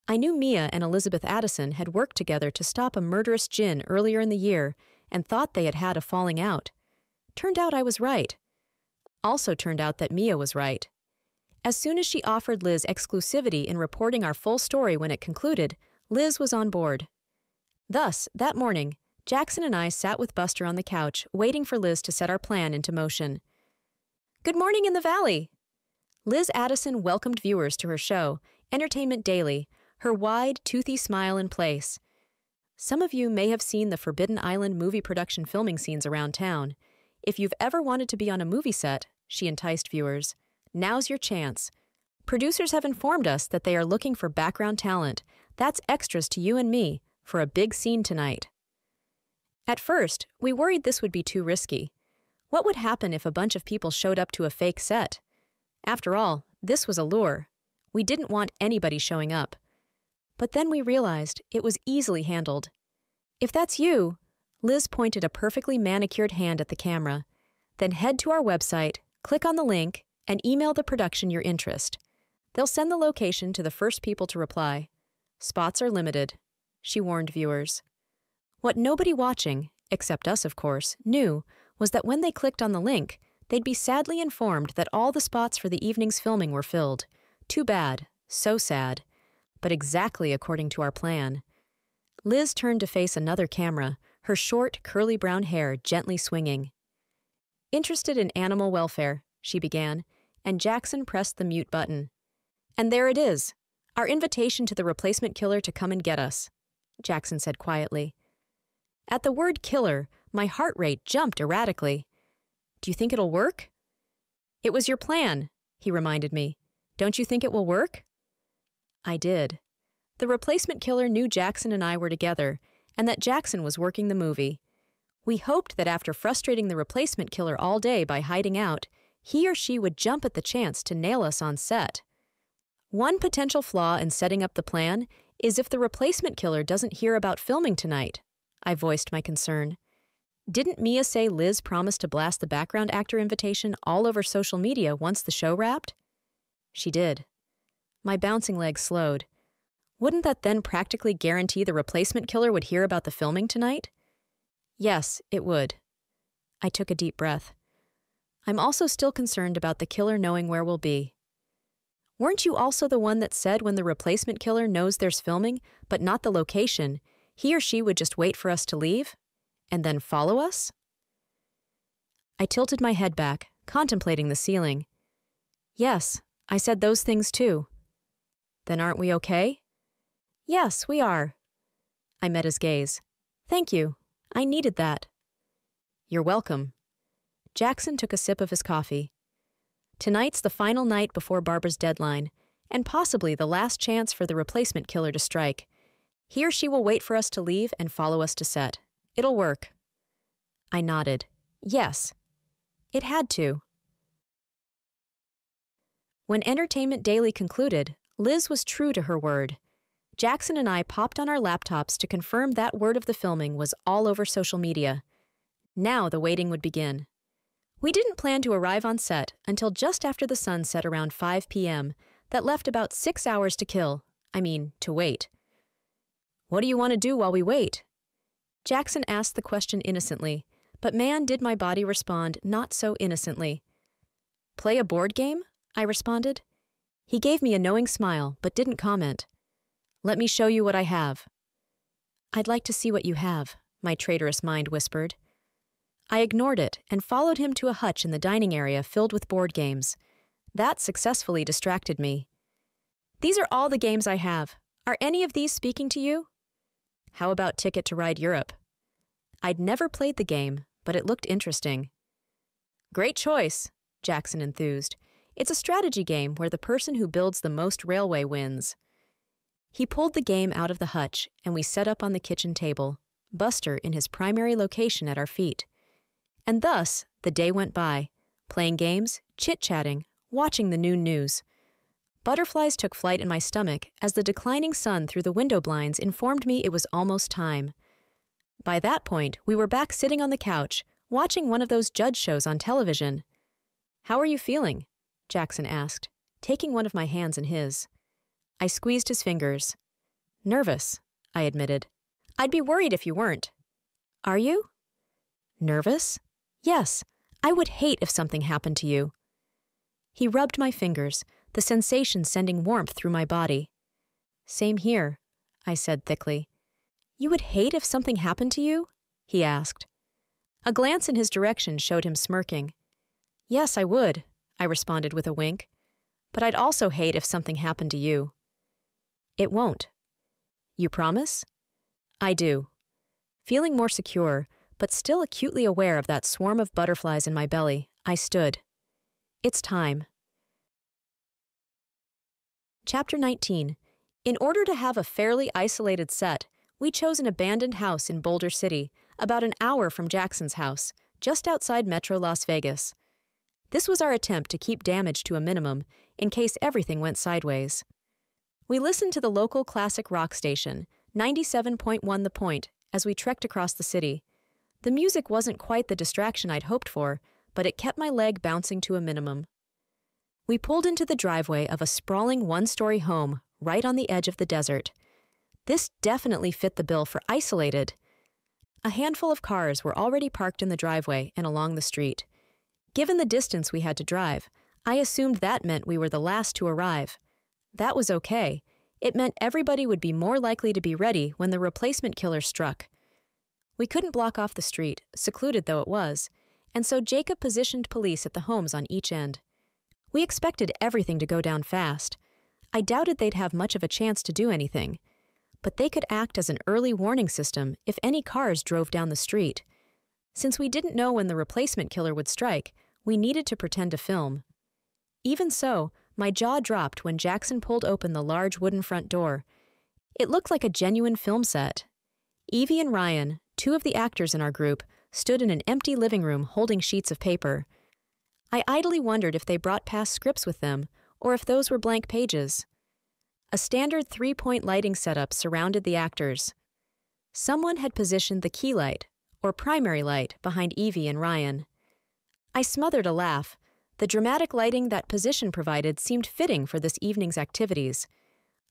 I knew Mia and Elizabeth Addison had worked together to stop a murderous djinn earlier in the year and thought they had had a falling out. Turned out I was right. Also turned out that Mia was right. As soon as she offered Liz exclusivity in reporting our full story when it concluded, Liz was on board. Thus, that morning, Jackson and I sat with Buster on the couch, waiting for Liz to set our plan into motion. Good morning in the valley! Liz Addison welcomed viewers to her show, Entertainment Daily, her wide, toothy smile in place. Some of you may have seen the Forbidden Island movie production filming scenes around town. If you've ever wanted to be on a movie set, she enticed viewers, now's your chance. Producers have informed us that they are looking for background talent. That's extras to you and me, for a big scene tonight. At first, we worried this would be too risky. What would happen if a bunch of people showed up to a fake set? After all, this was a lure. We didn't want anybody showing up. But then we realized it was easily handled. If that's you, Liz pointed a perfectly manicured hand at the camera. Then head to our website, click on the link, and email the production your interest. They'll send the location to the first people to reply. Spots are limited, she warned viewers. What nobody watching, except us of course, knew was that when they clicked on the link, they'd be sadly informed that all the spots for the evening's filming were filled. Too bad, so sad, but exactly according to our plan. Liz turned to face another camera, her short, curly brown hair gently swinging. Interested in animal welfare, she began, and Jackson pressed the mute button. And there it is. Our invitation to the replacement killer to come and get us, Jackson said quietly. At the word killer, my heart rate jumped erratically. Do you think it'll work? It was your plan, he reminded me. Don't you think it will work? I did. The replacement killer knew Jackson and I were together, and that Jackson was working the movie. We hoped that after frustrating the replacement killer all day by hiding out, he or she would jump at the chance to nail us on set. One potential flaw in setting up the plan is if the replacement killer doesn't hear about filming tonight, I voiced my concern. Didn't Mia say Liz promised to blast the background actor invitation all over social media once the show wrapped? She did. My bouncing legs slowed. Wouldn't that then practically guarantee the replacement killer would hear about the filming tonight? Yes, it would. I took a deep breath. I'm also still concerned about the killer knowing where we'll be. Weren't you also the one that said when the replacement killer knows there's filming, but not the location, he or she would just wait for us to leave? And then follow us? I tilted my head back, contemplating the ceiling. Yes, I said those things too. Then aren't we okay? Yes, we are. I met his gaze. Thank you. I needed that. You're welcome. Jackson took a sip of his coffee. Tonight's the final night before Barbara's deadline, and possibly the last chance for the replacement killer to strike. He or she will wait for us to leave and follow us to set. It'll work. I nodded. Yes. It had to. When Entertainment Daily concluded, Liz was true to her word. Jackson and I popped on our laptops to confirm that word of the filming was all over social media. Now the waiting would begin. We didn't plan to arrive on set until just after the sun set around 5 p.m. That left about 6 hours to kill. To wait. What do you want to do while we wait? Jackson asked the question innocently, but man, did my body respond not so innocently. Play a board game? I responded. He gave me a knowing smile, but didn't comment. Let me show you what I have. I'd like to see what you have, my traitorous mind whispered. I ignored it and followed him to a hutch in the dining area filled with board games. That successfully distracted me. These are all the games I have. Are any of these speaking to you? How about Ticket to Ride Europe? I'd never played the game, but it looked interesting. Great choice, Jackson enthused. It's a strategy game where the person who builds the most railway wins. He pulled the game out of the hutch, and we set up on the kitchen table, Buster in his primary location at our feet. And thus, the day went by, playing games, chit-chatting, watching the noon news. Butterflies took flight in my stomach as the declining sun through the window blinds informed me it was almost time. By that point, we were back sitting on the couch, watching one of those judge shows on television. How are you feeling? Jackson asked, taking one of my hands in his. I squeezed his fingers. Nervous, I admitted. I'd be worried if you weren't. Are you? Nervous? Yes, I would hate if something happened to you. He rubbed my fingers, the sensation sending warmth through my body. Same here, I said thickly. You would hate if something happened to you? He asked. A glance in his direction showed him smirking. Yes, I would, I responded with a wink. But I'd also hate if something happened to you. It won't. You promise? I do. Feeling more secure, but still acutely aware of that swarm of butterflies in my belly, I stood. It's time. Chapter 19. In order to have a fairly isolated set, we chose an abandoned house in Boulder City, about an hour from Jackson's house, just outside Metro Las Vegas. This was our attempt to keep damage to a minimum, in case everything went sideways. We listened to the local classic rock station, 97.1 The Point, as we trekked across the city. The music wasn't quite the distraction I'd hoped for, but it kept my leg bouncing to a minimum. We pulled into the driveway of a sprawling one-story home right on the edge of the desert. This definitely fit the bill for isolated. A handful of cars were already parked in the driveway and along the street. Given the distance we had to drive, I assumed that meant we were the last to arrive. That was okay. It meant everybody would be more likely to be ready when the replacement killer struck. We couldn't block off the street, secluded though it was, and so Jacob positioned police at the homes on each end. We expected everything to go down fast. I doubted they'd have much of a chance to do anything, but they could act as an early warning system if any cars drove down the street. Since we didn't know when the replacement killer would strike, we needed to pretend to film. Even so, my jaw dropped when Jackson pulled open the large wooden front door. It looked like a genuine film set. Evie and Ryan, two of the actors in our group, stood in an empty living room holding sheets of paper. I idly wondered if they brought past scripts with them, or if those were blank pages. A standard three-point lighting setup surrounded the actors. Someone had positioned the key light, or primary light, behind Evie and Ryan. I smothered a laugh. The dramatic lighting that position provided seemed fitting for this evening's activities.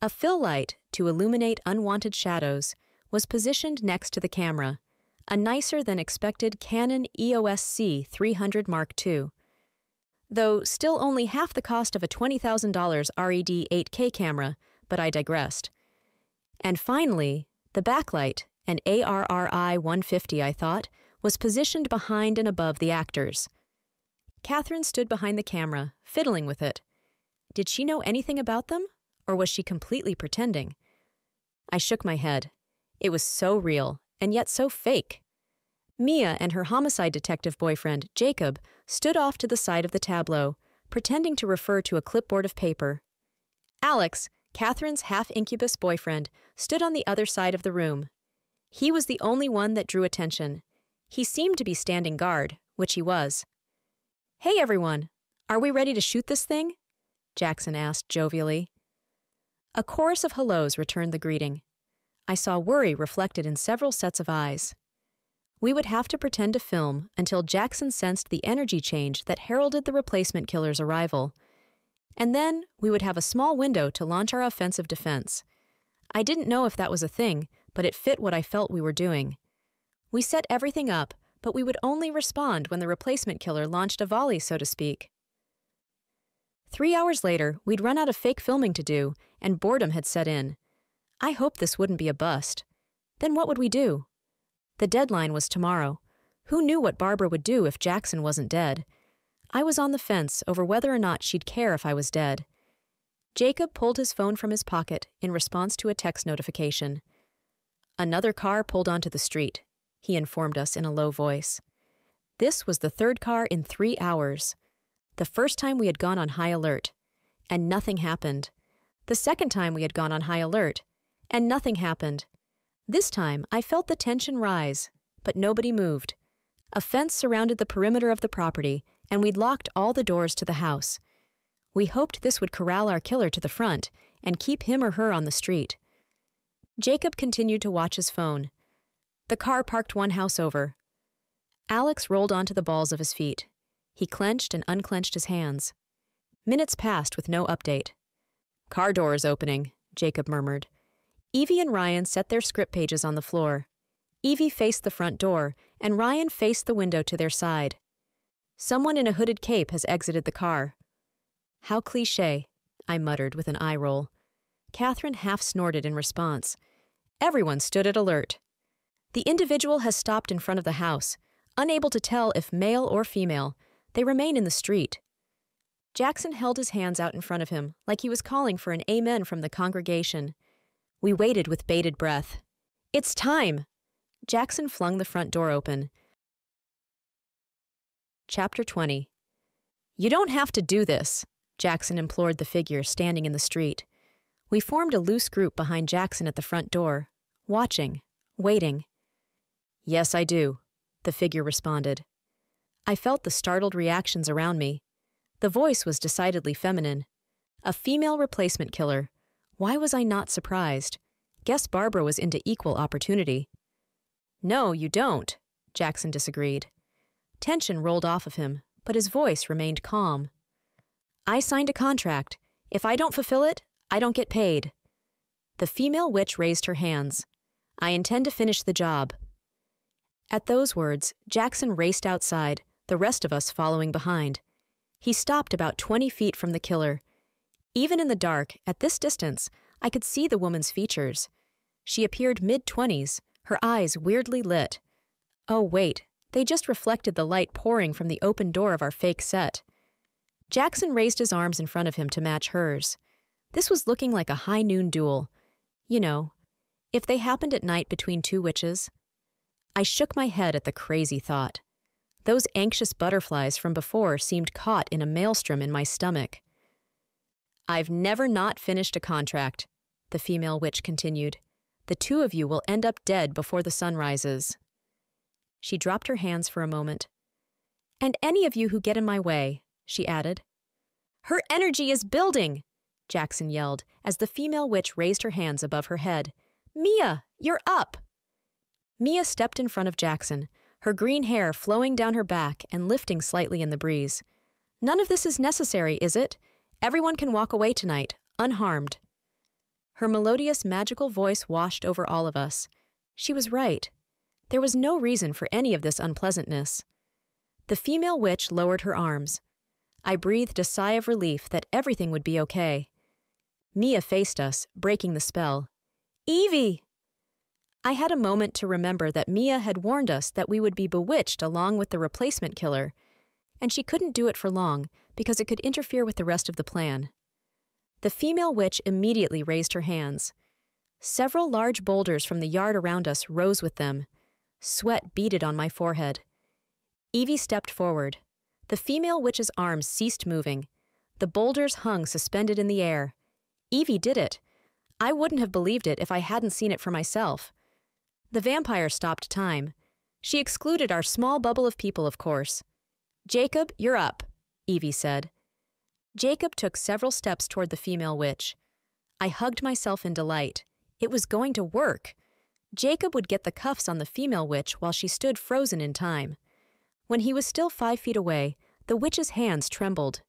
A fill light, to illuminate unwanted shadows, was positioned next to the camera, a nicer-than-expected Canon EOS C 300 Mark II. Though still only half the cost of a $20,000 RED 8K camera, but I digressed. And finally, the backlight, an ARRI 150 I thought, was positioned behind and above the actors. Catherine stood behind the camera, fiddling with it. Did she know anything about them, or was she completely pretending? I shook my head. It was so real, and yet so fake. Mia and her homicide detective boyfriend, Jacob, stood off to the side of the tableau, pretending to refer to a clipboard of paper. Alex, Catherine's half-incubus boyfriend, stood on the other side of the room. He was the only one that drew attention. He seemed to be standing guard, which he was. "Hey, everyone! Are we ready to shoot this thing?" Jackson asked jovially. A chorus of hellos returned the greeting. I saw worry reflected in several sets of eyes. We would have to pretend to film until Jackson sensed the energy change that heralded the replacement killer's arrival. And then we would have a small window to launch our offensive defense. I didn't know if that was a thing, but it fit what I felt we were doing. We set everything up, but we would only respond when the replacement killer launched a volley, so to speak. 3 hours later, we'd run out of fake filming to do, and boredom had set in. I hoped this wouldn't be a bust. Then what would we do? The deadline was tomorrow. Who knew what Barbara would do if Jackson wasn't dead? I was on the fence over whether or not she'd care if I was dead. Jacob pulled his phone from his pocket in response to a text notification. Another car pulled onto the street, he informed us in a low voice. This was the third car in 3 hours. The first time we had gone on high alert, and nothing happened. The second time we had gone on high alert, and nothing happened. This time I felt the tension rise, but nobody moved. A fence surrounded the perimeter of the property, and we'd locked all the doors to the house. We hoped this would corral our killer to the front and keep him or her on the street. Jacob continued to watch his phone. The car parked one house over. Alex rolled onto the balls of his feet. He clenched and unclenched his hands. Minutes passed with no update. "Car door is opening," Jacob murmured. Evie and Ryan set their script pages on the floor. Evie faced the front door, and Ryan faced the window to their side. Someone in a hooded cape has exited the car. "How cliché," I muttered with an eye roll. Catherine half snorted in response. Everyone stood at alert. The individual has stopped in front of the house. Unable to tell if male or female, they remain in the street. Jackson held his hands out in front of him, like he was calling for an amen from the congregation. We waited with bated breath. "It's time!" Jackson flung the front door open. Chapter 20. "You don't have to do this," Jackson implored the figure standing in the street. We formed a loose group behind Jackson at the front door, watching, waiting. "Yes, I do," the figure responded. I felt the startled reactions around me. The voice was decidedly feminine. A female replacement killer. Why was I not surprised? Guess Barbara was into equal opportunity. "No, you don't," Jackson disagreed. Tension rolled off of him, but his voice remained calm. "I signed a contract. If I don't fulfill it, I don't get paid." The female witch raised her hands. "I intend to finish the job." At those words, Jackson raced outside, the rest of us following behind. He stopped about 20 feet from the killer. Even in the dark, at this distance, I could see the woman's features. She appeared mid-20s, her eyes weirdly lit. Oh, wait, they just reflected the light pouring from the open door of our fake set. Jackson raised his arms in front of him to match hers. This was looking like a high-noon duel. You know, if they happened at night between two witches. I shook my head at the crazy thought. Those anxious butterflies from before seemed caught in a maelstrom in my stomach. "I've never not finished a contract," the female witch continued. "The two of you will end up dead before the sun rises." She dropped her hands for a moment. "And any of you who get in my way," she added. "Her energy is building!" Jackson yelled as the female witch raised her hands above her head. "Mia, you're up!" Mia stepped in front of Jackson, her green hair flowing down her back and lifting slightly in the breeze. "None of this is necessary, is it? Everyone can walk away tonight, unharmed." Her melodious, magical voice washed over all of us. She was right. There was no reason for any of this unpleasantness. The female witch lowered her arms. I breathed a sigh of relief that everything would be okay. Mia faced us, breaking the spell. "Evie!" I had a moment to remember that Mia had warned us that we would be bewitched along with the replacement killer, and she couldn't do it for long because it could interfere with the rest of the plan. The female witch immediately raised her hands. Several large boulders from the yard around us rose with them. Sweat beaded on my forehead. Evie stepped forward. The female witch's arms ceased moving. The boulders hung suspended in the air. Evie did it. I wouldn't have believed it if I hadn't seen it for myself. The vampire stopped time. She excluded our small bubble of people, of course. "Jacob, you're up," Evie said. Jacob took several steps toward the female witch. I hugged myself in delight. It was going to work. Jacob would get the cuffs on the female witch while she stood frozen in time. When he was still 5 feet away, the witch's hands trembled.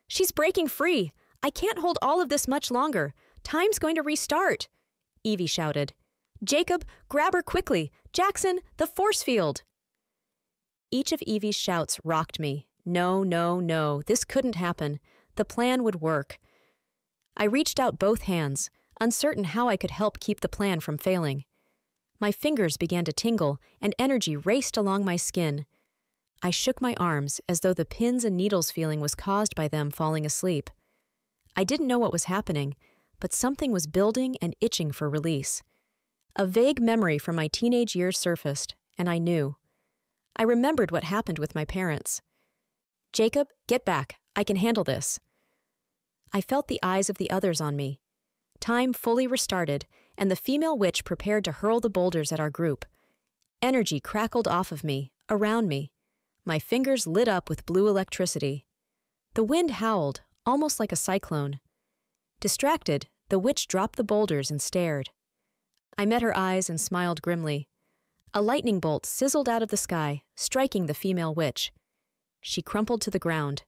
"She's breaking free! I can't hold all of this much longer! Time's going to restart!" Evie shouted. "Jacob, grab her quickly! Jackson, the force field!" Each of Evie's shouts rocked me. No, no, no, this couldn't happen. The plan would work. I reached out both hands, uncertain how I could help keep the plan from failing. My fingers began to tingle, and energy raced along my skin. I shook my arms as though the pins and needles feeling was caused by them falling asleep. I didn't know what was happening, but something was building and itching for release. A vague memory from my teenage years surfaced, and I knew. I remembered what happened with my parents. "Jacob, get back. I can handle this." I felt the eyes of the others on me. Time fully restarted, and the female witch prepared to hurl the boulders at our group. Energy crackled off of me, around me. My fingers lit up with blue electricity. The wind howled, almost like a cyclone. Distracted, the witch dropped the boulders and stared. I met her eyes and smiled grimly. A lightning bolt sizzled out of the sky, striking the female witch. She crumpled to the ground.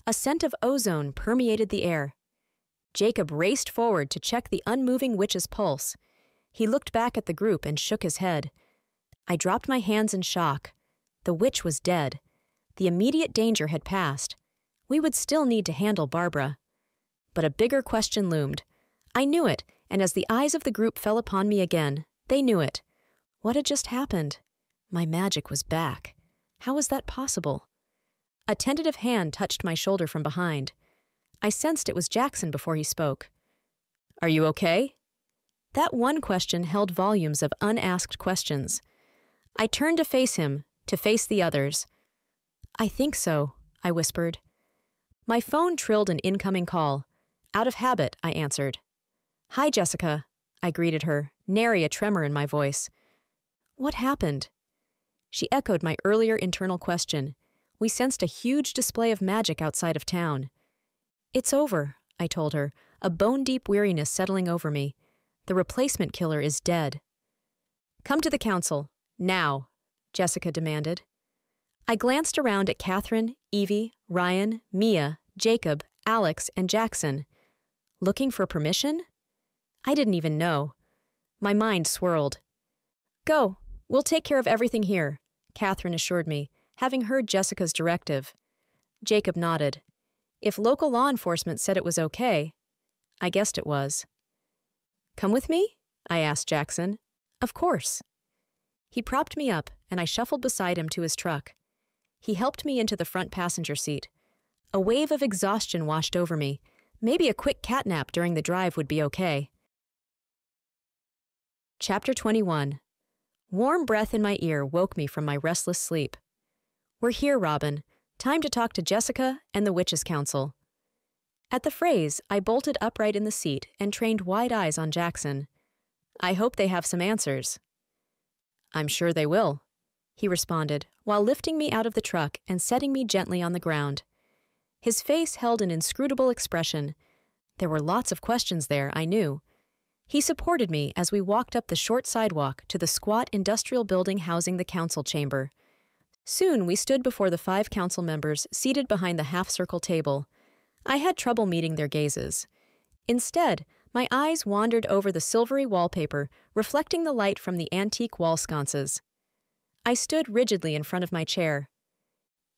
A scent of ozone permeated the air. Jacob raced forward to check the unmoving witch's pulse. He looked back at the group and shook his head. I dropped my hands in shock. The witch was dead. The immediate danger had passed. We would still need to handle Barbara. But a bigger question loomed. I knew it, and as the eyes of the group fell upon me again, they knew it. What had just happened? My magic was back. How was that possible? A tentative hand touched my shoulder from behind. I sensed it was Jackson before he spoke. "Are you okay?" That one question held volumes of unasked questions. I turned to face him, to face the others. "I think so," I whispered. My phone trilled an incoming call. Out of habit, I answered. "Hi, Jessica," I greeted her, nary a tremor in my voice. "What happened?" She echoed my earlier internal question. We sensed a huge display of magic outside of town. "It's over," I told her, a bone-deep weariness settling over me. "The replacement killer is dead." "Come to the council, now," Jessica demanded. I glanced around at Catherine, Evie, Ryan, Mia, Jacob, Alex, and Jackson. Looking for permission? I didn't even know. My mind swirled. "Go, we'll take care of everything here," Catherine assured me, having heard Jessica's directive. Jacob nodded. If local law enforcement said it was okay, I guessed it was. "Come with me?" I asked Jackson. "Of course." He propped me up, and I shuffled beside him to his truck. He helped me into the front passenger seat. A wave of exhaustion washed over me. Maybe a quick catnap during the drive would be okay. Chapter 21. Warm breath in my ear woke me from my restless sleep. We're here, Robin. Time to talk to Jessica and the Witches' Council. At the phrase, I bolted upright in the seat and trained wide eyes on Jackson. I hope they have some answers. I'm sure they will, he responded, while lifting me out of the truck and setting me gently on the ground. His face held an inscrutable expression. There were lots of questions there, I knew. He supported me as we walked up the short sidewalk to the squat industrial building housing the council chamber. Soon we stood before the 5 council members seated behind the half-circle table. I had trouble meeting their gazes. Instead, my eyes wandered over the silvery wallpaper, reflecting the light from the antique wall sconces. I stood rigidly in front of my chair.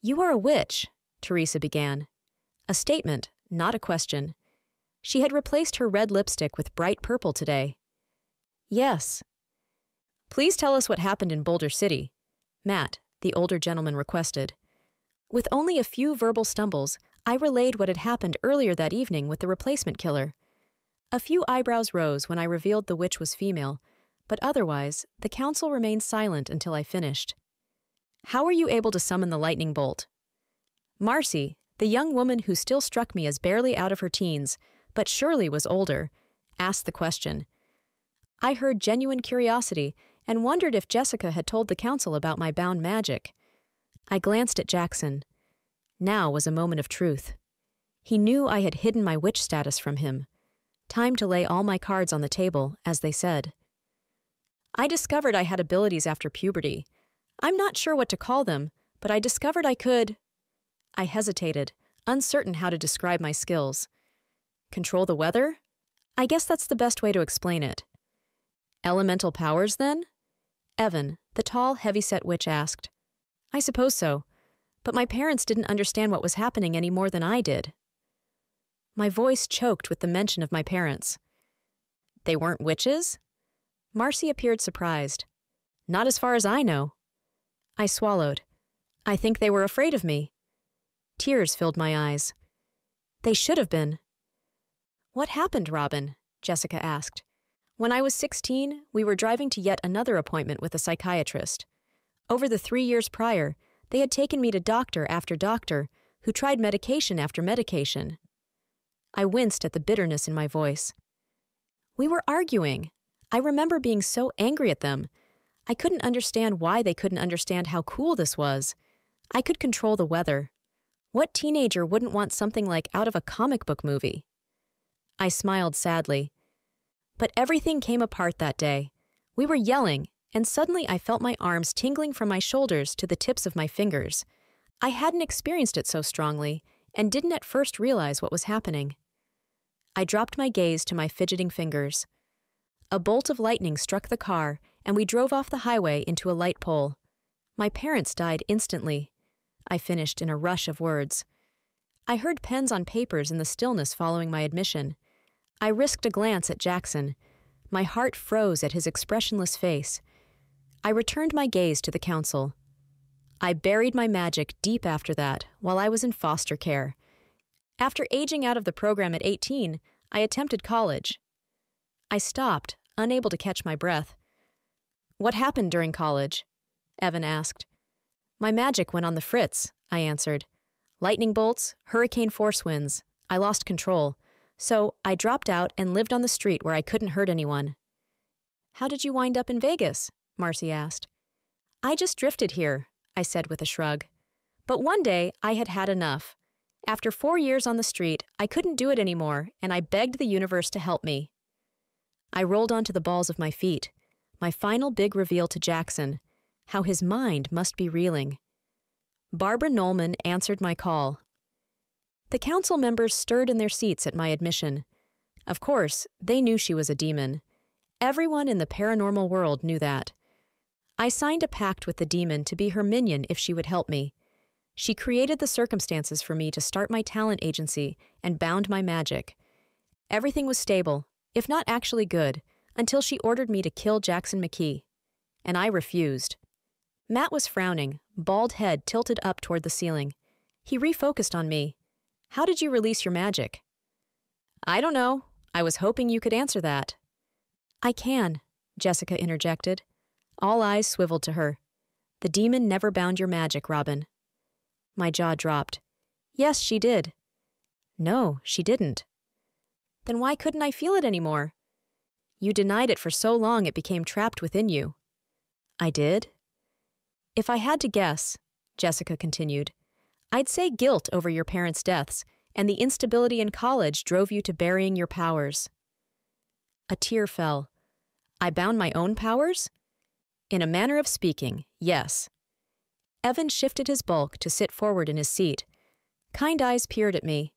"You are a witch," Teresa began. A statement, not a question. She had replaced her red lipstick with bright purple today. "Yes." "Please tell us what happened in Boulder City," Matt, the older gentleman, requested. With only a few verbal stumbles, I relayed what had happened earlier that evening with the replacement killer. A few eyebrows rose when I revealed the witch was female, but otherwise, the council remained silent until I finished. "How were you able to summon the lightning bolt?" Marcy, the young woman who still struck me as barely out of her teens, but surely was older, asked the question. I heard genuine curiosity and wondered if Jessica had told the council about my bound magic. I glanced at Jackson. Now was a moment of truth. He knew I had hidden my witch status from him. Time to lay all my cards on the table, as they said. I discovered I had abilities after puberty. I'm not sure what to call them, but I discovered I could... I hesitated, uncertain how to describe my skills. Control the weather? I guess that's the best way to explain it. Elemental powers, then? Evan, the tall, heavy-set witch, asked. I suppose so, but my parents didn't understand what was happening any more than I did. My voice choked with the mention of my parents. They weren't witches? Marcy appeared surprised. Not as far as I know. I swallowed. I think they were afraid of me. Tears filled my eyes. They should have been. What happened, Robin? Jessica asked. When I was 16, we were driving to yet another appointment with a psychiatrist. Over the 3 years prior, they had taken me to doctor after doctor, who tried medication after medication. I winced at the bitterness in my voice. We were arguing. I remember being so angry at them. I couldn't understand why they couldn't understand how cool this was. I could control the weather. What teenager wouldn't want something like out of a comic book movie? I smiled sadly. But everything came apart that day. We were yelling, and suddenly I felt my arms tingling from my shoulders to the tips of my fingers. I hadn't experienced it so strongly, and didn't at first realize what was happening. I dropped my gaze to my fidgeting fingers. A bolt of lightning struck the car, and we drove off the highway into a light pole. My parents died instantly. I finished in a rush of words. I heard pens on papers in the stillness following my admission. I risked a glance at Jackson. My heart froze at his expressionless face. I returned my gaze to the council. I buried my magic deep after that, while I was in foster care. After aging out of the program at 18, I attempted college. I stopped, unable to catch my breath. What happened during college? Evan asked. My magic went on the fritz, I answered. Lightning bolts, hurricane force winds. I lost control. So I dropped out and lived on the street where I couldn't hurt anyone. How did you wind up in Vegas? Marcy asked. I just drifted here, I said with a shrug. But one day I had had enough. After 4 years on the street, I couldn't do it anymore, and I begged the universe to help me. I rolled onto the balls of my feet, my final big reveal to Jackson, how his mind must be reeling. Barbara Nolman answered my call. The council members stirred in their seats at my admission. Of course, they knew she was a demon. Everyone in the paranormal world knew that. I signed a pact with the demon to be her minion if she would help me. She created the circumstances for me to start my talent agency and bound my magic. Everything was stable, if not actually good, until she ordered me to kill Jackson McKee. And I refused. Matt was frowning, bald head tilted up toward the ceiling. He refocused on me. How did you release your magic? I don't know. I was hoping you could answer that. I can, Jessica interjected. All eyes swiveled to her. The demon never bound your magic, Robin. My jaw dropped. Yes, she did. No, she didn't. Then why couldn't I feel it anymore? You denied it for so long it became trapped within you. I did? If I had to guess, Jessica continued, I'd say guilt over your parents' deaths, and the instability in college drove you to burying your powers. A tear fell. I bound my own powers? In a manner of speaking, yes. Evan shifted his bulk to sit forward in his seat. Kind eyes peered at me.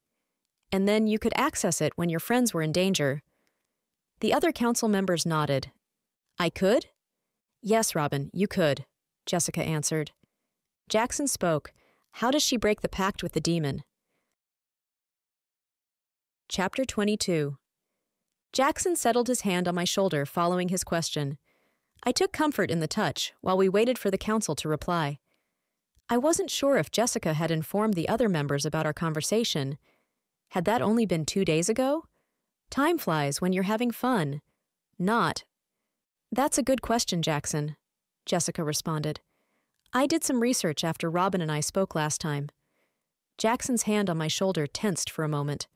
And then you could access it when your friends were in danger. The other council members nodded. I could? Yes, Robin, you could, Jessica answered. Jackson spoke. How does she break the pact with the demon? Chapter 22. Jackson settled his hand on my shoulder following his question. I took comfort in the touch while we waited for the council to reply. I wasn't sure if Jessica had informed the other members about our conversation. Had that only been 2 days ago? Time flies when you're having fun. Not. That's a good question, Jackson, Jessica responded. I did some research after Robin and I spoke last time. Jackson's hand on my shoulder tensed for a moment.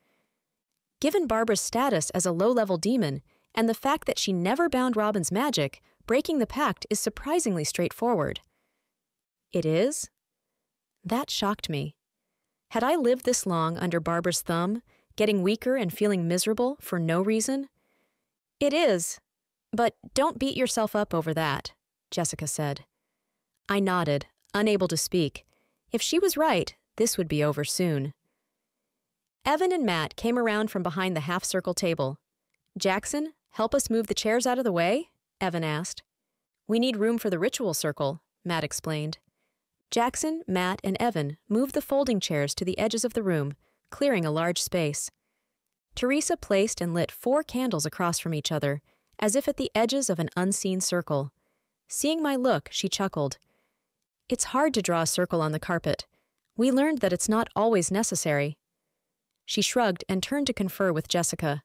Given Barbara's status as a low-level demon and the fact that she never bound Robin's magic, breaking the pact is surprisingly straightforward. It is? That shocked me. Had I lived this long under Barbara's thumb, getting weaker and feeling miserable for no reason? It is, but don't beat yourself up over that, Jessica said. I nodded, unable to speak. If she was right, this would be over soon. Evan and Matt came around from behind the half-circle table. Jackson, help us move the chairs out of the way? Evan asked. We need room for the ritual circle, Matt explained. Jackson, Matt, and Evan moved the folding chairs to the edges of the room, clearing a large space. Teresa placed and lit 4 candles across from each other, as if at the edges of an unseen circle. Seeing my look, she chuckled. It's hard to draw a circle on the carpet. We learned that it's not always necessary. She shrugged and turned to confer with Jessica.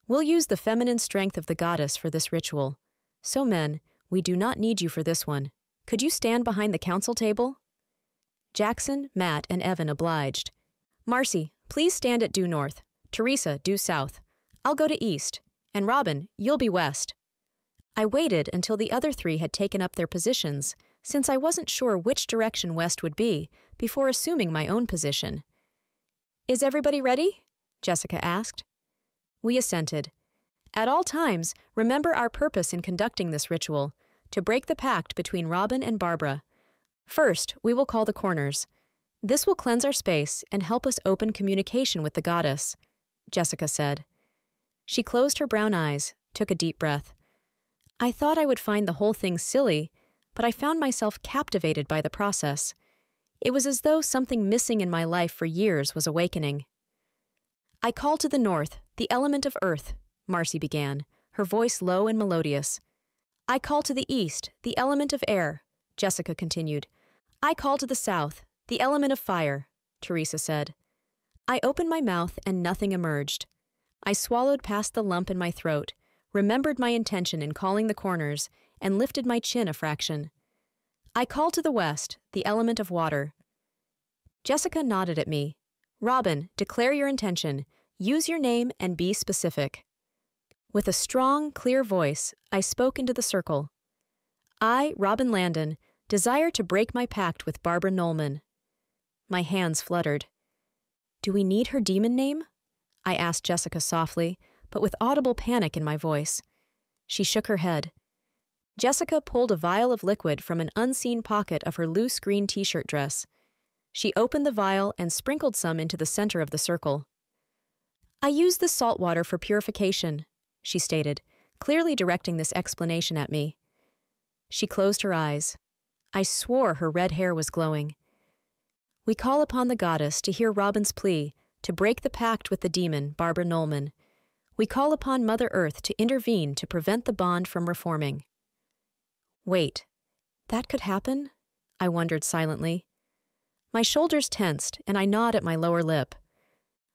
We'll use the feminine strength of the goddess for this ritual. So men, we do not need you for this one. Could you stand behind the council table? Jackson, Matt, and Evan obliged. Marcy, please stand at due north. Teresa, due south. I'll go to east. And Robin, you'll be west. I waited until the other 3 had taken up their positions, since I wasn't sure which direction west would be, before assuming my own position. Is everybody ready? Jessica asked. We assented. At all times, remember our purpose in conducting this ritual, to break the pact between Robin and Barbara. First, we will call the corners. This will cleanse our space and help us open communication with the goddess, Jessica said. She closed her brown eyes, took a deep breath. I thought I would find the whole thing silly, but I found myself captivated by the process. It was as though something missing in my life for years was awakening. I call to the north, the element of earth, Marcy began, her voice low and melodious. I call to the east, the element of air, Jessica continued. I call to the south, the element of fire, Teresa said. I opened my mouth and nothing emerged. I swallowed past the lump in my throat, remembered my intention in calling the corners, and lifted my chin a fraction. I call to the west, the element of water. Jessica nodded at me. Robin, declare your intention. Use your name and be specific. With a strong, clear voice, I spoke into the circle. I, Robin Landon, desire to break my pact with Barbara Nolman. My hands fluttered. Do we need her demon name? I asked Jessica softly, but with audible panic in my voice. She shook her head. Jessica pulled a vial of liquid from an unseen pocket of her loose green t-shirt dress. She opened the vial and sprinkled some into the center of the circle. I use the salt water for purification, she stated, clearly directing this explanation at me. She closed her eyes. I swore her red hair was glowing. We call upon the goddess to hear Robin's plea, to break the pact with the demon, Barbara Nolman. We call upon Mother Earth to intervene to prevent the bond from reforming. Wait, that could happen? I wondered silently. My shoulders tensed, and I gnawed at my lower lip.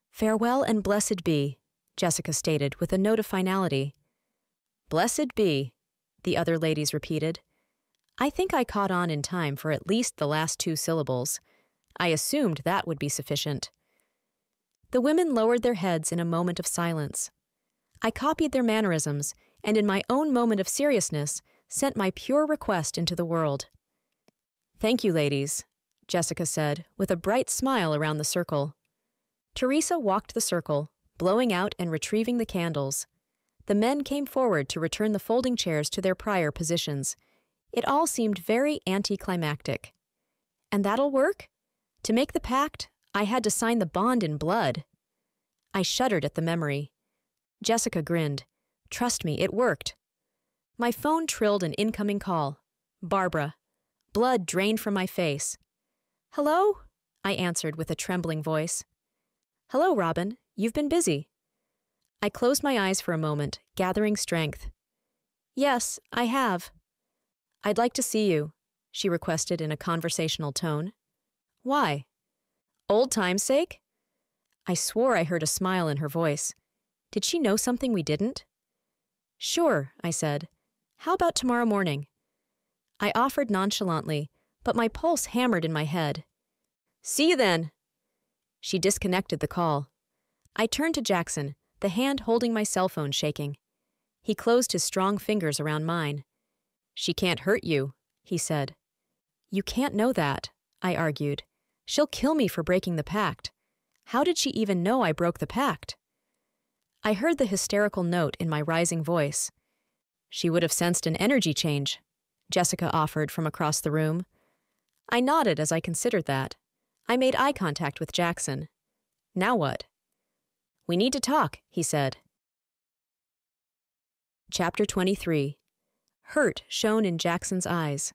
Farewell and blessed be, Jessica stated with a note of finality. Blessed be, the other ladies repeated. I think I caught on in time for at least the last 2 syllables. I assumed that would be sufficient. The women lowered their heads in a moment of silence. I copied their mannerisms, and in my own moment of seriousness, sent my pure request into the world. Thank you, ladies, Jessica said, with a bright smile around the circle. Teresa walked the circle, blowing out and retrieving the candles. The men came forward to return the folding chairs to their prior positions. It all seemed very anticlimactic. And that'll work? To make the pact, I had to sign the bond in blood. I shuddered at the memory. Jessica grinned. Trust me, it worked. My phone trilled an incoming call. Barbara. Blood drained from my face. Hello? I answered with a trembling voice. Hello, Robin. You've been busy. I closed my eyes for a moment, gathering strength. Yes, I have. I'd like to see you, she requested in a conversational tone. Why? Old time's sake? I swore I heard a smile in her voice. Did she know something we didn't? Sure, I said. How about tomorrow morning? I offered nonchalantly, but my pulse hammered in my head. See you then. She disconnected the call. I turned to Jackson, the hand holding my cell phone shaking. He closed his strong fingers around mine. She can't hurt you, he said. You can't know that, I argued. She'll kill me for breaking the pact. How did she even know I broke the pact? I heard the hysterical note in my rising voice. She would have sensed an energy change, Jessica offered from across the room. I nodded as I considered that. I made eye contact with Jackson. Now what? We need to talk, he said. Chapter 23. Hurt shone in Jackson's eyes.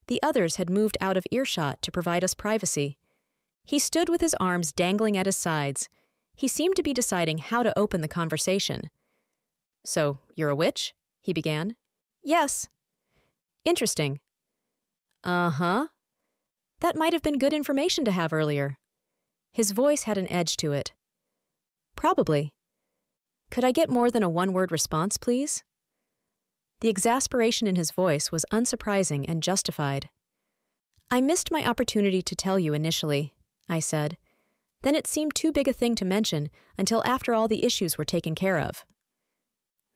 The others had moved out of earshot to provide us privacy. He stood with his arms dangling at his sides. He seemed to be deciding how to open the conversation. So, you're a witch? He began. Yes. Interesting. Uh-huh. That might have been good information to have earlier. His voice had an edge to it. Probably. Could I get more than a one-word response, please? The exasperation in his voice was unsurprising and justified. I missed my opportunity to tell you initially, I said. Then it seemed too big a thing to mention until after all the issues were taken care of.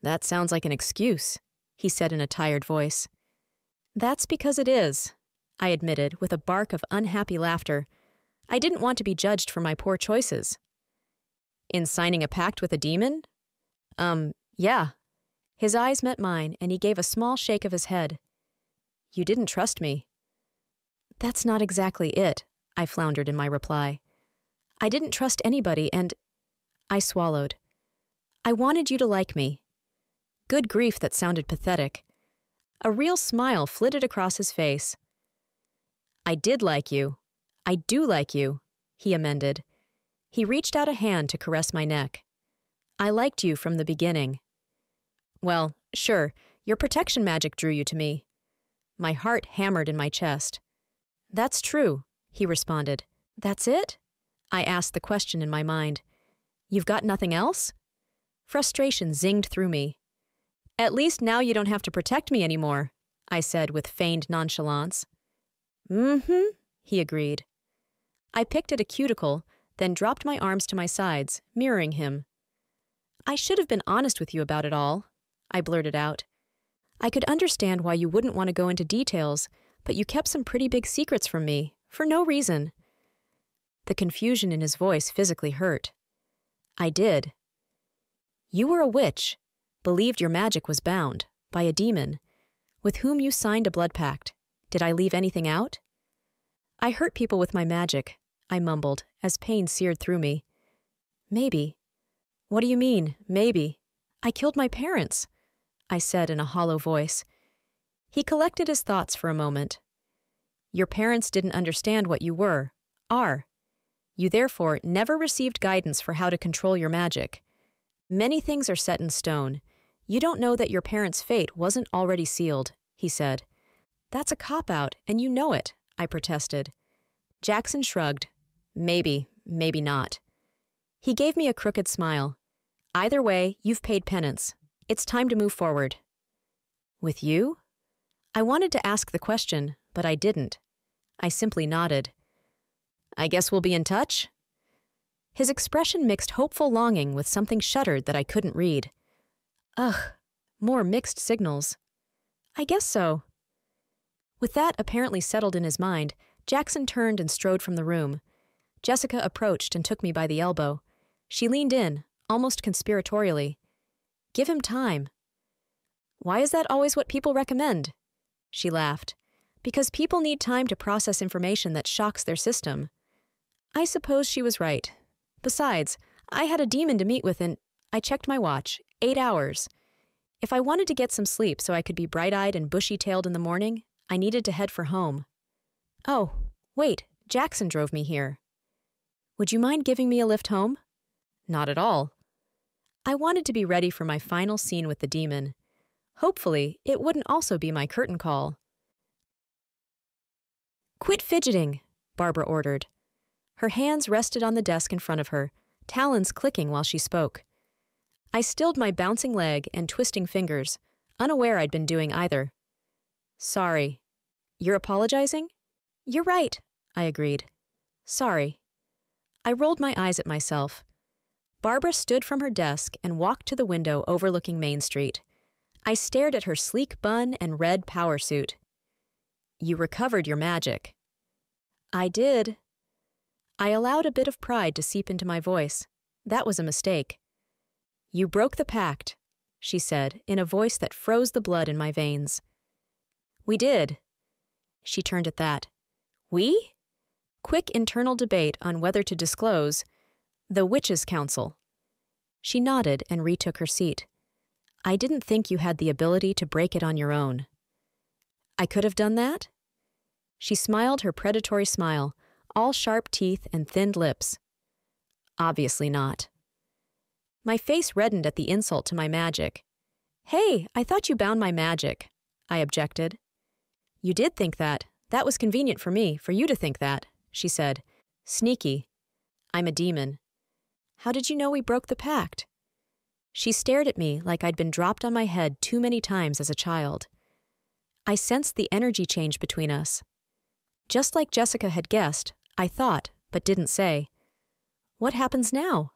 That sounds like an excuse, he said in a tired voice. That's because it is, I admitted with a bark of unhappy laughter. I didn't want to be judged for my poor choices. In signing a pact with a demon? Yeah. His eyes met mine, and he gave a small shake of his head. You didn't trust me. That's not exactly it, I floundered in my reply. I didn't trust anybody, and I swallowed. I wanted you to like me. Good grief, that sounded pathetic. A real smile flitted across his face. I did like you. I do like you, he amended. He reached out a hand to caress my neck. I liked you from the beginning. Well, sure, your protection magic drew you to me. My heart hammered in my chest. That's true, he responded. That's it? I asked the question in my mind. You've got nothing else? Frustration zinged through me. At least now you don't have to protect me anymore, I said with feigned nonchalance. Mm-hmm, he agreed. I picked at a cuticle, then dropped my arms to my sides, mirroring him. I should have been honest with you about it all, I blurted out. I could understand why you wouldn't want to go into details, but you kept some pretty big secrets from me, for no reason. The confusion in his voice physically hurt. I did. You were a witch, believed your magic was bound, by a demon, with whom you signed a blood pact. Did I leave anything out? I hurt people with my magic, I mumbled, as pain seared through me. Maybe. What do you mean, maybe? I killed my parents, I said in a hollow voice. He collected his thoughts for a moment. Your parents didn't understand what you are. You therefore never received guidance for how to control your magic. Many things are set in stone. You don't know that your parents' fate wasn't already sealed, he said. That's a cop-out, and you know it, I protested. Jackson shrugged. Maybe, maybe not. He gave me a crooked smile. Either way, you've paid penance. It's time to move forward. With you? I wanted to ask the question, but I didn't. I simply nodded. I guess we'll be in touch? His expression mixed hopeful longing with something shuttered that I couldn't read. Ugh, more mixed signals. I guess so. With that apparently settled in his mind, Jackson turned and strode from the room. Jessica approached and took me by the elbow. She leaned in, almost conspiratorially. Give him time. Why is that always what people recommend? She laughed. Because people need time to process information that shocks their system. I suppose she was right. Besides, I had a demon to meet with and I checked my watch. 8 hours. If I wanted to get some sleep so I could be bright-eyed and bushy-tailed in the morning, I needed to head for home. Oh, wait, Jackson drove me here. Would you mind giving me a lift home? Not at all. I wanted to be ready for my final scene with the demon. Hopefully, it wouldn't also be my curtain call. Quit fidgeting, Barbara ordered. Her hands rested on the desk in front of her, talons clicking while she spoke. I stilled my bouncing leg and twisting fingers, unaware I'd been doing either. Sorry. You're apologizing? You're right, I agreed. Sorry. I rolled my eyes at myself. Barbara stood from her desk and walked to the window overlooking Main Street. I stared at her sleek bun and red power suit. You recovered your magic. I did. I allowed a bit of pride to seep into my voice. That was a mistake. You broke the pact, she said, in a voice that froze the blood in my veins. We did. She turned at that. We? Quick internal debate on whether to disclose. The Witches' Council. She nodded and retook her seat. I didn't think you had the ability to break it on your own. I could have done that? She smiled her predatory smile, all sharp teeth and thinned lips. Obviously not. My face reddened at the insult to my magic. Hey, I thought you bound my magic, I objected. You did think that. That was convenient for me, for you to think that, she said. Sneaky. I'm a demon. How did you know we broke the pact? She stared at me like I'd been dropped on my head too many times as a child. I sensed the energy change between us. Just like Jessica had guessed, I thought, but didn't say. What happens now?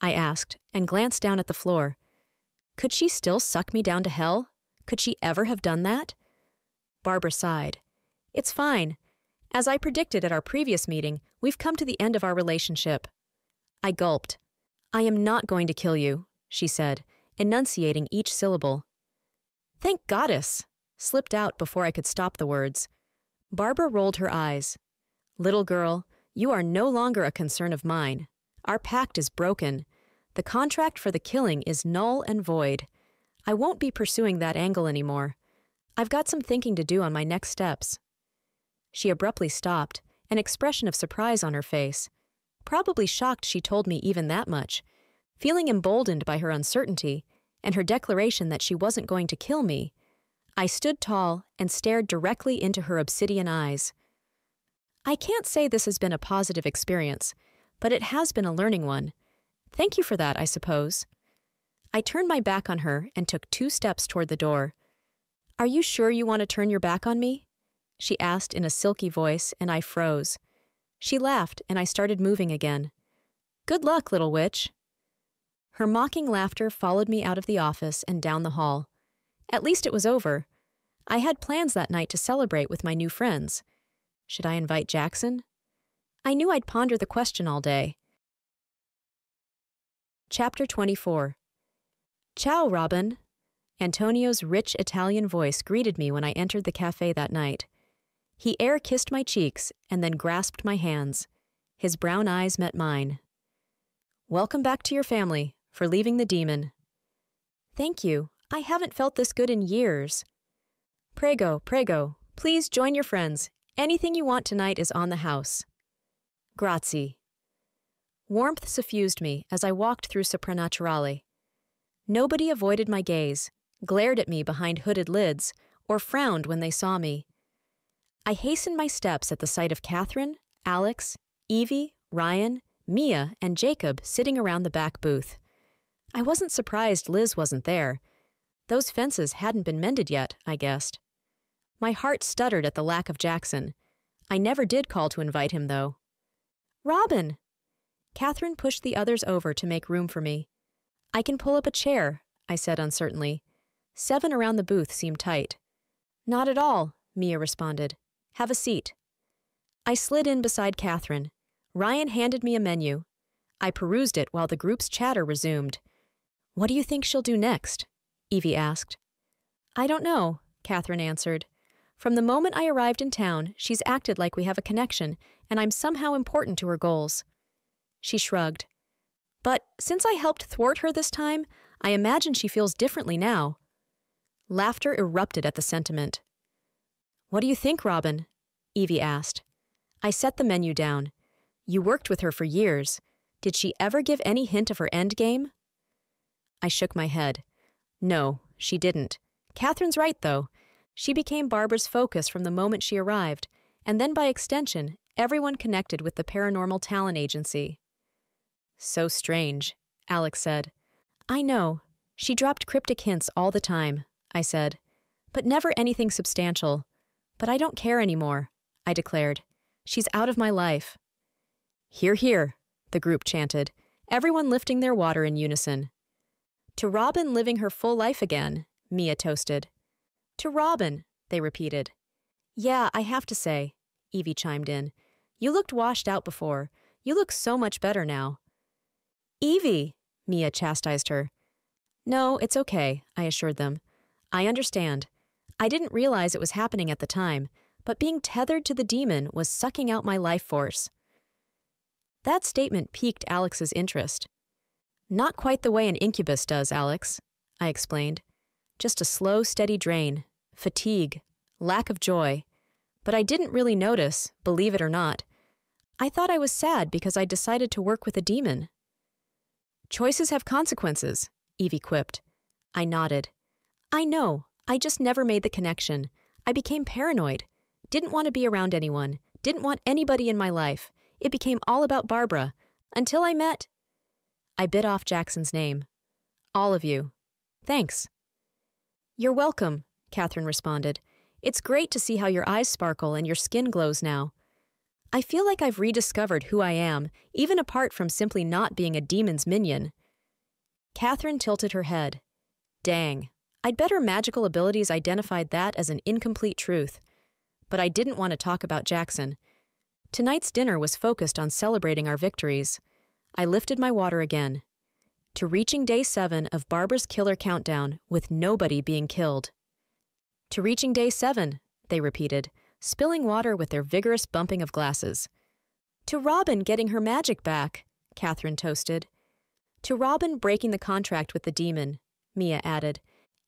I asked, and glanced down at the floor. Could she still suck me down to hell? Could she ever have done that? Barbara sighed. It's fine. As I predicted at our previous meeting, we've come to the end of our relationship. I gulped. I am not going to kill you, she said, enunciating each syllable. Thank goddess, slipped out before I could stop the words. Barbara rolled her eyes. Little girl, you are no longer a concern of mine. Our pact is broken. The contract for the killing is null and void. I won't be pursuing that angle anymore. I've got some thinking to do on my next steps. She abruptly stopped, an expression of surprise on her face. Probably shocked she told me even that much, feeling emboldened by her uncertainty and her declaration that she wasn't going to kill me. I stood tall and stared directly into her obsidian eyes. I can't say this has been a positive experience, but it has been a learning one. Thank you for that, I suppose. I turned my back on her and took 2 steps toward the door. Are you sure you want to turn your back on me? She asked in a silky voice, and I froze. She laughed, and I started moving again. Good luck, little witch. Her mocking laughter followed me out of the office and down the hall. At least it was over. I had plans that night to celebrate with my new friends. Should I invite Jackson? I knew I'd ponder the question all day. Chapter 24. Ciao, Robin. Antonio's rich Italian voice greeted me when I entered the cafe that night. He air-kissed my cheeks and then grasped my hands. His brown eyes met mine. Welcome back to your family, for leaving the demon. Thank you. I haven't felt this good in years. Prego, prego. Please join your friends. Anything you want tonight is on the house. Grazie. Warmth suffused me as I walked through Sopranaturale. Nobody avoided my gaze, glared at me behind hooded lids, or frowned when they saw me. I hastened my steps at the sight of Catherine, Alex, Evie, Ryan, Mia, and Jacob sitting around the back booth. I wasn't surprised Liz wasn't there. Those fences hadn't been mended yet, I guessed. My heart stuttered at the lack of Jackson. I never did call to invite him, though. Robin! Catherine pushed the others over to make room for me. I can pull up a chair, I said uncertainly. 7 around the booth seemed tight. Not at all, Mia responded. Have a seat. I slid in beside Catherine. Ryan handed me a menu. I perused it while the group's chatter resumed. What do you think she'll do next? Evie asked. I don't know, Catherine answered. From the moment I arrived in town, she's acted like we have a connection, and I'm somehow important to her goals. She shrugged. But since I helped thwart her this time, I imagine she feels differently now. Laughter erupted at the sentiment. What do you think, Robin? Evie asked. I set the menu down. You worked with her for years. Did she ever give any hint of her endgame? I shook my head. No, she didn't. Catherine's right, though. She became Barbara's focus from the moment she arrived, and then by extension, everyone connected with the Paranormal Talent Agency. So strange, Alex said. I know. She dropped cryptic hints all the time, I said. But never anything substantial. But I don't care anymore, I declared. She's out of my life. Hear, hear, the group chanted, everyone lifting their water in unison. To Robin living her full life again, Mia toasted. To Robin, they repeated. Yeah, I have to say, Evie chimed in. You looked washed out before. You look so much better now. Evie, Mia chastised her. No, it's okay, I assured them. I understand. I didn't realize it was happening at the time, but being tethered to the demon was sucking out my life force. That statement piqued Alex's interest. Not quite the way an incubus does, Alex, I explained. Just a slow, steady drain, fatigue, lack of joy. But I didn't really notice, believe it or not. I thought I was sad because I decided to work with a demon. Choices have consequences, Evie quipped. I nodded. I know, I just never made the connection. I became paranoid. Didn't want to be around anyone. Didn't want anybody in my life. It became all about Barbara. Until I met... I bit off Jackson's name. All of you. Thanks. You're welcome, Catherine responded. It's great to see how your eyes sparkle and your skin glows now. I feel like I've rediscovered who I am, even apart from simply not being a demon's minion. Catherine tilted her head. Dang, I'd bet her magical abilities identified that as an incomplete truth. But I didn't want to talk about Jackson. Tonight's dinner was focused on celebrating our victories. I lifted my water again. To reaching day 7 of Barbara's killer countdown with nobody being killed. To reaching day 7, they repeated, spilling water with their vigorous bumping of glasses. To Robin getting her magic back, Catherine toasted. To Robin breaking the contract with the demon, Mia added.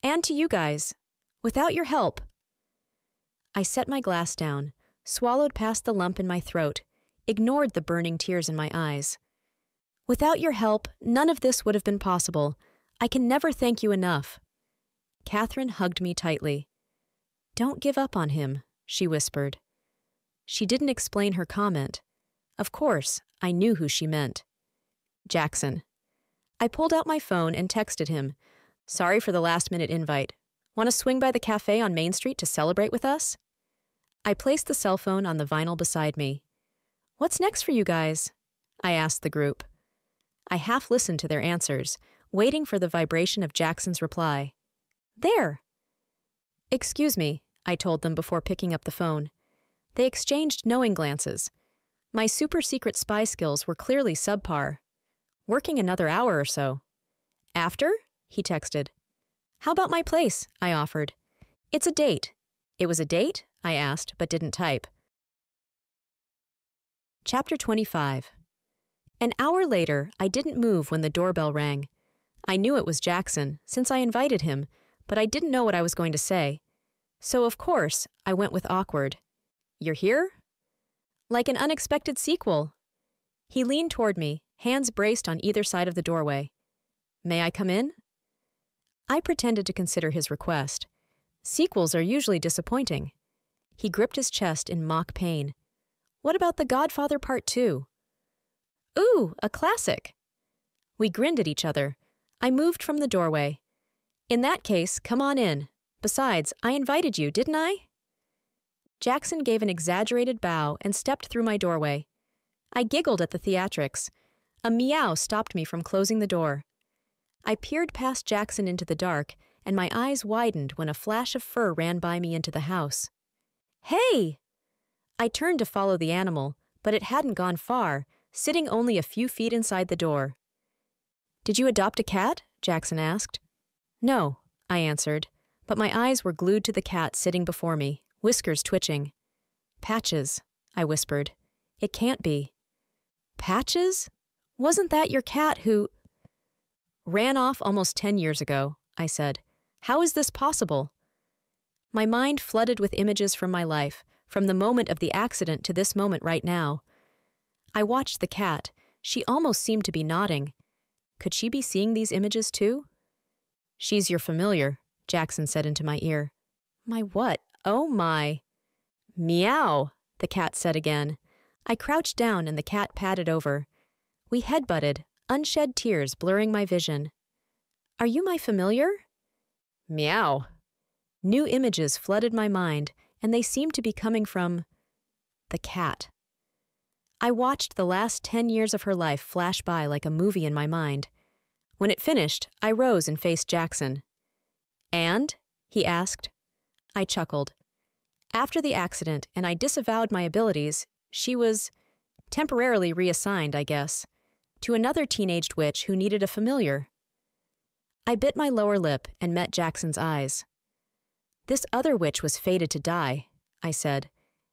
And to you guys. Without your help. I set my glass down, swallowed past the lump in my throat, ignored the burning tears in my eyes. Without your help, none of this would have been possible. I can never thank you enough. Catherine hugged me tightly. Don't give up on him, she whispered. She didn't explain her comment. Of course, I knew who she meant. Jackson. I pulled out my phone and texted him. Sorry for the last-minute invite. Want to swing by the cafe on Main Street to celebrate with us? I placed the cell phone on the vinyl beside me. What's next for you guys? I asked the group. I half listened to their answers, waiting for the vibration of Jackson's reply. There! Excuse me, I told them before picking up the phone. They exchanged knowing glances. My super-secret spy skills were clearly subpar. Working another hour or so. After? He texted. How about my place? I offered. It's a date. It was a date? I asked, but didn't type. Chapter 25. An hour later, I didn't move when the doorbell rang. I knew it was Jackson, since I invited him, but I didn't know what I was going to say. So, of course, I went with awkward. You're here? Like an unexpected sequel. He leaned toward me, hands braced on either side of the doorway. May I come in? I pretended to consider his request. Sequels are usually disappointing. He gripped his chest in mock pain. What about The Godfather Part 2? Ooh, a classic. We grinned at each other. I moved from the doorway. In that case, come on in. Besides, I invited you, didn't I? Jackson gave an exaggerated bow and stepped through my doorway. I giggled at the theatrics. A meow stopped me from closing the door. I peered past Jackson into the dark, and my eyes widened when a flash of fur ran by me into the house. Hey! I turned to follow the animal, but it hadn't gone far, sitting only a few feet inside the door. Did you adopt a cat? Jackson asked. No, I answered, but my eyes were glued to the cat sitting before me, whiskers twitching. Patches, I whispered. It can't be. Patches? Wasn't that your cat who... Ran off almost 10 years ago, I said. How is this possible? My mind flooded with images from my life, from the moment of the accident to this moment right now. I watched the cat. She almost seemed to be nodding. Could she be seeing these images too? She's your familiar, Jackson said into my ear. My what? Oh my. Meow, the cat said again. I crouched down and the cat padded over. We headbutted, unshed tears blurring my vision. Are you my familiar? Meow. New images flooded my mind, and they seemed to be coming from the cat. I watched the last 10 years of her life flash by like a movie in my mind. When it finished, I rose and faced Jackson. And? He asked. I chuckled. After the accident, and I disavowed my abilities, she was temporarily reassigned, I guess, to another teenaged witch who needed a familiar. I bit my lower lip and met Jackson's eyes. This other witch was fated to die, I said,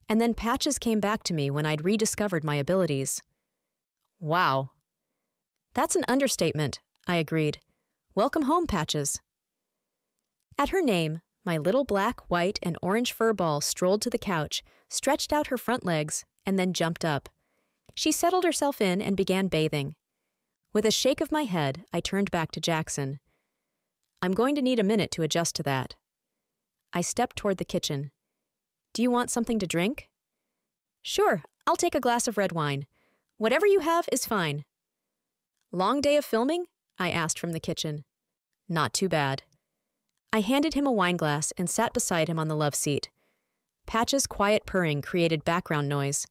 and then Patches came back to me when I'd rediscovered my abilities. Wow. That's an understatement, I agreed. Welcome home, Patches. At her name, my little black, white, and orange fur ball strolled to the couch, stretched out her front legs, and then jumped up. She settled herself in and began bathing. With a shake of my head, I turned back to Jackson. I'm going to need a minute to adjust to that. I stepped toward the kitchen. Do you want something to drink? Sure, I'll take a glass of red wine. Whatever you have is fine. Long day of filming? I asked from the kitchen. Not too bad. I handed him a wineglass and sat beside him on the love seat. Patch's quiet purring created background noise.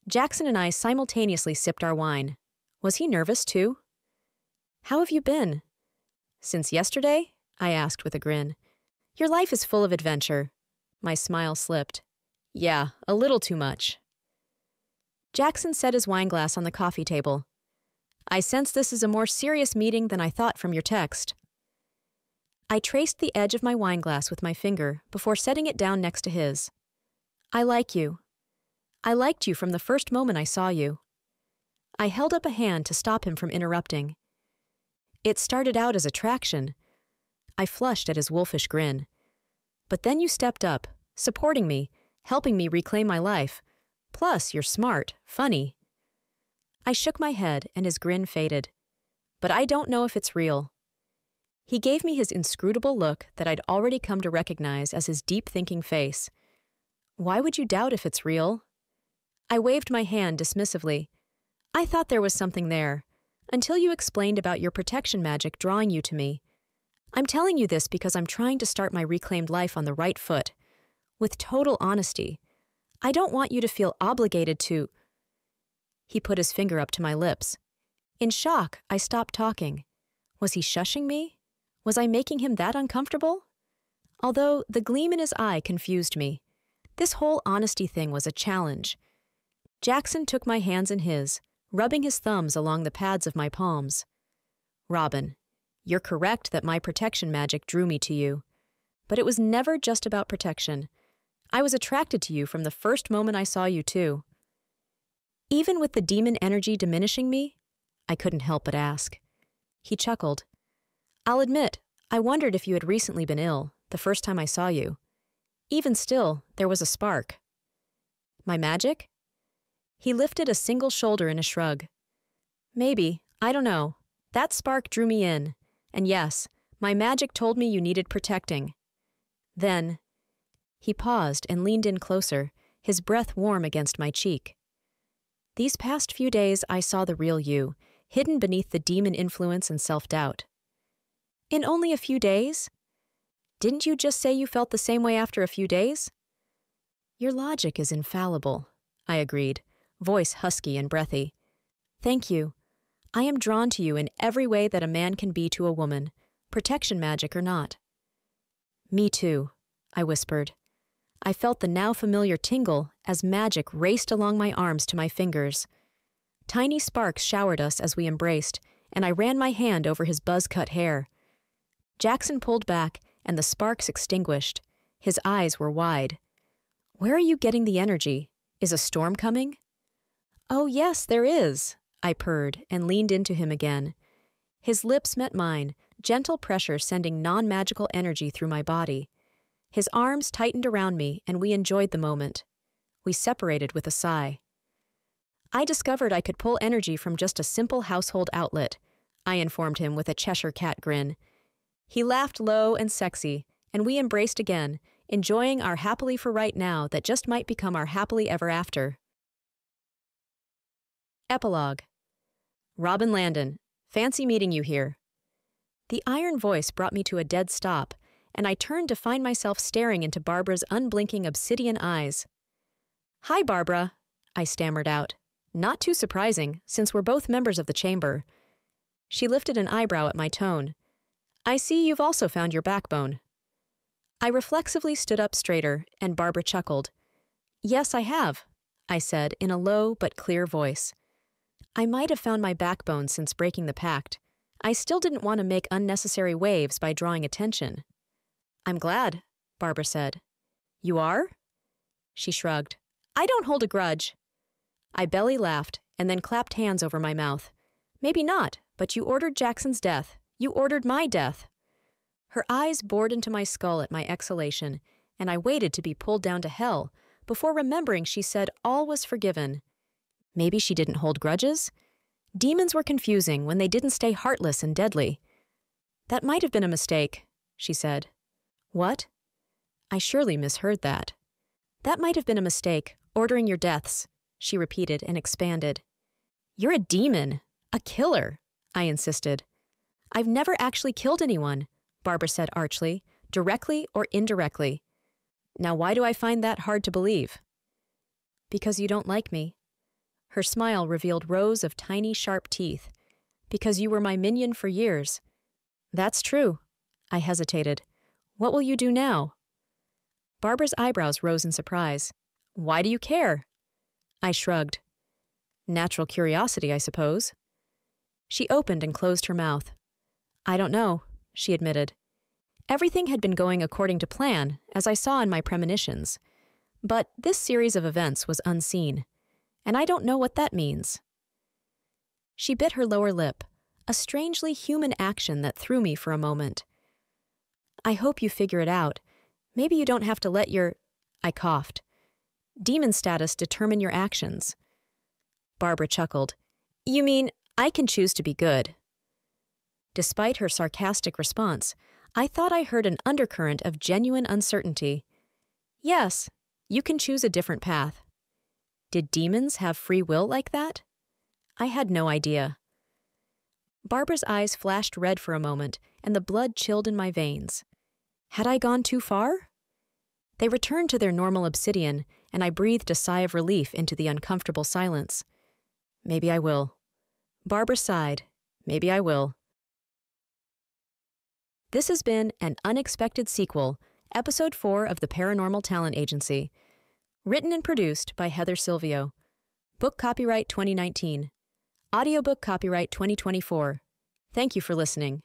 Jackson and I simultaneously sipped our wine. Was he nervous too? How have you been? Since yesterday? I asked with a grin. Your life is full of adventure. My smile slipped. Yeah, a little too much. Jackson set his wineglass on the coffee table. I sense this is a more serious meeting than I thought from your text. I traced the edge of my wineglass with my finger before setting it down next to his. I like you. I liked you from the first moment I saw you. I held up a hand to stop him from interrupting. It started out as attraction. I flushed at his wolfish grin. But then you stepped up, supporting me, helping me reclaim my life. Plus, you're smart, funny. I shook my head and his grin faded. But I don't know if it's real. He gave me his inscrutable look that I'd already come to recognize as his deep-thinking face. Why would you doubt if it's real? I waved my hand dismissively. I thought there was something there, until you explained about your protection magic drawing you to me. I'm telling you this because I'm trying to start my reclaimed life on the right foot. With total honesty. I don't want you to feel obligated to... He put his finger up to my lips. In shock, I stopped talking. Was he shushing me? Was I making him that uncomfortable? Although the gleam in his eye confused me. This whole honesty thing was a challenge. Jackson took my hands in his, rubbing his thumbs along the pads of my palms. Robin, you're correct that my protection magic drew me to you. But it was never just about protection. I was attracted to you from the first moment I saw you too. Even with the demon energy diminishing me? I couldn't help but ask. He chuckled. I'll admit, I wondered if you had recently been ill, the first time I saw you. Even still, there was a spark. My magic? He lifted a single shoulder in a shrug. Maybe, I don't know. That spark drew me in. And yes, my magic told me you needed protecting. Then, he paused and leaned in closer, his breath warm against my cheek. These past few days I saw the real you, hidden beneath the demon influence and self-doubt. In only a few days? Didn't you just say you felt the same way after a few days? Your logic is infallible, I agreed, voice husky and breathy. Thank you. I am drawn to you in every way that a man can be to a woman, protection magic or not. Me too, I whispered. I felt the now familiar tingle as magic raced along my arms to my fingers. Tiny sparks showered us as we embraced, and I ran my hand over his buzz-cut hair. Jackson pulled back, and the sparks extinguished. His eyes were wide. Where are you getting the energy? Is a storm coming? Oh, yes, there is, I purred and leaned into him again. His lips met mine, gentle pressure sending non-magical energy through my body. His arms tightened around me, and we enjoyed the moment. We separated with a sigh. I discovered I could pull energy from just a simple household outlet, I informed him with a Cheshire cat grin. He laughed low and sexy, and we embraced again, enjoying our happily for right now that just might become our happily ever after. Epilogue. Robin Landon, fancy meeting you here. The iron voice brought me to a dead stop, and I turned to find myself staring into Barbara's unblinking obsidian eyes. Hi, Barbara, I stammered out. Not too surprising, since we're both members of the chamber. She lifted an eyebrow at my tone. I see you've also found your backbone. I reflexively stood up straighter, and Barbara chuckled. Yes, I have, I said in a low but clear voice. I might have found my backbone since breaking the pact. I still didn't want to make unnecessary waves by drawing attention. I'm glad, Barbara said. You are? She shrugged. I don't hold a grudge. I belly laughed and then clapped hands over my mouth. Maybe not, but you ordered Jackson's death. You ordered my death. Her eyes bored into my skull at my exhalation, and I waited to be pulled down to hell before remembering she said all was forgiven. Maybe she didn't hold grudges? Demons were confusing when they didn't stay heartless and deadly. That might have been a mistake, she said. What? I surely misheard that. That might have been a mistake, ordering your deaths, she repeated and expanded. You're a demon, a killer, I insisted. I've never actually killed anyone, Barbara said archly, directly or indirectly. Now why do I find that hard to believe? Because you don't like me. Her smile revealed rows of tiny, sharp teeth. Because you were my minion for years. That's true. I hesitated. What will you do now? Barbara's eyebrows rose in surprise. Why do you care? I shrugged. Natural curiosity, I suppose. She opened and closed her mouth. I don't know, she admitted. Everything had been going according to plan, as I saw in my premonitions. But this series of events was unseen, and I don't know what that means. She bit her lower lip, a strangely human action that threw me for a moment. I hope you figure it out. Maybe you don't have to let your... I coughed. Demon status determine your actions. Barbara chuckled. You mean, I can choose to be good. Despite her sarcastic response, I thought I heard an undercurrent of genuine uncertainty. Yes, you can choose a different path. Did demons have free will like that? I had no idea. Barbara's eyes flashed red for a moment, and the blood chilled in my veins. Had I gone too far? They returned to their normal obsidian, and I breathed a sigh of relief into the uncomfortable silence. Maybe I will. Barbara sighed. Maybe I will. This has been An Unexpected Sequel, Episode 4 of the Paranormal Talent Agency. Written and produced by Heather Silvio. Book copyright 2019. Audiobook copyright 2024. Thank you for listening.